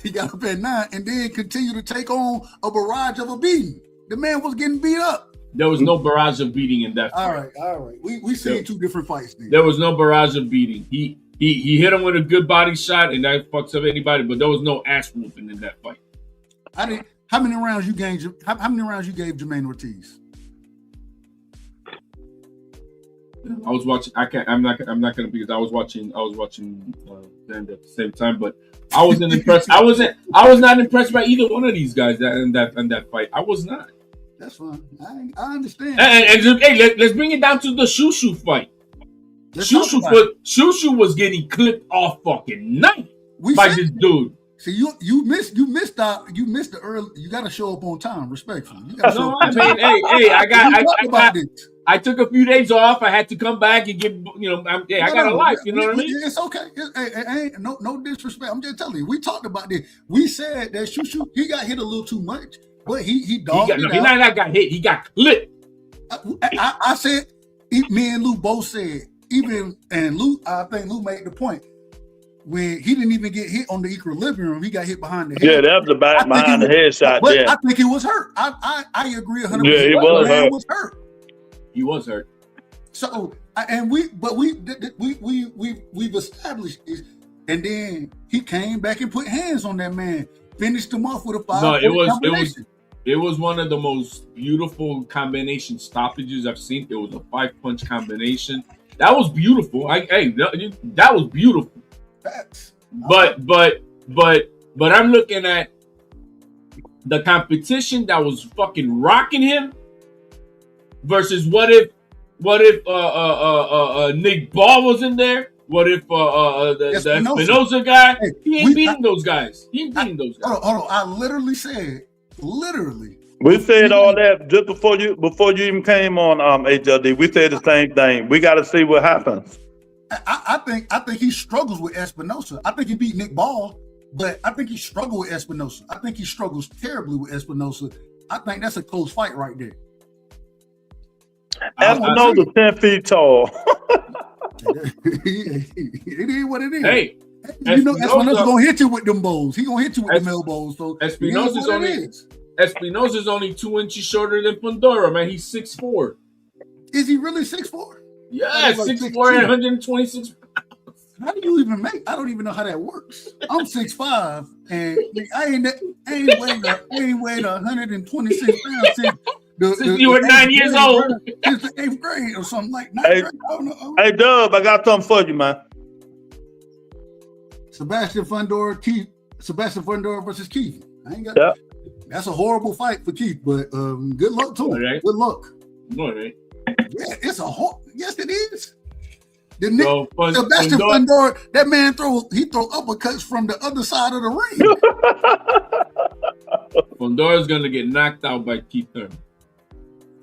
he got up at 9 and then continued to take on a barrage of a beating. The man was getting beat up. There was no barrage of beating in that fight. All right. We seen two different fights then. There was no barrage of beating. He hit him with a good body shot, and that fucks up anybody. But there was no ass whooping in that fight. How many rounds you gave? How many rounds you gave Jermaine Ortiz? I was watching. I'm not gonna because I was watching them at the same time. But I wasn't impressed. I was not impressed by either one of these guys in that fight. I was not. That's fine. I understand. And hey, let's bring it down to the Shushu fight. Shushu was getting clipped off fucking night by this dude. See, you missed the early. You got to show up on time, respectfully. You gotta show up on time. I took a few days off. I had to come back and give, I got a life. You know what I mean? It's okay. Ain't no disrespect. I'm just telling you. We talked about this. We said that Shushu, he got hit a little too much, but he dogged it out. He not got hit. He got clipped. I said, me and Lou both said, and Lou, I think Lou made the point. When he didn't even get hit on the equilibrium, he got hit behind the head. Yeah, that was the back behind the head shot. But I think he was hurt. I agree 100%. Yeah, he was hurt. He was hurt. So, we've established this, and then he came back and put hands on that man, finished him off with a 5-point It was one of the most beautiful combination stoppages I've seen. It was a 5-punch combination. That was beautiful. That was beautiful. But I'm looking at the competition that was fucking rocking him versus what if Nick Ball was in there? What if the Espinosa guy? He ain't beating those guys. Hold on. I literally said. We said all that just before you even came on HLD. We said the same thing. We got to see what happens. I think he struggles with Espinosa. I think he beat Nick Ball, but I think he struggled with Espinosa. I think he struggles terribly with Espinosa. I think that's a close fight right there. Espinosa 10 feet tall. It is what it is. Hey, Espinosa gonna hit you with them bows. He gonna hit you with them elbows. So Espinosa's only 2 inches shorter than Pandora, man. He's 6'4". Is he really 6'4"? Yeah, 6'4" and 126 pounds. How do you even make? I don't even know how that works. I'm 6'5", and I ain't weighed 126 pounds since Since you were 9 years old. Since the 8th grade or something like that. Hey, I don't know. hey, Dub, I got something for you, man. Sebastian Fundora versus Keith. I ain't got. Yeah. That's a horrible fight for Keith, but good luck to him. Right. Good luck. All right. Yeah, it's a yes, it is. The Sebastian Fundora, that man throw uppercuts from the other side of the ring. Fundora's gonna get knocked out by Keith Thurman.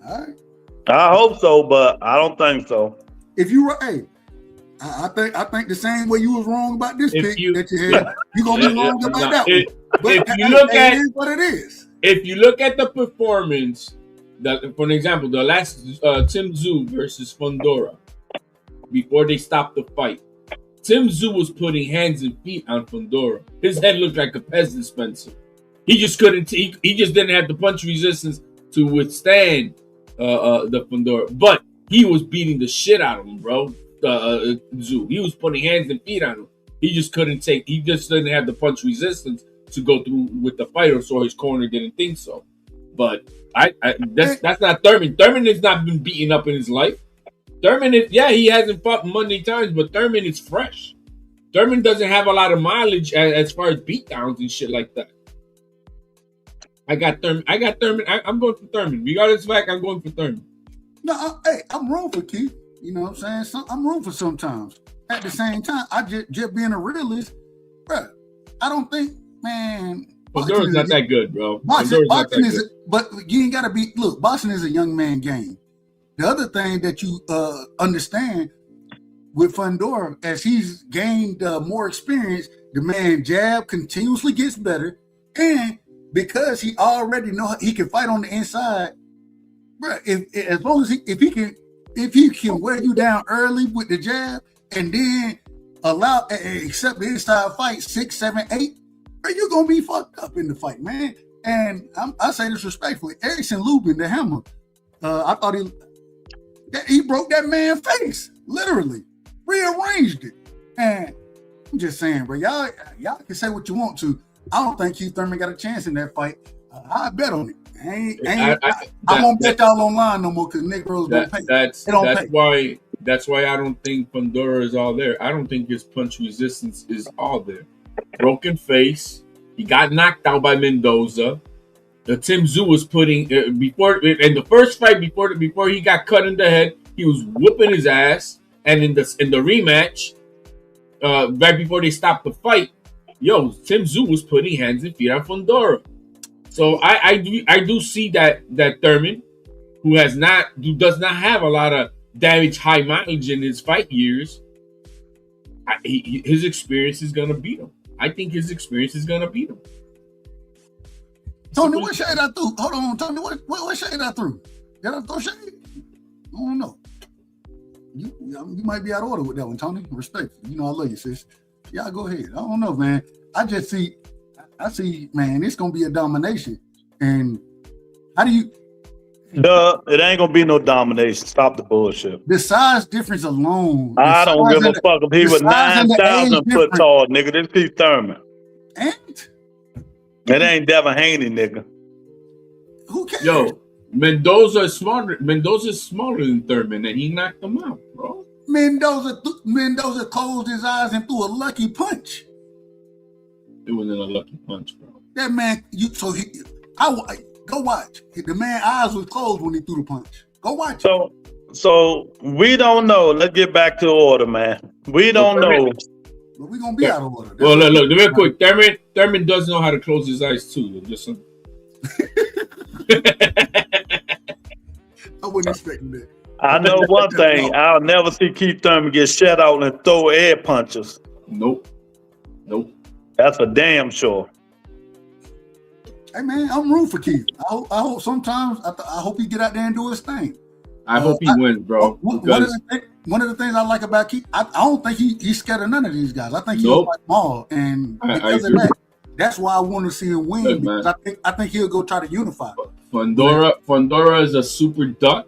All right. I hope so, but I don't think so. If you were, hey, I think the same way you was wrong about this pick that you had, you're gonna be wrong about that one. But if you look at it is what it is. If you look at the performance, for an example, the last Tim Tszyu versus Fundora, before they stopped the fight, Tim Tszyu was putting hands and feet on Fundora. His head looked like a Pez dispenser. He just couldn't. He just didn't have the punch resistance to withstand the Fundora. But he was beating the shit out of him, bro. Tszyu. He was putting hands and feet on him. He just couldn't take. He just didn't have the punch resistance to go through with the fight, or so his corner didn't think so. But that's not Thurman. Thurman has not been beaten up in his life. Thurman is, he hasn't fought Monday times, but Thurman is fresh. Thurman doesn't have a lot of mileage as far as beatdowns and shit like that. I got Thurman. I'm going for Thurman. Regardless of the fact, I'm going for Thurman. No, I'm wrong for Keith. You know what I'm saying? I'm wrong for sometimes. At the same time, I just being a realist, bro. I don't think, man. Fundora's not that good, bro. Boxing is, but you ain't gotta be. Look, boxing is a young man game. The other thing that you understand with Fundora, as he's gained more experience, the man jab continuously gets better, and because he already know he can fight on the inside, bro. As long as if he can wear you down early with the jab, and then accept the inside fight 6, 7, 8, bro, you're gonna be fucked up in the fight, man. And I say this respectfully, Erickson Lubin, the Hammer, I thought he broke that man's face, literally, rearranged it. And I'm just saying, bro, y'all can say what you want to. I don't think Keith Thurman got a chance in that fight. I bet on it. I won't bet y'all online no more because Negroes don't pay. That's why I don't think Fundora is all there. I don't think his punch resistance is all there. Broken face. He got knocked out by Mendoza. The Tim Tszyu was putting before in the first fight before he got cut in the head. He was whooping his ass, and in the rematch, right before they stopped the fight, Tim Tszyu was putting hands and feet on Fundora. So I do see that Thurman, who does not have a lot of damage high mileage in his fight years, his experience is gonna beat him. I think his experience is gonna beat him. Tony, what shade I threw? Hold on, Tony, what shade I threw? Did I throw shade? I don't know. You might be out of order with that one, Tony. Respectfully, I love you, sis. Y'all go ahead. I don't know, man. I see, man, it's gonna be a domination. And how do you? It ain't gonna be no domination. Stop the bullshit. The size difference alone. I don't give a fuck if he was 9,000 foot tall, nigga. This Keith Thurman. And it ain't Devin Haney, nigga. Who cares? Yo, Mendoza is smaller than Thurman, and he knocked him out, bro. Mendoza closed his eyes and threw a lucky punch. It wasn't a lucky punch, bro. That man, go watch. The man's eyes was closed when he threw the punch. Go watch. So we don't know. Let's get back to order, man. We don't know. But we're gonna be out of order. Well, look, real quick. Thurman does know how to close his eyes too. Just some... I wasn't expecting that. I know one thing. I'll never see Keith Thurman get shut out and throw air punches. Nope. That's a damn sure. Hey man, I'm rooting for Keith. I hope sometimes I hope he get out there and do his thing. I hope he wins, bro. One of the things I like about Keith, I don't think he's scared of none of these guys. I think he'll fight them all, and because of that, that's why I want to see him win. Look, because I think he'll go try to unify. Fundora is a super duck.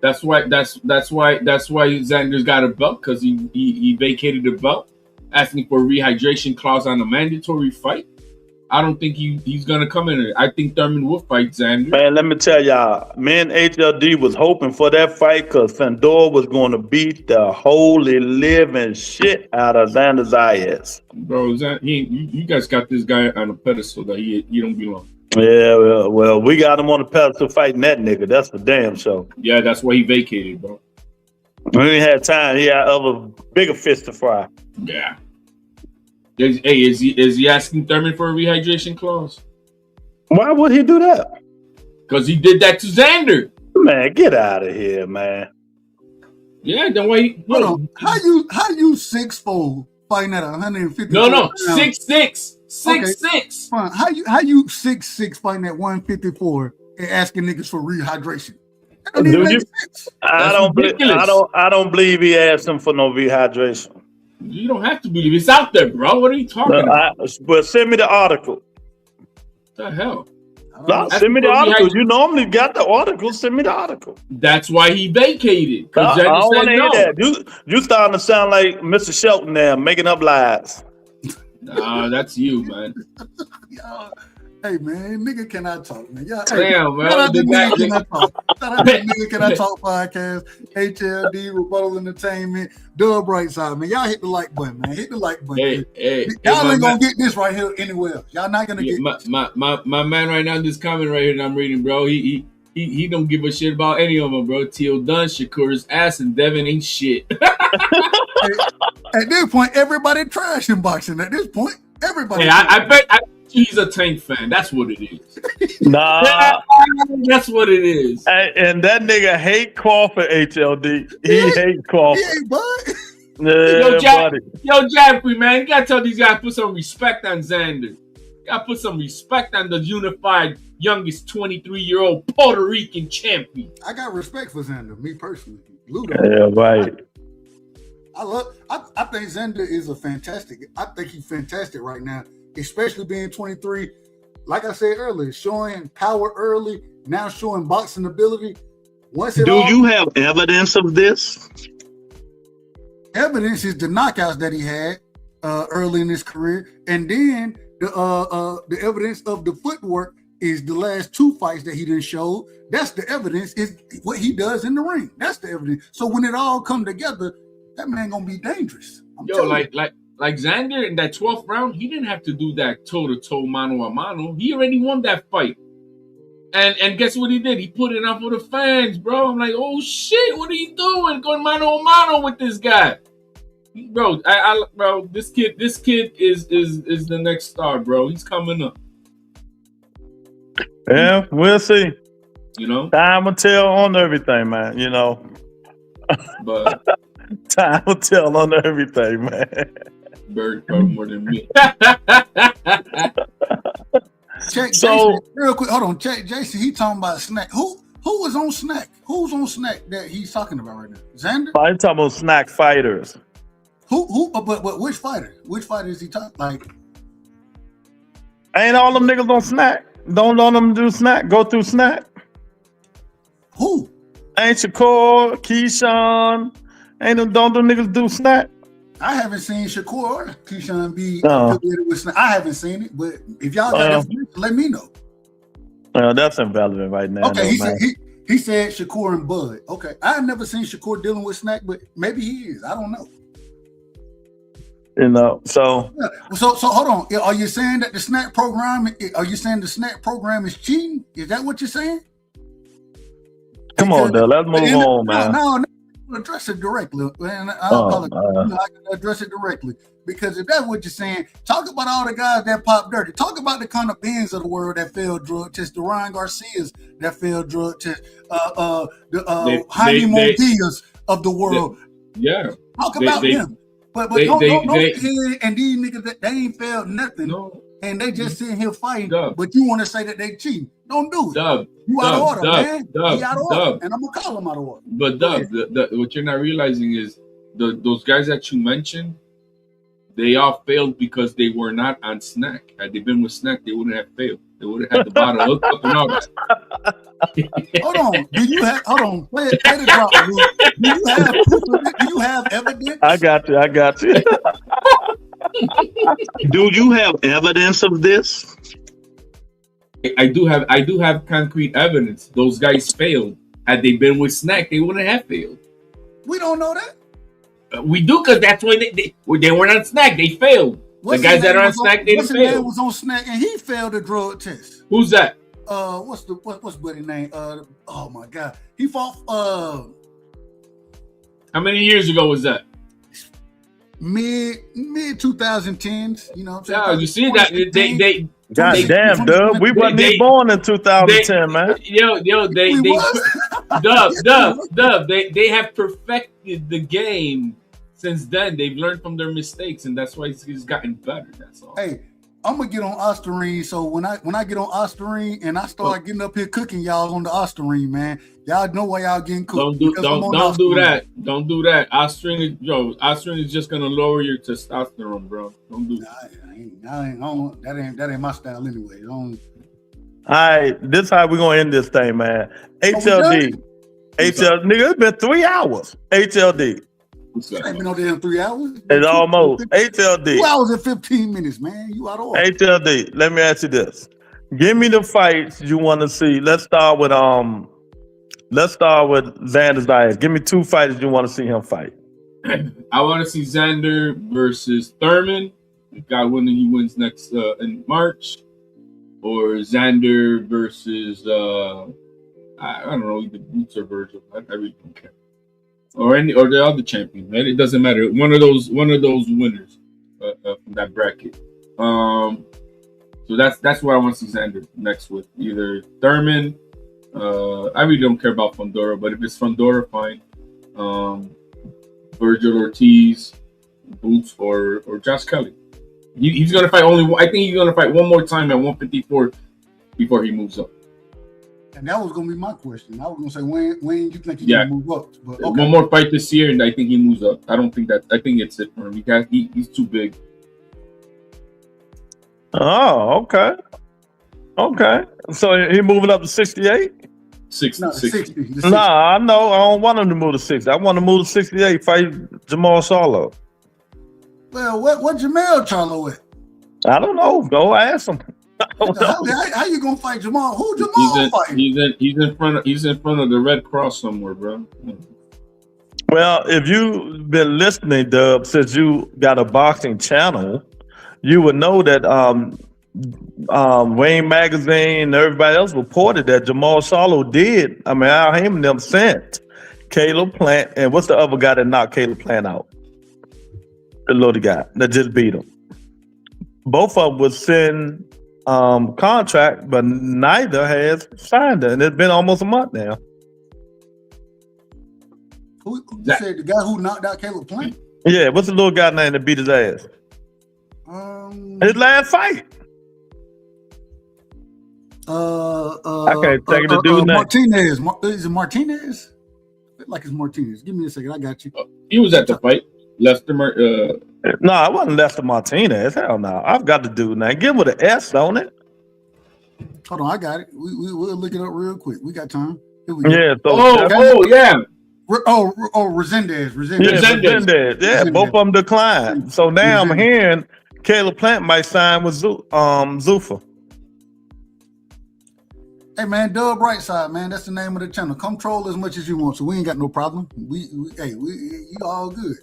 That's why Xander's got a belt, because he vacated the belt, asking for a rehydration clause on a mandatory fight. I don't think he's gonna come in. I think Thurman will fight Xander. Man, let me tell y'all, me and HLD was hoping for that fight because Fandor was going to beat the holy living shit out of Xander Zayas. Bro, you guys got this guy on a pedestal that he don't belong. Yeah, well, we got him on the pedestal fighting that nigga. That's the damn show. Yeah, that's why he vacated, bro. We ain't had time. He had other bigger fish to fry. Yeah. Is he asking Thurman for a rehydration clause? Why would he do that? Because he did that to Xander. Man, get out of here, man. Yeah, then why? Hold on. How you 6'4" fighting at 150? No, 6'6". 6'6". Fine. How you 6'6" fighting at 154 and asking niggas for rehydration? That don't even make sense. I don't believe he asked him for no rehydration. You don't have to believe it's out there, bro. What are you talking about? But send me the article. What the hell? No, send me the article. You normally got the article. Send me the article. That's why he vacated. I don't want to hear that. You starting to sound like Mr. Shelton there, making up lies. Nah, that's you, man. Hey man, nigga cannot talk, man. Damn, man. Shout out to Nigga Cannot Talk. Shout out to Nigga Cannot Talk podcast, HLD, Rebuttal Entertainment, Dub Brightside, man. Y'all hit the like button, man. Hit the like button. Y'all ain't gonna get this right here anywhere else. Y'all not gonna get my man right now, this comment right here that I'm reading, bro. He don't give a shit about any of them, bro. Teal done, Shakur's ass, and Devin ain't shit. At this point, everybody trash in boxing. At this point, everybody. Hey, I bet he's a Tank fan. That's what it is. Nah. That's what it is. And that nigga hate Crawford, HLD. He hate Crawford. He ain't bud. Yo, Jeffrey, man, you gotta tell these guys put some respect on Xander. You gotta put some respect on the unified youngest 23-year-old Puerto Rican champion. I got respect for Xander, me personally. Ludo. Yeah, right. I think Xander is I think he's fantastic right now, especially being 23. Like I said earlier, showing power early, now showing boxing ability. Do you have evidence of this? Evidence is the knockouts that he had early in his career, and then the evidence of the footwork is the last two fights that he didn't show. That's the evidence, is what he does in the ring. That's the evidence. So when it all come together, that man gonna be dangerous. Like Xander in that 12th round, he didn't have to do that toe-to-toe, mano-a-mano. He already won that fight. And guess what he did? He put it on for the fans, bro. I'm like, oh shit, what are you doing? Going mano-a-mano with this guy. Bro, bro, this kid is the next star, bro. He's coming up. Yeah, we'll see. You know? Time will tell on everything, man, you know. But time will tell on everything, man. Bird more than me. Check Jason, real quick. Hold on, check Jason. He talking about Snack. Who was on Snack? Who's on Snack that he's talking about right now? Xander? I'm talking about Snack fighters. Who? But which fighter? Which fighter is he talking? Like, ain't all them niggas on Snack? Don't let them do Snack. Go through Snack. Who? Ain't Shakur, Keyshawn. Don't them niggas do Snack? I haven't seen Shakur or Keyshawn be affiliated with Snack. I haven't seen it, but if y'all got information, let me know. That's irrelevant right now. Okay, he said Shakur and Bud. Okay, I've never seen Shakur dealing with Snack, but maybe he is. I don't know. You know, so hold on. Are you saying that the Snack program? Are you saying the Snack program is cheating? Is that what you're saying? Come on, though. Let's move on, man. No, address it directly, and I can address it directly, because if that's what you're saying, talk about all the guys that popped dirty. Talk about the kind of Benz of the world that failed drug tests, the Ryan Garcias that failed drug tests, the Jaime Montillas of the world. Talk about them. But don't and these niggas that they ain't failed nothing, and they just sitting here fighting. But you want to say that they cheating? Don't do it. You out of order, man. He out of order, and I'm gonna call him out of order. But what you're not realizing is those guys that you mentioned, they all failed because they were not on Snack. Had they been with Snack, they wouldn't have failed. They would have had the bottle hooked up and all that. Hold on. Play the drop. Do you have evidence? I got you. Do you have evidence of this? I do have concrete evidence. Those guys failed. Had they been with Snack, they wouldn't have failed. We don't know that. We do, because that's when they weren't on Snack. They failed. The guys that are on Snack, they didn't fail. Man was on Snack and he failed the drug test. Who's that? What's buddy name? Oh my God, he fought. How many years ago was that? Mid 2010s. You know what I'm saying? Yeah, you see that they. God damn, Dub. We wasn't even born in 2010, man. Dub, they have perfected the game since then. They've learned from their mistakes, and that's why it's gotten better. That's all. Hey, I'm gonna get on Ostarine. So when I get on Ostarine and I start getting up here cooking y'all on the Ostarine, man, y'all know why y'all getting cooked. Don't do that. Don't do that. Ostarine is just gonna lower your testosterone, bro. Don't do that. That ain't my style anyway. All right, this how we gonna end this thing, man. HLD, nigga, it's been 3 hours. HLD. Ain't been on there in 3 hours. It's almost HLD. 2 hours and 15 minutes, man. You out of order. HLD. Let me ask you this: give me the fights you want to see. Let's start with Xander Zayas. Give me 2 fighters you want to see him fight. I want to see Xander versus Thurman. If God willing, he wins next in March, or Xander versus I don't know, either Boots or Virgil. I really don't care. Or the other champion, right? It doesn't matter. One of those winners from that bracket. So that's where I want to see Xander next with either Thurman. I really don't care about Fundora, but if it's Fundora, fine. Virgil Ortiz, Boots, or Josh Kelly. He's gonna fight I think he's gonna fight one more time at 154 before he moves up. And that was gonna be my question. I was gonna say when you think he's gonna move up? But okay. One more fight this year, and I think he moves up. I think it's it for him. He's too big. Oh, okay. So he moving up to 68? 60. Nah, I know. I don't want him to move to 60. I want him to move to 68. Fight Jamal Charlo. Well, what Jamal Charlo at? I don't know. Go ask him. How you gonna fight Jamal? Who Jamal fighting? He's in front of the Red Cross somewhere, bro. Well, if you've been listening, Dub, since you got a boxing channel, you would know that Wayne Magazine and everybody else reported that Jamal Charlo did. I mean, Al Heyman them sent Caleb Plant, and what's the other guy that knocked Caleb Plant out? The little guy that just beat him. Both of them would send contract, but neither has signed it, and it's been almost a month now. Who said the guy who knocked out Caleb Plant? Yeah, what's the little guy name that beat his ass? His last fight. I can't take it to do Martinez. Is it Martinez? I feel like it's Martinez. Give me a second. I got you. He was at the fight. Lester. No, I wasn't Lester Martinez. Hell no. I've got the dude now. Give with an S on it. Hold on, I got it. We'll look it up real quick. We got time. Here we go. Yeah. Yeah. Resendez. Yeah, both of them declined. So now I'm hearing Caleb Plant might sign with Zuffa. Hey man, Dub Brightside, man. That's the name of the channel. Come troll as much as you want. So we ain't got no problem. You all good.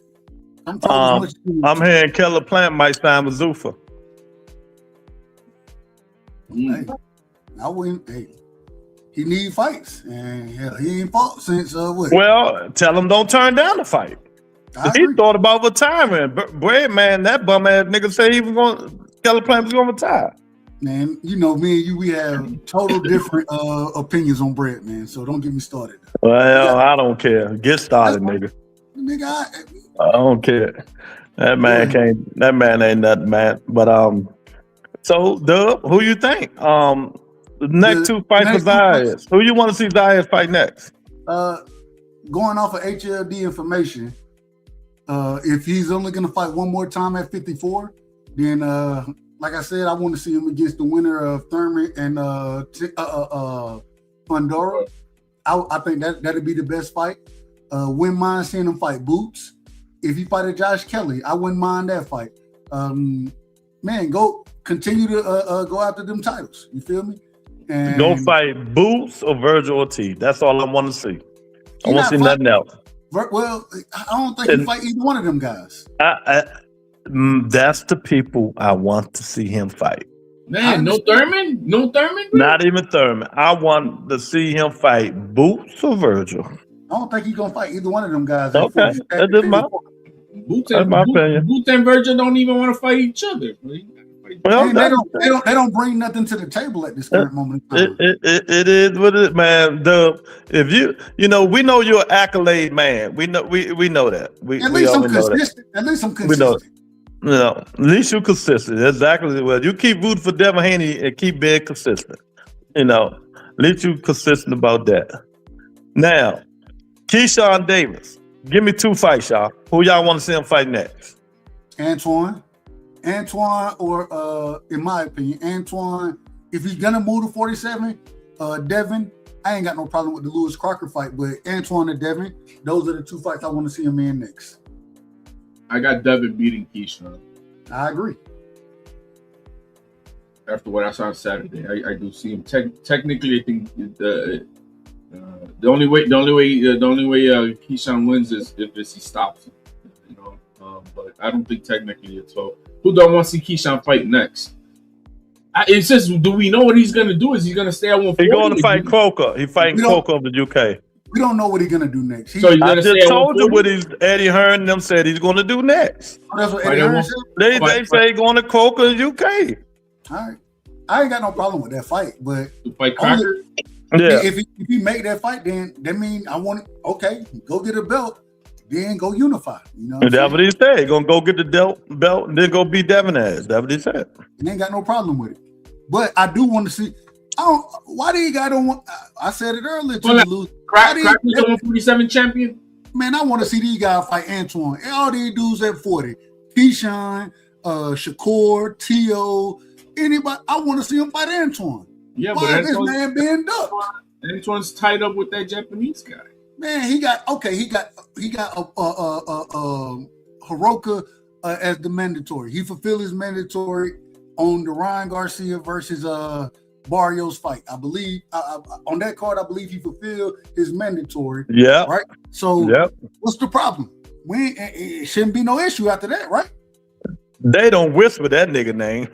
Come troll as much as you want. I'm hearing Caleb Plant might sign with Zuffa. Hey, I wouldn't. Hey, he need fights, and he ain't fought since what? Well, tell him don't turn down the fight. He thought about retiring. Bread man, that bum ass nigga said Caleb Plant was gonna retire. Man, you know me and you, we have total different opinions on Bread, man. So don't get me started. Well, I don't care. Get started, nigga. I don't care. That man can't. That man ain't nothing, man. But so Dub, who you think? The next two fights for Zayas. Who you want to see Zayas fight next? Going off of HLD information, if he's only going to fight one more time at 54, then like I said, I want to see him against the winner of Thurman and Fundora. I think that'd be the best fight. Wouldn't mind seeing him fight Boots. If he fighted Josh Kelly, I wouldn't mind that fight. Man, go continue to go after them titles. You feel me? And Go fight Boots or Virgil Ortiz. That's all I want to see. I want to see nothing else. Well, I don't think he fight either one of them guys. That's the people I want to see him fight. Man, no Thurman? No Thurman? Bro? Not even Thurman. I want to see him fight Boots or Virgil. I don't think he's gonna fight either one of them guys. Okay, that's just my opinion. Boots and Virgil don't even want to fight each other. Well, they don't bring nothing to the table at this current moment in time. It is what it, man. If you know, we know you're an accolade man. We know that. At least I'm consistent. At least I'm consistent. No, at least you're consistent. Exactly. Well, you keep rooting for Devin Haney and keep being consistent. You know, at least you're consistent about that. Now, Keyshawn Davis, give me 2 fights, y'all. Who y'all want to see him fight next? Antoine, or in my opinion, Antoine. If he's gonna move to 47, Devin. I ain't got no problem with the Lewis Crocker fight, but Antoine and Devin, those are the 2 fights I want to see him in next. I got Devin beating Keyshawn. I agree. After what I saw on Saturday, I do see him. Technically, I think the only way Keyshawn wins is if he stops him. You know, but I don't think technically it's so. Who do I want to see Keyshawn fight next? It's just, do we know what he's gonna do? Is he gonna stay at 140? He's going to fight Coker. He's fighting Coker of the UK. We don't know what he's gonna do next. I just told you what Eddie Hearn and them said he's going to do next. Oh, that's what Eddie Hearn said? They say he's going to Coker UK. All right, I ain't got no problem with that fight, but fight Crocker. If he make that fight, then that mean I want it. Okay, go get a belt, then go unify. You know, that's what he said. He's gonna go get the belt and then go beat Devin ass. That's what he said. And ain't got no problem with it. But I do want to see. Why do you guys don't want? I said it earlier. Cracker's the 147 champion. Man, I want to see these guys fight Antoine. All these dudes at 40. Keyshawn, Shakur, Tio, anybody. I want to see him fight Antoine. Yeah, why but this man being ducked? Antoine's tied up with that Japanese guy. Man, he got Hiroka as the mandatory. He fulfilled his mandatory on the Ryan Garcia versus Barrios fight. I believe on that card, I believe he fulfilled his mandatory. Yeah. Right. So what's the problem? It shouldn't be no issue after that, right? They don't whisper that nigga name.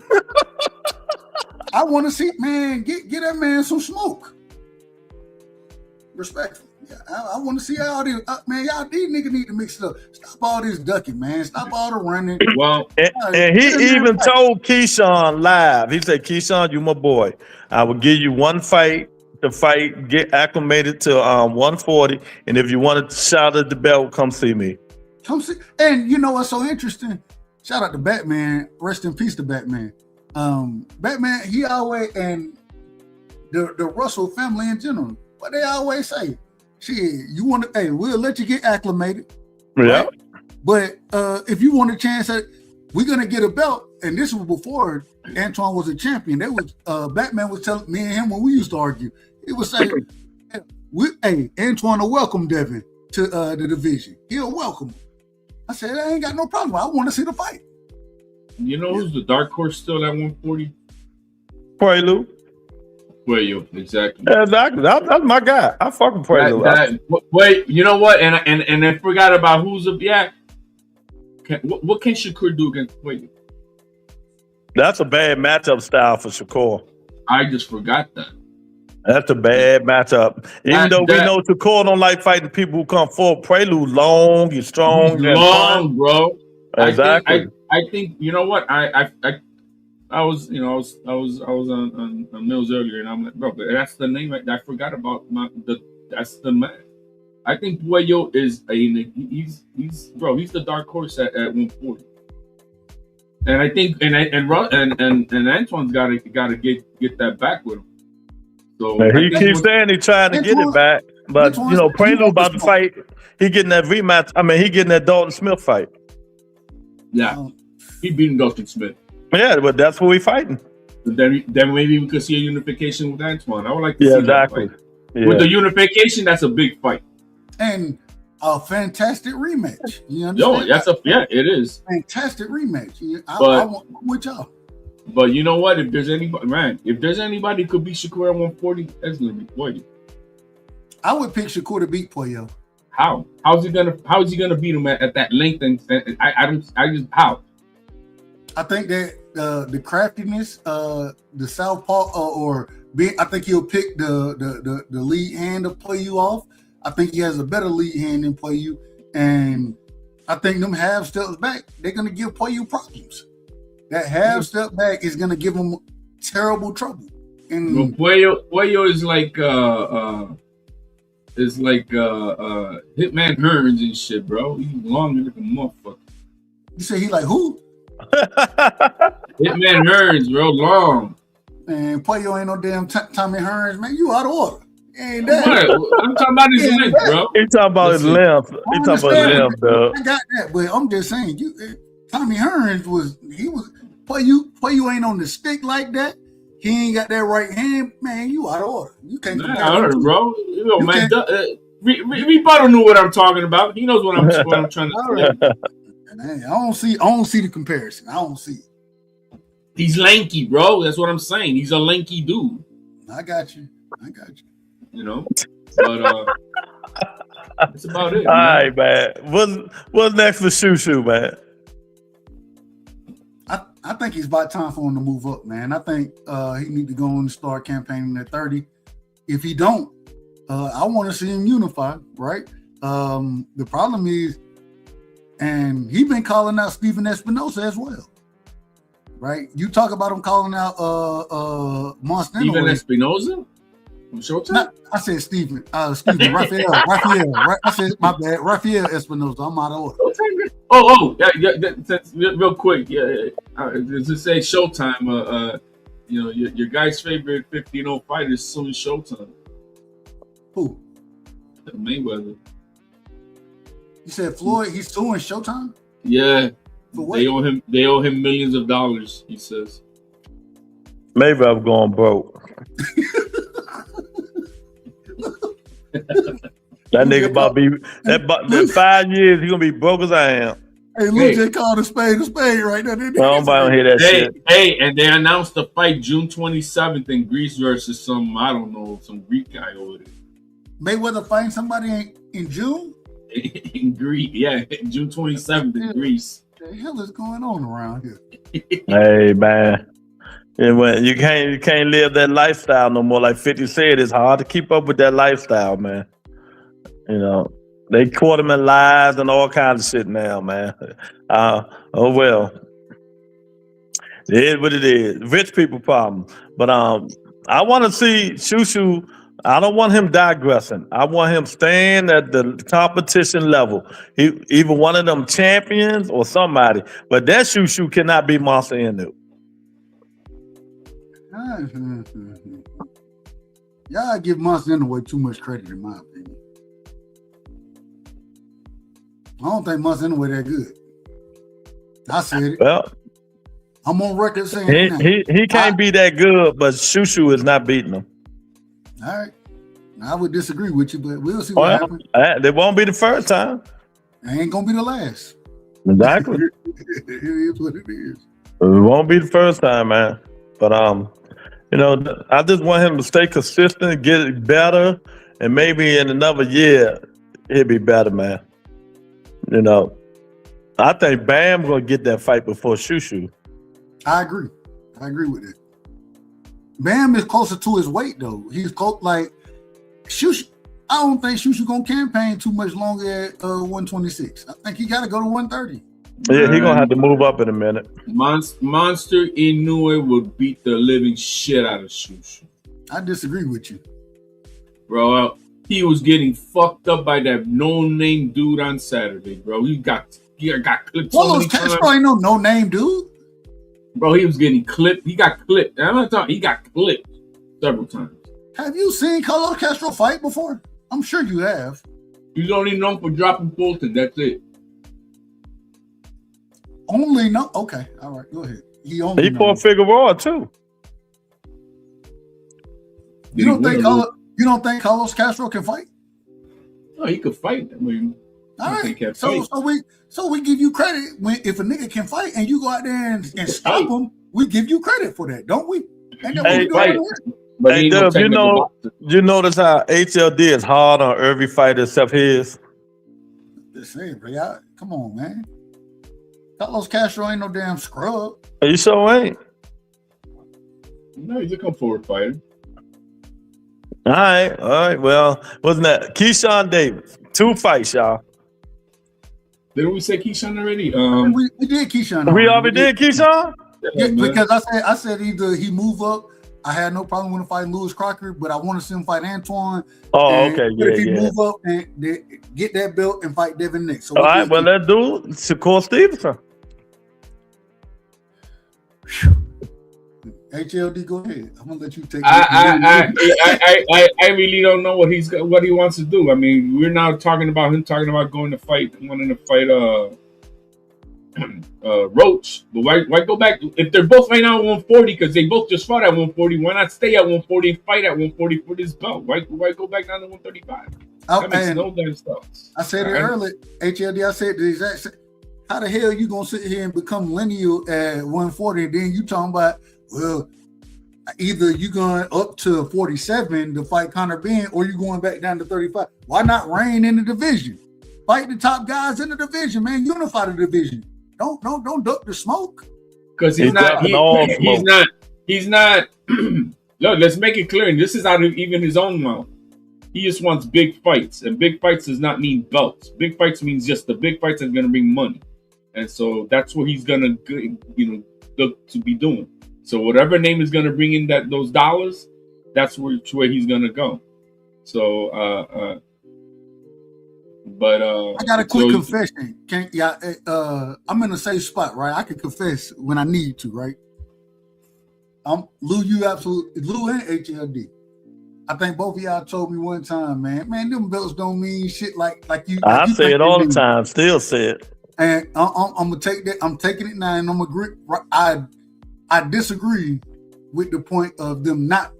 I want to see, man, get that man some smoke. Respectfully. Yeah, I want to see all this. Man, y'all, these niggas need to mix it up. Stop all this ducking, man. Stop all the running. Well, and he even told Keyshawn live. He said, "Keyshawn, you my boy. I will give you 1 fight to fight, get acclimated to 140, and if you want to shout at the belt, come see me." Come see. And you know what's so interesting? Shout out to Batman. Rest in peace to Batman. Batman, he always, and the Russell family in general, what they always say. Shit, you want to? Hey, we'll let you get acclimated. Yeah. Right? But if you want a chance at, we're gonna get a belt, and this was before Antoine was a champion. That was Batman was telling me and him when we used to argue. He was saying, "Hey, Antoine will welcome Devin to the division. He'll welcome him." I said, "I ain't got no problem. I want to see the fight." You know who's the dark horse still at 140? Prelude. Well, exactly. Exactly. That's my guy. I fucking Prelude. Wait, you know what? And I forgot about who's up. Yeah. What can Shakur do against Prelude? That's a bad matchup style for Shakur. I just forgot that. That's a bad matchup. Even though we know Shakur don't like fighting people who come forward. Prelude long, he's strong. He's long, bro. Exactly. I think you know what I was on Mills earlier, and I'm like, bro, but that's the name. I forgot about that's the man. I think Puello is he's the dark horse at 140, and I think and Antoine's got to get that back with him. So he keeps saying he's trying to get it back, but Prelude about to fight. He getting that rematch. I mean, he getting that Dalton Smith fight. Yeah, he beating Dalton Smith. Yeah, but that's who we fighting. Then maybe we could see a unification with Antoine. I would like to see exactly. that fight. Yeah. With the unification, that's a big fight. And a fantastic rematch. You Yo, understand? it is. Fantastic rematch. But- I'm with y'all. But you know what? If there's anybody who could beat Shakur at 140, that's gonna be Poyo. I would pick Shakur to beat Poyo. How? How's he gonna beat him at that length? And how? I think that the craftiness, the southpaw, I think he'll pick the lead hand to play you off. I think he has a better lead hand than play you, and I think them half steps back, they're gonna give Poyo problems. That half step back is gonna give him terrible trouble. And Poyo is like Hitman Hearns and shit, bro. He's longer than a motherfucker. you say he like who? Hitman Hearns, bro, long. Man, Poyo ain't no damn Tommy Hearns, man. You out of order. Ain't that? What? I'm talking about his length, bro. He talking about his length. He talking about his length, dog. I got that, but I'm just saying, Tommy Hearns was Poyo ain't on the stick like that. He ain't got that right hand, man. You out of order. You can't. I heard it, bro. You know, man. Rebuttal knew what I'm talking about. He knows what I'm trying to say. Man, I don't see the comparison. I don't see it. He's lanky, bro. That's what I'm saying. He's a lanky dude. I got you. You know, but that's about it. All right, man. What's next for Shushu, man? I think it's about time for him to move up, man. I think he need to go and start campaigning at 30. If he don't, I want to see him unify, right? The problem is, and he been calling out Steven Espinosa as well, right? You talk about him calling out Monster. Steven Espinosa? From Showtime? I said Steven. Raphael. I said my bad. Raphael Espinosa. I'm out of order. That's real quick. Does it say Showtime? You know, your guy's favorite 15-0 fighter is soon Showtime. Who? Mayweather. You said Floyd. He's suing Showtime. Yeah. For what? They owe him millions of dollars. He says. Maybe I'm going broke. That nigga about to be that 5 years. He gonna be broke as I am. Hey, Luke just called a spade right now. Nobody hear that shit. Hey, and they announced the fight June 27th in Greece versus some Greek guy over there. Mayweather fighting somebody in June? In Greece, yeah, June 27th in Greece. What the hell is going on around here? Hey, man. You can't live that lifestyle no more. Like 50 said, it's hard to keep up with that lifestyle, man. You know, they caught him in lies and all kinds of shit now, man. Oh well, it is what it is. Rich people problem. But I want to see Shushu. I don't want him digressing. I want him staying at the competition level. He either one of them champions or somebody. But that Shushu cannot be Monster Inu. Y'all give Monster Inu too much credit, in my opinion. I don't think Monster Inu that good. I said it. Well, I'm on record saying he can't be that good, but Shushu is not beating him. All right. I would disagree with you, but we'll see what happens. It won't be the first time. It ain't gonna be the last. Exactly. It is what it is. It won't be the first time, man. But you know, I just want him to stay consistent, get it better, and maybe in another year he'll be better, man. You know, I think Bam gonna get that fight before Shushu. I agree with it. Bam is closer to his weight though. He's close, like Shushu. I don't think Shushu gonna campaign too much longer at 126. I think he got to go to 130. Yeah, he gonna have to move up in a minute. Monster Inoue will beat the living shit out of Shushu. I disagree with you, bro. He was getting fucked up by that no-name dude on Saturday, bro. He got clipped. Carlos Castro ain't no name dude. Bro, he was getting clipped. He got clipped. I'm not talking. He got clipped several times. Have you seen Carlos Castro fight before? I'm sure you have. He's only known for dropping Fulton. That's it. Only no. Okay, all right. Go ahead. He fought Figueroa too. You don't think Carlos Castro can fight? No, he could fight. I mean, All They right. can't So fight. we give you credit when if a nigga can fight and you go out there and stop him, we give you credit for that, don't we? Ain't that what Hey, we doing? hey, Right here? But he hey, ain't no Dub, technical boxer. you notice how HLD is hard on every fighter except his? Just saying, bro. Y'all, come on, man. Carlos Castro ain't no damn scrub. Are you sure ain't? No, he's a come forward fighter. All right. Well, wasn't that Keyshawn Davis? 2 fights, y'all. Didn't we say Keyshawn already? We did Keyshawn. We already did Keyshawn? Yeah, because I said either he move up. I had no problem with him fighting Lewis Crocker, but I want to see him fight Antoine. Oh, okay, But if he yeah. move up and get that belt and fight Devin Nick. So All right, well, let's do Shakur Stevenson. HLD, go ahead. I'm gonna let you take. I really don't know what he wants to do. I mean, we're now talking about him wanting to fight Roach. But why go back if they're both right now at 140 because they both just fought at 140? Why not stay at 140 and fight at 140 for this belt? Why go back down to 135? That makes no damn sense. I said it earlier, HLD. I said the exact same. How the hell you gonna sit here and become lineal at 140 and then you talking about, well, either you going up to 47 to fight Conor Benn or you going back down to 35? Why not reign in the division? Fight the top guys in the division, man. Unify the division. Don't duck the smoke. Because he's not. Look, let's make it clear. And this is out of even his own mouth. He just wants big fights, and big fights does not mean belts. Big fights means just the big fights are going to bring money, and so that's what he's going to, look to be doing. So whatever name is going to bring in those dollars, that's where he's going to go. So, I got a quick confession. I'm in a safe spot, right? I can confess when I need to, right? Lou and HLD. I think both of y'all told me one time, man, them belts don't mean shit like you. I say it all the time, still say it. And I'm gonna take that. I'm taking it now, and I'm agree. I disagree with the point of them not,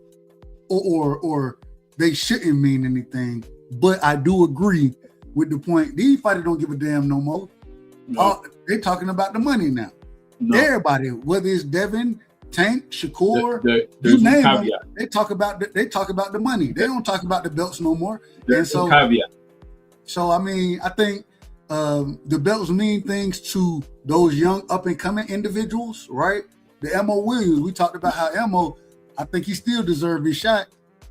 or they shouldn't mean anything. But I do agree with the point. These fighters don't give a damn no more. No. They're talking about the money now. No. Everybody, whether it's Devin, Tank, Shakur, you name them, they talk about the money. They don't talk about the belts no more. There's a caveat. So I mean, I think the belts mean things to those young up and coming individuals, right? The Mo Williams, we talked about how Mo, I think he still deserved his shot,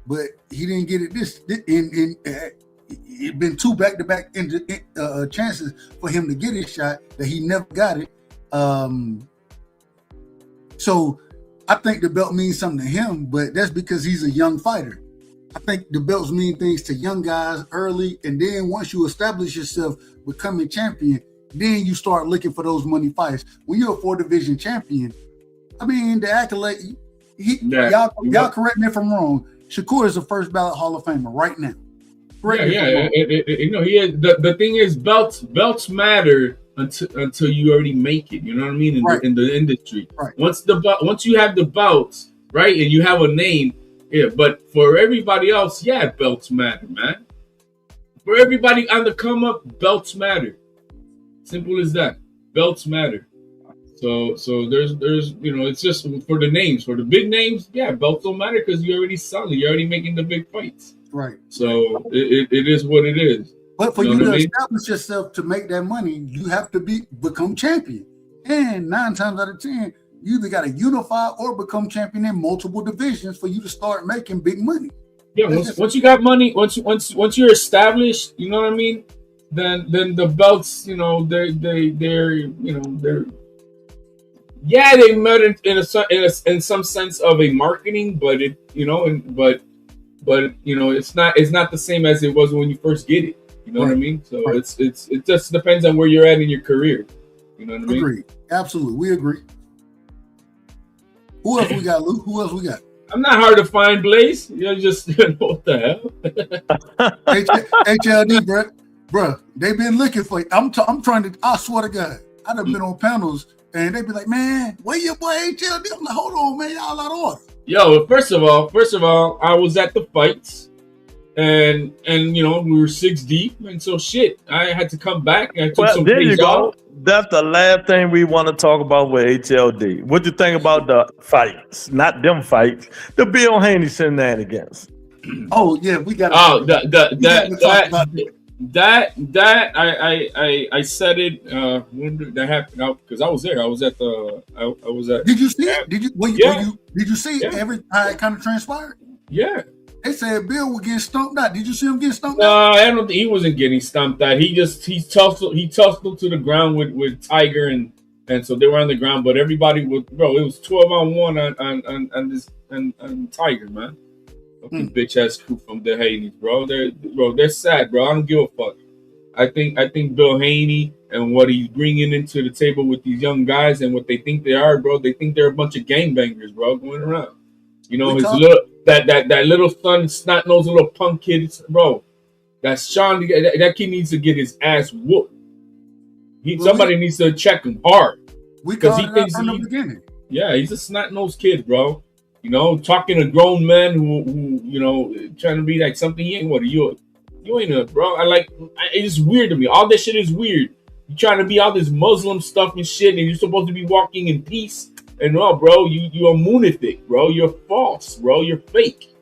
but he didn't get it. It been 2 back-to-back chances for him to get his shot that he never got it. So I think the belt means something to him, but that's because he's a young fighter. I think the belts mean things to young guys early, and then once you establish yourself becoming champion, then you start looking for those money fights. When you're a 4-division champion, I mean, the accolade, y'all correct me if I'm wrong, Shakur is a first ballot Hall of Famer right now. He is. The thing is, belts matter until you already make it. You know what I mean? In the industry, right. Once you have the belts, right, and you have a name, yeah. But for everybody else, belts matter, man. For everybody on the come up, belts matter. Simple as that. Belts matter. So there's it's just for the names, for the big names, belts don't matter because you're already selling, you're already making the big fights. Right. So it is what it is. But for you to establish yourself to make that money, you have to become champion. And 9 times out of 10, you either got to unify or become champion in multiple divisions for you to start making big money. Yeah, once you got money, once you're established, you know what I mean. Then the belts, they matter in some sense of a marketing, but it's not the same as it was when you first get it. You know what I mean? So it just depends on where you're at in your career. You know what I mean? Agreed. Absolutely, we agree. Who else we got, Luke? Who else we got? I'm not hard to find, Blaze. You're just what the hell? HLD, bro. They've been looking for you. I'm trying to. I swear to God, I've been on panels and they be like, "Man, where your boy HLD?" I'm like, "Hold on, man, y'all out of order." Yo, first of all, I was at the fights, and you know, we were 6 deep, and so shit, I had to come back. I took Well, some there you days go. off. That's the last thing we want to talk about with HLD. What do you think about the fights? Not them fights, the Bill Haney shenanigans. Oh yeah, we got to Oh, talk about that I said it when did that happened? Because I was there. I was at the. I was at. Did you see it? Did you see Yeah. how it kind of transpired? Yeah. They said Bill was getting stumped out. Did you see him get stumped No, out? I don't think he wasn't getting stumped out. He tussled to the ground with Tiger and so they were on the ground. But everybody was, bro. It was 12-on-1 on this and Tiger, man. Fucking bitch ass crew from the Haney's, bro. They're sad, bro. I don't give a fuck. I think Bill Haney and what he's bringing into the table with these young guys and what they think they are, bro. They think they're a bunch of gangbangers, bro, going around. You know, that little son, snot nosed little punk kid, bro. That's Sean. That kid needs to get his ass whooped. Somebody needs to check him hard Because he thinks from the beginning. Yeah, he's a snot nosed kid, bro. You know, talking to grown men who you know, trying to be like something he ain't. What are you? You ain't a bro. It's weird to me. All this shit is weird. You trying to be all this Muslim stuff and shit, and you're supposed to be walking in peace. And no, bro, you're a lunatic, bro. You're false, bro. You're fake.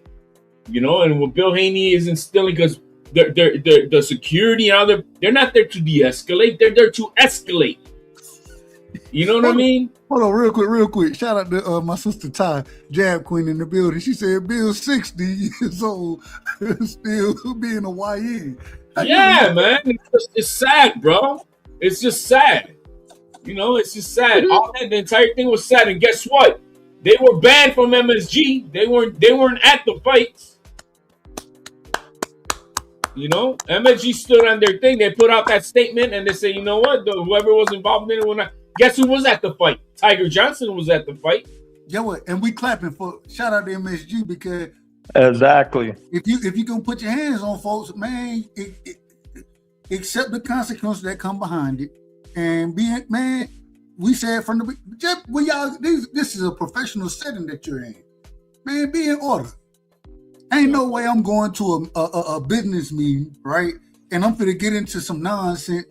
You know, and what Bill Haney is instilling, because the security and all they're not there to de-escalate. They're there to escalate. You know what I mean? Hold on, real quick. Shout out to my sister Ty, Jab Queen in the building. She said Bill's 60 years old, still being a YN. Yeah, man. It's sad, bro. It's just sad. You know, it's just sad. The entire thing was sad. And guess what? They were banned from MSG. They weren't at the fights. You know, MSG stood on their thing. They put out that statement and they say, you know what? Whoever was involved in it will not. Guess who was at the fight? Tiger Johnson was at the fight. Yeah, what? And we clapping for shout out to MSG because exactly. If you gonna put your hands on folks, man, accept the consequences that come behind it, and man, we said from the just when y'all this is a professional setting that you're in, man, be in order. Ain't no way I'm going to a business meeting, right? And I'm gonna get into some nonsense.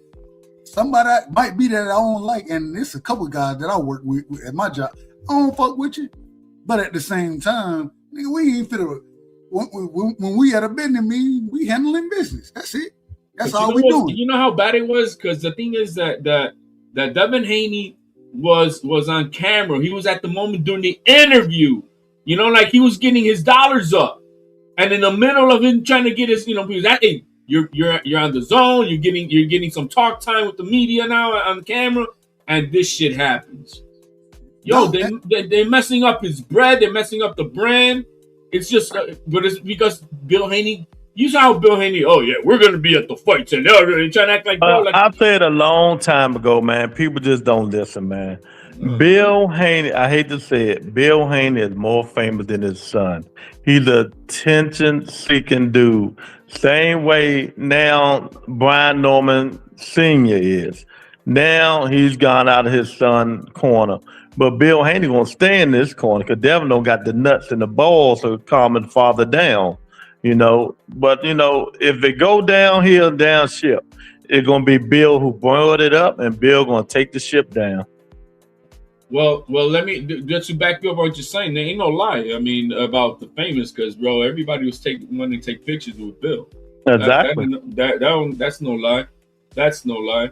Somebody might be that I don't like, and there's a couple guys that I work with at my job. I don't fuck with you, but at the same time, nigga, we ain't fit. When we at a business meeting, we handling business. That's it. That's all we doing. You know how bad it was? Because the thing is that Devin Haney was on camera. He was at the moment during the interview. You know, like he was getting his dollars up, and in the middle of him trying to get his, you know, he was at, hey, you're on the zone. You're getting some talk time with the media now on the camera, and this shit happens. Yo, they're messing up his bread. They're messing up the brand. It's just, but it's because Bill Haney. You saw how Bill Haney. Oh yeah, we're gonna be at the fights, and they're trying to act like. I said a long time ago, man. People just don't listen, man. Bill Haney. I hate to say it. Bill Haney is more famous than his son. He's a attention-seeking dude. Same way now Brian Norman Sr. is. Now he's gone out of his son's corner. But Bill Haney gonna stay in this corner because Devin don't got the nuts and the balls to calm his father down. You know, but you know, if it go downhill, down ship, it's gonna be Bill who brought it up, and Bill gonna take the ship down. Well, let me just to back you up on what you're saying. There ain't no lie. I mean, about the famous, because bro, everybody was wanting to take pictures with Bill. Exactly. That's no lie. That's no lie.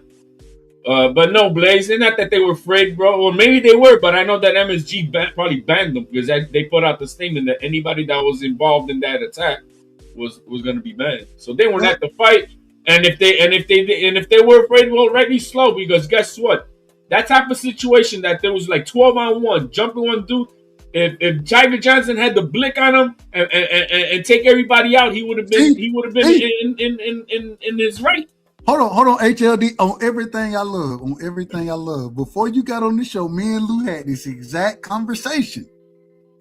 But no, Blaze. It's not that they were afraid, bro. Or maybe they were, but I know that MSG probably banned them because they put out the statement that anybody that was involved in that attack was going to be banned. So they weren't at the fight. And if they were afraid, well, rightly slow, because guess what? That type of situation that there was like 12-on-1, jumping one dude. If Tiger Johnson had the blick on him and take everybody out, he would have been in his right. Hold on, HLD, on everything I love. Before you got on the show, me and Lou had this exact conversation,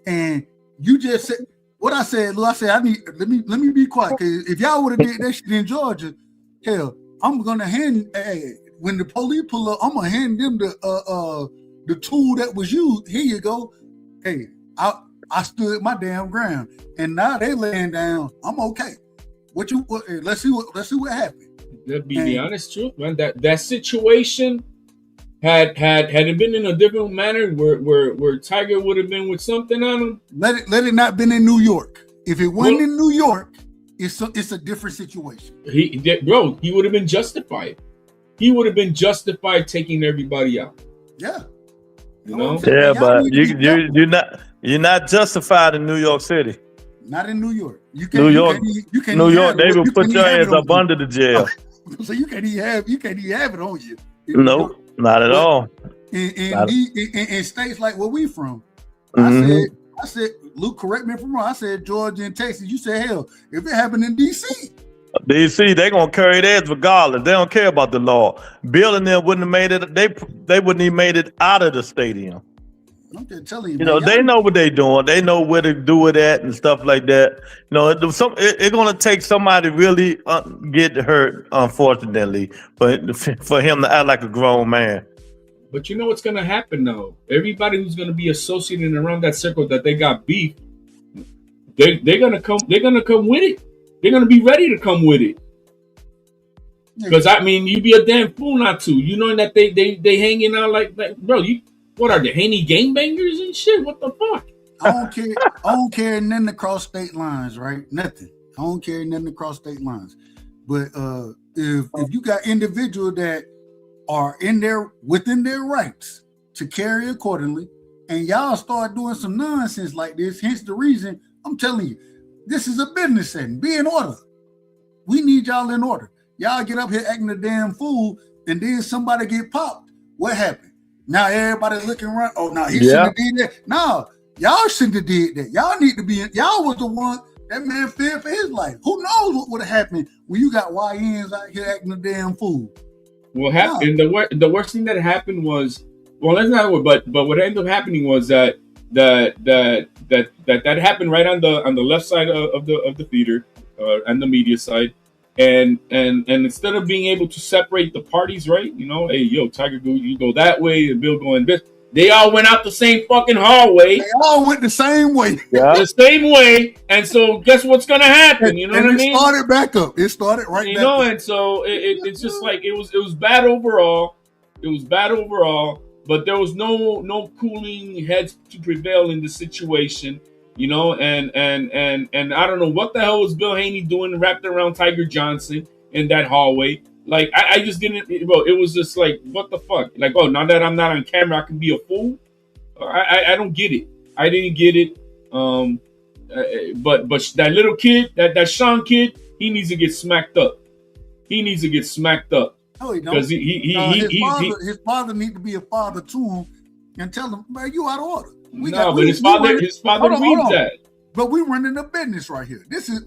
and you just said what I said. Lou, I said let me be quiet, because if y'all would have did that shit in Georgia, hell, I'm gonna hand when the police pull up, I'm gonna hand them the tool that was used. Here you go. Hey, I stood my damn ground, and now they laying down. I'm okay. Let's see what happened. To be the honest truth, man, that situation had it been in a different manner where Tiger would have been with something on him. Let it not been in New York. If it wasn't in New York, it's a different situation. He would have been justified. He would have been justified taking everybody out. Yeah. You know? Yeah, but you're not justified in New York City. Not in New York. You can't. New York, they will put your ass up under the jail. So you can't even have it on you. No, not at all. In states like where we from, I said, Luke, correct me if I'm wrong. I said Georgia and Texas. You said hell, if it happened in DC. DC, they gonna carry theirs regardless. They don't care about the law. Bill and them wouldn't have made it. They wouldn't even made it out of the stadium. I'm just telling you. You know, they know what they're doing. They know where to do it at and stuff like that. You know, it's gonna take somebody really get hurt, unfortunately, for him to act like a grown man. But you know what's gonna happen though? Everybody who's gonna be associated around that circle that they got beef, they're gonna come with it. They're gonna be ready to come with it. Because I mean, you'd be a damn fool not to. You know that they hanging out like bro. What are they, Haney gangbangers and shit? What the fuck? I don't care nothing across state lines, right? Nothing. I don't care nothing across state lines. But if you got individuals that are within their rights to carry accordingly, and y'all start doing some nonsense like this, hence the reason I'm telling you, this is a business setting. Be in order. We need y'all in order. Y'all get up here acting a damn fool, and then somebody get popped. What happened? Now everybody looking around. Oh, no, he shouldn't have did that. No, y'all shouldn't have did that. Y'all need to be. Y'all was the one that man feared for his life. Who knows what would have happened when you got YNs out here acting a damn fool? What happened? The worst thing that happened was, well, that's not what, but what ended up happening was that happened right on the left side of the theater and the media side. And instead of being able to separate the parties, right? You know, hey, yo, Tiger, you go that way, and Bill going this. They all went out the same fucking hallway. They all went the same way. Yeah. The same way. And so guess what's gonna happen? You know what I mean? It started back up. It started right back up. And so it's just like it was bad overall. It was bad overall, but there was no cooling heads to prevail in the situation. You know, and I don't know what the hell was Bill Haney doing wrapped around Tiger Johnson in that hallway. Like, I just didn't, bro, it was just like, what the fuck? Like, oh, now that I'm not on camera, I can be a fool? I don't get it. I didn't get it. But that little kid, that Sean kid, he needs to get smacked up. He needs to get smacked up. No, he don't. Because his father needs to be a father to him and tell him, man, you out of order. His father reads that. But we running a business right here. This is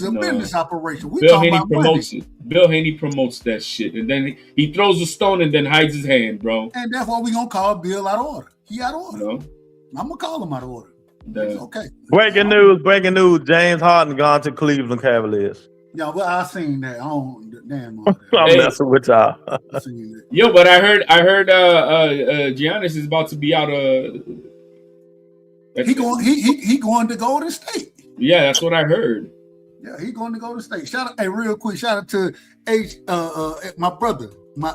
a business operation. We Bill Haney promotes it. Bill Haney promotes that shit, and then he throws a stone and then hides his hand, bro. And that's why we gonna call Bill out of order. He out of order. No. I'm gonna call him out of order. Okay. Breaking news. James Harden gone to Cleveland Cavaliers. Yeah, well, I seen that. I don't damn. I'm messing with y'all. Yo, but I heard Giannis is about to be out of. He going to Golden State. Yeah, that's what I heard. Yeah, he going to Golden State. Real quick, shout out to my brother,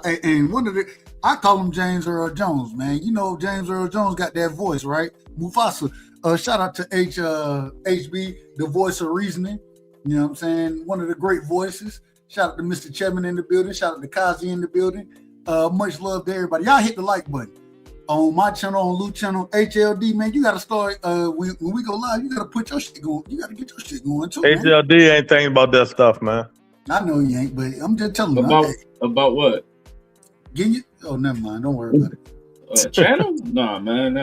and one of the, I call him James Earl Jones, man. You know James Earl Jones got that voice, right? Mufasa. Shout out to HB, the voice of reasoning. You know what I'm saying? One of the great voices. Shout out to Mr. Chapman in the building. Shout out to Kazi in the building. Much love to everybody. Y'all hit the like button. On my channel, on Luke channel, HLD, man, you got to start, when we go live, you got to put your shit going. You got to get your shit going, too, HLD man. Ain't thinking about that stuff, man. I know you ain't, but I'm just telling you. About what? Oh, never mind. Don't worry about it. Channel? Nah, man.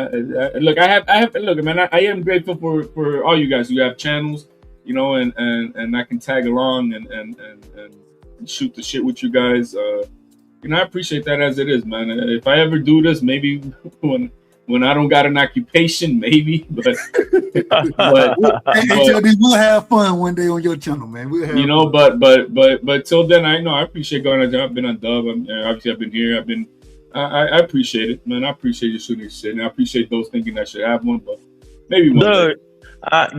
Look, I am grateful for all you guys who have channels, you know, and I can tag along and shoot the shit with you guys. You know, I appreciate that as it is, man. If I ever do this, maybe when I don't got an occupation, maybe. But we'll have fun one day on your channel, man. We'll have fun. But till then, I appreciate going. I've been on Dub. Obviously, I've been here. I appreciate it, man. I appreciate you shooting shit, and I appreciate those thinking I should have one, but maybe one day.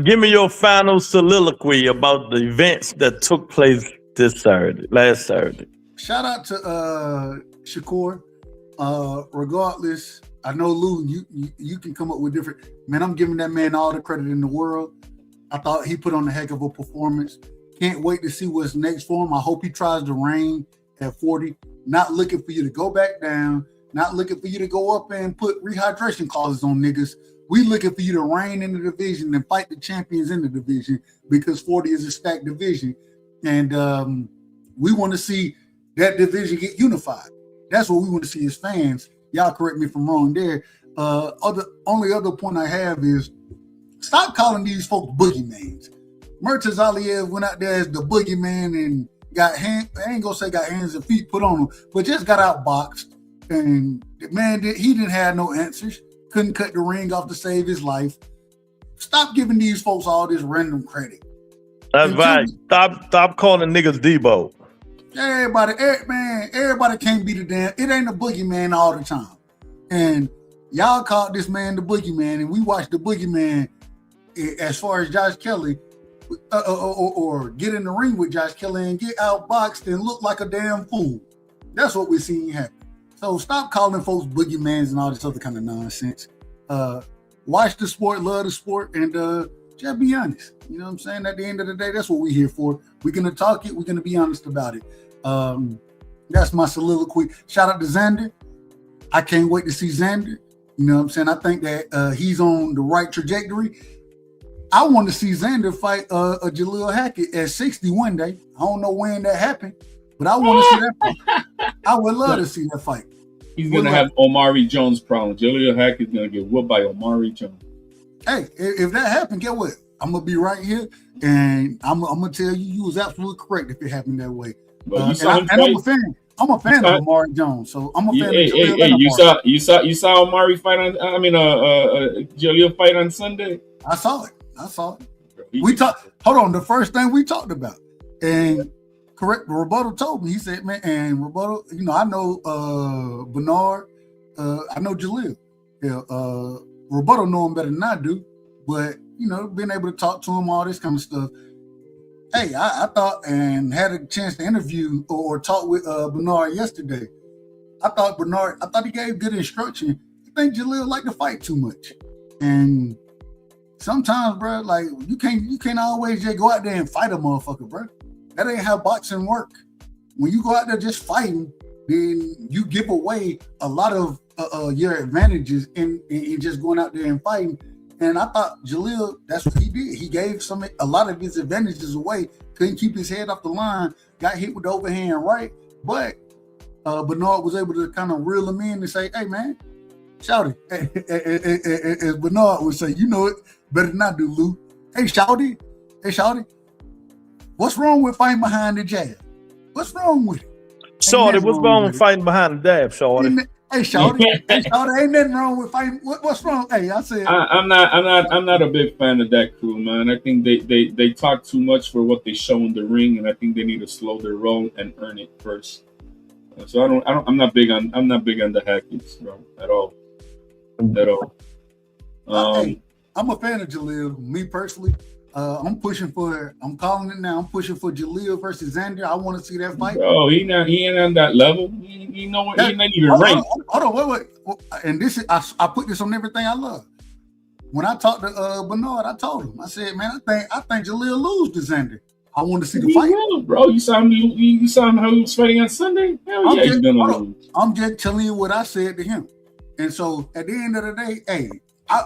Give me your final soliloquy about the events that took place last Saturday. Shout out to Shakur. Regardless, I know Lou, you can come up with different. Man, I'm giving that man all the credit in the world. I thought he put on a heck of a performance. Can't wait to see what's next for him. I hope he tries to reign at 40. Not looking for you to go back down. Not looking for you to go up and put rehydration clauses on niggas. We looking for you to reign in the division and fight the champions in the division, because 40 is a stacked division. And we want to see that division get unified. That's what we want to see as fans. Y'all correct me if I'm wrong there. Only other point I have is stop calling these folks boogeymans. Murtaza Aliyev went out there as the boogeyman and got I ain't gonna say got hands and feet put on him, but just got outboxed. And man, he didn't have no answers. Couldn't cut the ring off to save his life. Stop giving these folks all this random credit. That's right. Stop calling niggas Debo. Everybody can't be the damn. It ain't a boogeyman all the time. And y'all called this man the boogeyman, and we watched the boogeyman as far as Josh Kelly or get in the ring with Josh Kelly and get outboxed and look like a damn fool. That's what we're seeing happen. So stop calling folks boogeymans and all this other kind of nonsense. Watch the sport, love the sport, and just be honest. You know what I'm saying? At the end of the day, that's what we're here for. We're going to talk it. We're going to be honest about it. That's my soliloquy. Shout out to Xander. I can't wait to see Xander. You know what I'm saying? I think that he's on the right trajectory. I want to see Xander fight a Jaleel Hackett at 60 one day. I don't know when that happened, but I want to see that fight. I would love to see that fight. He's going to have Omari Jones problem. Jaleel Hackett's going to get whooped by Omari Jones. Hey, if that happened, get what? I'm going to be right here, and I'm going to tell you was absolutely correct if it happened that way. I'm a fan. I'm a fan of Omari Jones, so I'm a fan of Jaleel. You saw Omari fight on, Jaleel fight on Sunday? I saw it. We talked. Hold on. The first thing we talked about, and correct. Roberto told me. He said, "Man, and Roberto, I know Bernard. I know Jaleel. Yeah, Roberto know him better than I do, but being able to talk to him, all this kind of stuff. Hey, I thought and had a chance to interview or talk with Bernard yesterday. I thought he gave good instruction. I think Jaleel liked to fight too much, and sometimes, bro, like you can't always just go out there and fight a motherfucker, bro. That ain't how boxing work. When you go out there just fighting, then you give away a lot of your advantages in just going out there and fighting. And I thought Jaleel, that's what he did. He gave a lot of his advantages away. Couldn't keep his head off the line. Got hit with the overhand right, but Bernard was able to kind of reel him in and say, "Hey, man, Shouty," as Bernard would say, "You know it better than I do, Lou. Hey, Shouty, what's wrong with fighting behind the jab? What's wrong with it? Shorty, what's wrong with fighting behind the jab, Shorty? Hey, Shouty, ain't nothing wrong with fighting. What's wrong? Hey, I said I'm not a big fan of that crew, man. I think they talk too much for what they show in the ring, and I think they need to slow their roll and earn it first. So I'm not big on the Hackett's, bro, at all. Hey, I'm a fan of Jaleel. Me personally, I'm calling it now. I'm pushing for Jaleel versus Xander. I want to see that fight. Oh, he ain't on that level. He not even ranked. Hold on, wait. And this is I put this on everything I love. When I talked to Bernard, I told him, I said, man, I think Jaleel lose to Xander. I want to see the fight. Will, bro. You saw him how he was fighting on Sunday? Hell yeah, he's gonna lose. I'm just telling you what I said to him. And so at the end of the day, hey,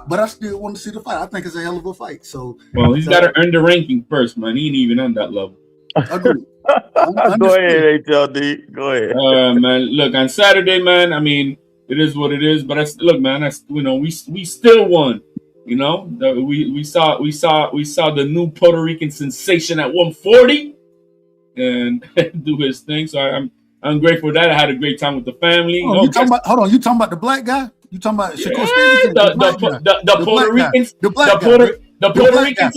but I still want to see the fight. I think it's a hell of a fight. So he's got to earn the ranking first, man. He ain't even on that level. Agreed. Go ahead, HLD. Go ahead. Man, look, on Saturday, man, I mean, it is what it is. But look, man, we still won. We saw the new Puerto Rican sensation at 140 and do his thing. So I'm grateful for that. I had a great time with the family. You talking about the black guy? You talking about Shakur Stevenson? The Puerto Ricans, the Puerto Ricans,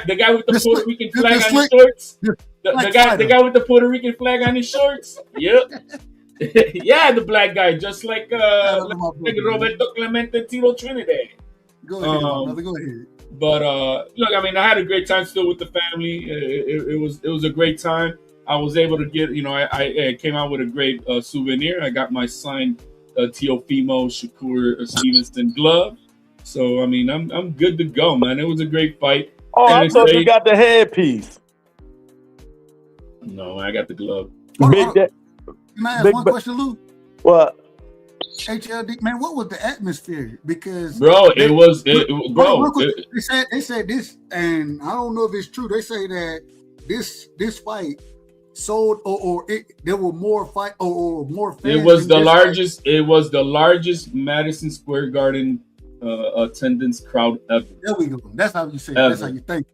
the guy with the Puerto Rican flag on his shorts. The guy with the Puerto Rican flag on his shorts. Yep. Yeah, the black guy, just like Roberto Clemente, Tito Trinidad. Go ahead, my brother. Go ahead. But look, I mean, I had a great time still with the family. It was a great time. I was able to get, I came out with a great souvenir. I got my signed Teofimo Shakur Stevenson glove. So I mean, I'm good to go, man. It was a great fight. Oh, I thought you got the headpiece. No, I got the glove. Can I ask one question, Lou? What? HLD, man, what was the atmosphere? Because bro, they said this, and I don't know if it's true. They say that this fight sold there were more fight or more fans. It was the largest. It was the largest Madison Square Garden attendance crowd ever. There we go. That's how you say it. That's how you think.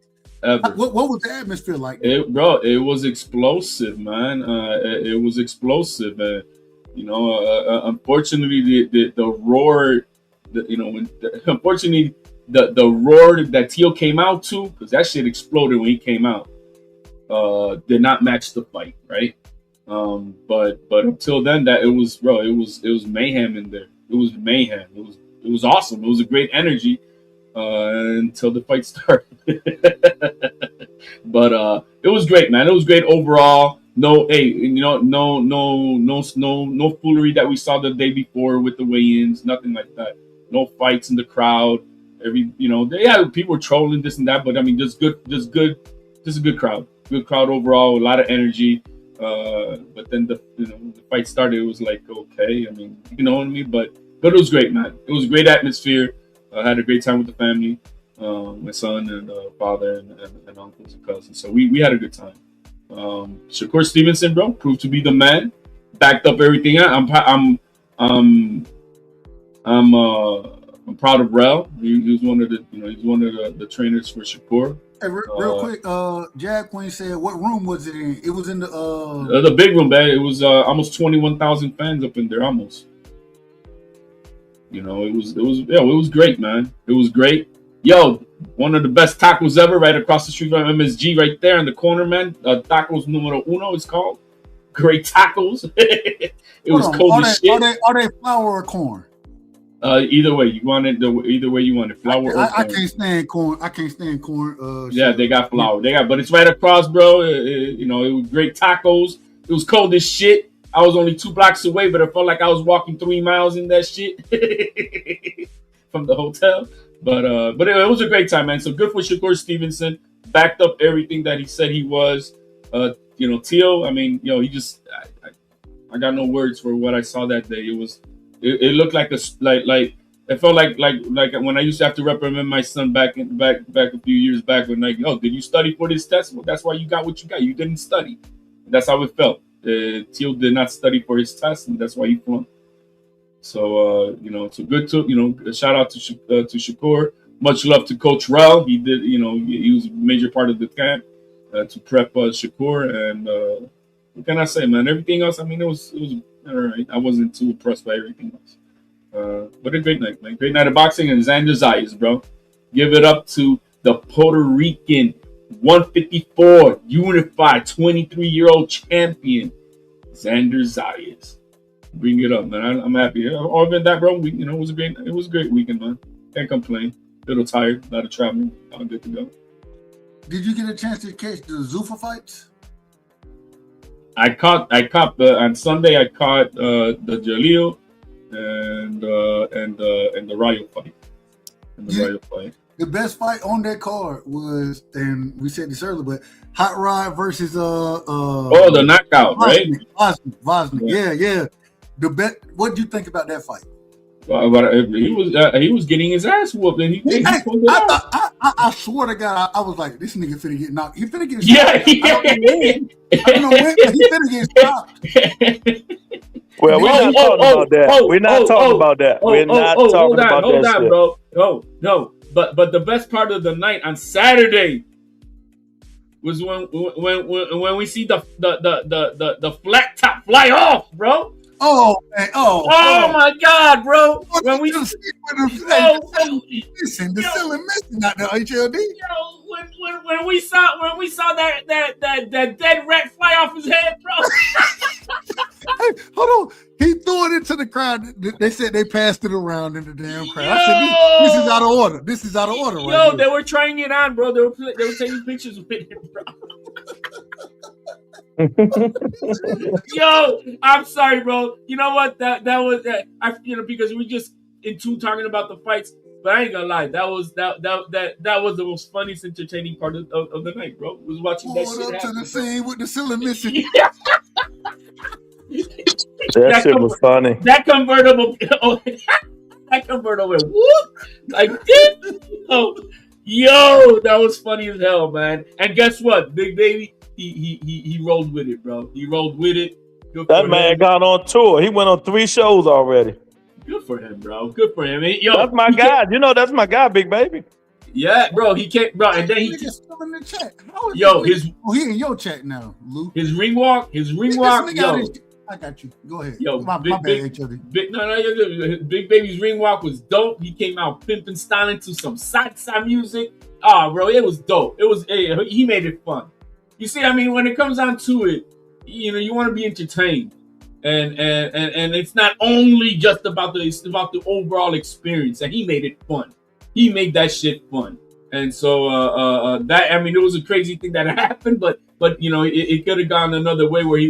Ever. What was the atmosphere like? It was explosive, man. It was explosive. Unfortunately, the roar, unfortunately, the roar that Teo came out to, because that shit exploded when he came out, did not match the fight, right? But until then, it was mayhem in there. It was mayhem. It was awesome. It was a great energy until the fight started. But it was great, man. It was great overall. No foolery that we saw the day before with the weigh-ins, nothing like that. No fights in the crowd. People were trolling this and that, but I mean, just a good crowd. Good crowd overall, a lot of energy. But then the fight started. It was like, okay, I mean, you know what I mean? But it was great, man. It was a great atmosphere. I had a great time with the family, my son and father and uncles and cousins. So we had a good time. Shakur Stevenson, bro, proved to be the man. Backed up everything. I'm proud of Rel. He was one of the trainers for Shakur. Hey, real quick, Jab Queen said, "What room was it in?" It was in the the big room, man. It was almost 21,000 fans up in there, almost. It was great, man. It was great. Yo, one of the best tacos ever, right across the street from MSG, right there in the corner, man. Tacos numero uno, it's called. Great tacos. It was cold as shit. Are they flour or corn? Either way you want it. Either way you want it, flour or corn. I can't stand corn. I can't stand corn. Yeah, they got flour. But it's right across, bro. It was great tacos. It was cold as shit. I was only 2 blocks away, but it felt like I was walking 3 miles in that shit from the hotel. But it was a great time, man. So good for Shakur Stevenson. Backed up everything that he said he was. Teo, I mean, he just I got no words for what I saw that day. It looked like it felt like when I used to have to reprimand my son back a few years back when did you study for this test? Well, that's why you got what you got. You didn't study. That's how it felt. Teo did not study for his test, and that's why he flunked. So so good to a shout out to Shakur. Much love to Coach Rel. He did he was a major part of the camp to prep Shakur. And what can I say, man? Everything else, I mean, it was all right. I wasn't too impressed by everything else. But a great night, man. Great night of boxing. And Xander Zayas, bro. Give it up to the Puerto Rican 154 unified 23-year-old champion, Xander Zayas. Bring it up, man. I'm happy. Other than that, bro, it was a great weekend, man. Can't complain. A little tired, a lot of traveling. All good to go. Did you get a chance to catch the Zuffa fights? I caught on Sunday. I caught the Jalil and the Rayo fight. The best fight on that card was, and we said this earlier, but Hot Rod versus the knockout, Vosnik, right? Vosnik. Yeah. The bet. What do you think about that fight? But he was getting his ass whooped, and I swear to God, I was like, this nigga finna get knocked. He finna get stopped. I don't know when, but he finna get stopped. Well, we're not talking about that. We're not talking about that. We're not talking about that. Hold on, bro. No. But the best part of the night on Saturday was when we see the flat top fly off, bro. Oh man! Oh my God, bro! When we listen, the ceiling missing out there, HLD. When we saw that dead rat fly off his head, bro. Hey, hold on! He threw it into the crowd, they said they passed it around in the damn crowd. I said, this is out of order. This is out of order. Yo, right they were trying it on, bro. They were taking pictures with it, bro. Yo, I'm sorry, bro. You know what? That was because we just into talking about the fights. But I ain't gonna lie, that was the most funniest, entertaining part of the night, bro. Was watching that shit happen. To the scene with the ceiling missing. That shit was funny. That convertible, whoop, like this. Yo, that was funny as hell, man. And guess what, Big Baby, he rolled with it, bro. He rolled with it. That man got on tour. He went on 3 shows already. Good for him, bro. Good for him. Yo, that's my guy. You know, that's my guy, Big Baby. Yeah, bro. He can't, bro. And then he just still in the chat. He in your chat now, Lou. His ring walk. Yo, I got you. Go ahead. Yo, my bad, HOD. Big Baby's ring walk was dope. He came out pimping, styling to some salsa music. Bro, it was dope. He made it fun. You see, I mean, when it comes down to it, you know, you want to be entertained. And it's not only just about the overall experience, and he made it fun. He made that shit fun. And so it was a crazy thing that happened, but you know, it could have gone another way where he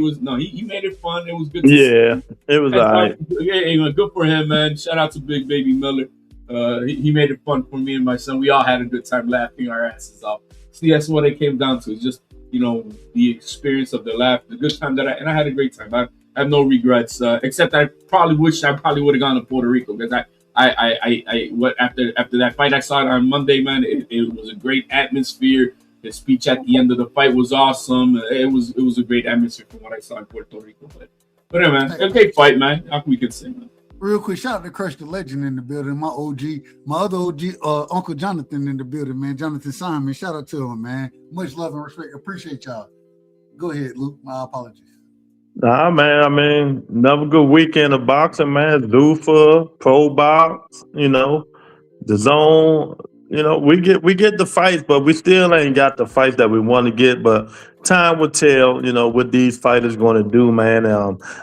made it fun. It was good. It was all right. Yeah, good for him, man. Shout out to Big Baby Miller. He made it fun for me and my son. We all had a good time laughing our asses off. See, that's what it came down to. It's just, you know, the experience of the laugh, the good time I had a great time. I have no regrets, except I probably would have gone to Puerto Rico because after that fight I saw it on Monday, man. It was a great atmosphere. The speech at the end of the fight was awesome. It was a great atmosphere from what I saw in Puerto Rico. But anyway, man, a great fight, man. How can we can say, man? Real quick, shout out to Crush the Legend in the building. My other OG, Uncle Jonathan in the building, man. Jonathan Simon. Shout out to him, man. Much love and respect. Appreciate y'all. Go ahead, Luke. My apologies. Nah, man. I mean, another good weekend of boxing, man. Zuffa, Pro Box, you know, the Zone. You know, we get the fights, but we still ain't got the fights that we want to get. But time will tell, you know, what these fighters going to do, man.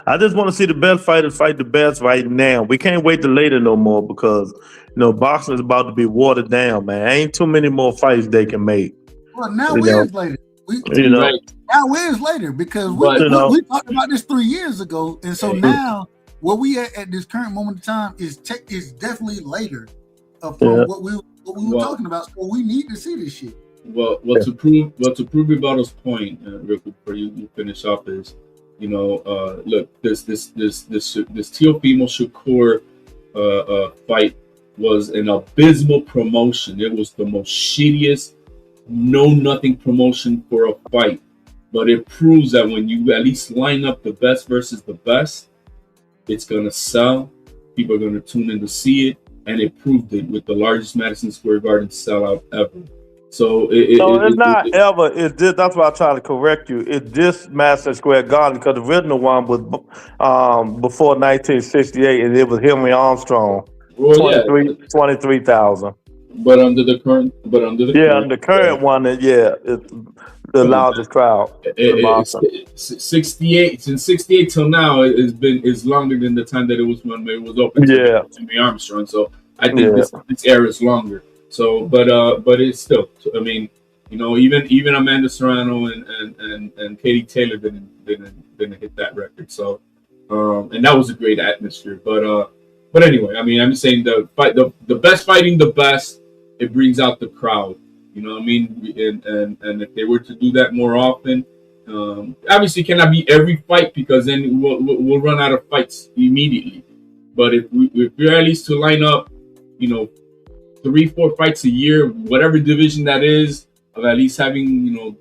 I just want to see the best fighters fight the best right now. We can't wait till later no more because, you know, boxing is about to be watered down, man. Ain't too many more fights they can make. Well, now where's later? Now where's later? Because we talked about this 3 years ago, and so now where we at this current moment of time is definitely later from what we were talking about. So we need to see this shit. Well, to prove Rebuttal's point, real quick before you finish off is, you know, look, this Teofimo Shakur fight was an abysmal promotion. It was the most shittiest, nothing promotion for a fight. But it proves that when you at least line up the best versus the best, it's gonna sell. People are gonna tune in to see it, and it proved it with the largest Madison Square Garden sellout ever. So it's ever. It's this. That's why I try to correct you. It's this Madison Square Garden because the original one was before 1968, and it was Henry Armstrong. 23,000. But under the current one, it's the loudest crowd. It's 68 since 68 till now is longer than the time that it was when it was open. To Henry Armstrong. So I think this era is longer. So, but it's still. I mean, you know, even Amanda Serrano and Katie Taylor didn't hit that record. So, and that was a great atmosphere. But anyway, I mean, I'm saying the best fighting the best. It brings out the crowd, you know what I mean? And if they were to do that more often, obviously it cannot be every fight because then we'll run out of fights immediately. But if we're at least to line up, you know, 3-4 fights a year, whatever division that is, of at least having, you know,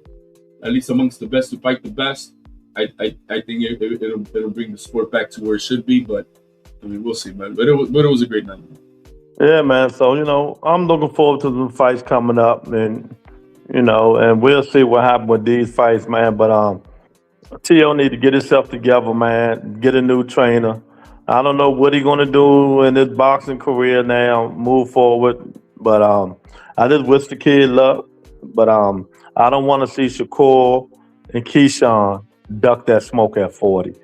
at least amongst the best to fight the best, I think it'll bring the sport back to where it should be. But I mean, we'll see, man. But it was a great night. Yeah, man. So, you know, I'm looking forward to the fights coming up, and, you know, and we'll see what happens with these fights, man. But Tio need to get himself together, man. Get a new trainer. I don't know what he's gonna do in his boxing career now, move forward. But I just wish the kid luck. But I don't want to see Shakur and Keyshawn duck that smoke at 40.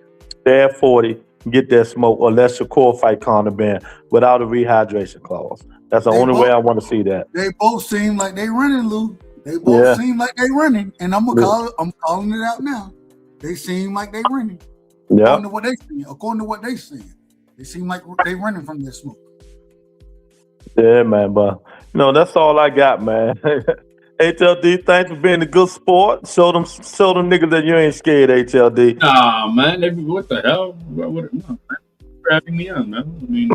Stay at 40. get that smoke unless your core fight contraband without a rehydration clause. That's the only way I want to see that. They both seem like they running, Lou. They both seem like they running, and I'm calling it out now. They seem like they running. Yeah. According to what they saying, they seem like they running from that smoke. Yeah, man, but that's all I got, man. HLD, thanks for being a good sport. Show them niggas that you ain't scared, HLD. Nah, man, what the hell? What, no, man. Having me on, man. I mean,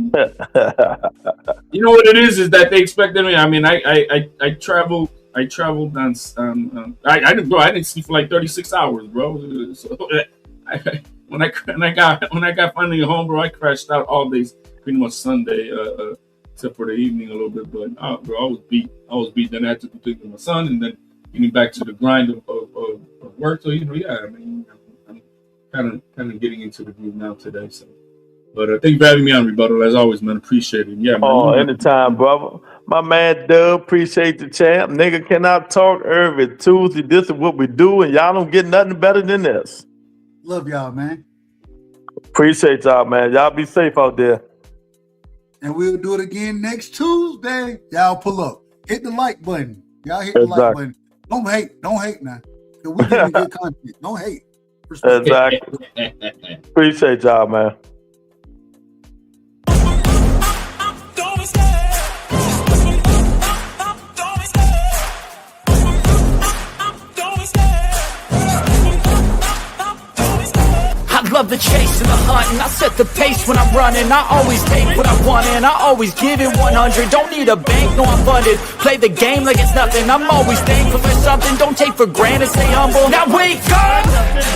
you know what it is that they expected me. I mean, I traveled on. I didn't sleep for like 36 hours, bro. So when I got finally home, bro, I crashed out all day, pretty much Sunday, except for the evening a little bit. But bro, I was beat. Then I had to take my son, and then getting back to the grind of work. So yeah, I mean, I'm kind of getting into the groove now today. So. But thank you for having me on, Rebuttal. As always, man. Appreciate it. Yeah, man. Oh, anytime, brother. My man Dub, appreciate the champ. Nigga cannot talk every Tuesday. This is what we do, and y'all don't get nothing better than this. Love y'all, man. Appreciate y'all, man. Y'all be safe out there. And we'll do it again next Tuesday. Y'all pull up. Hit the like button. Y'all hit the like button. Don't hate now. Because we getting good content. Don't hate. Respect. Exactly. Appreciate y'all, man. Love the chase and the hunt, and I set the pace when I'm running. I always take what I want and I always give it 100. Don't need a bank, no I'm funded. Play the game like it's nothing. I'm always thankful for something. Don't take for granted, stay humble. Now wake up,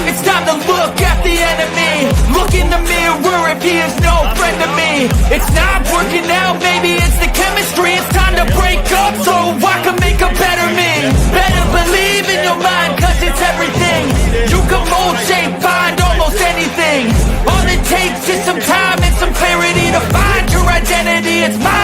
it's time to look at the enemy. Look in the mirror if he is no friend to me. It's not working out, maybe it's the chemistry. It's time to break up so I can make a better me. Better believe in your mind, cause it's everything. You can mold, shape, find almost anything. All it takes is some time and some clarity to find your identity. It's my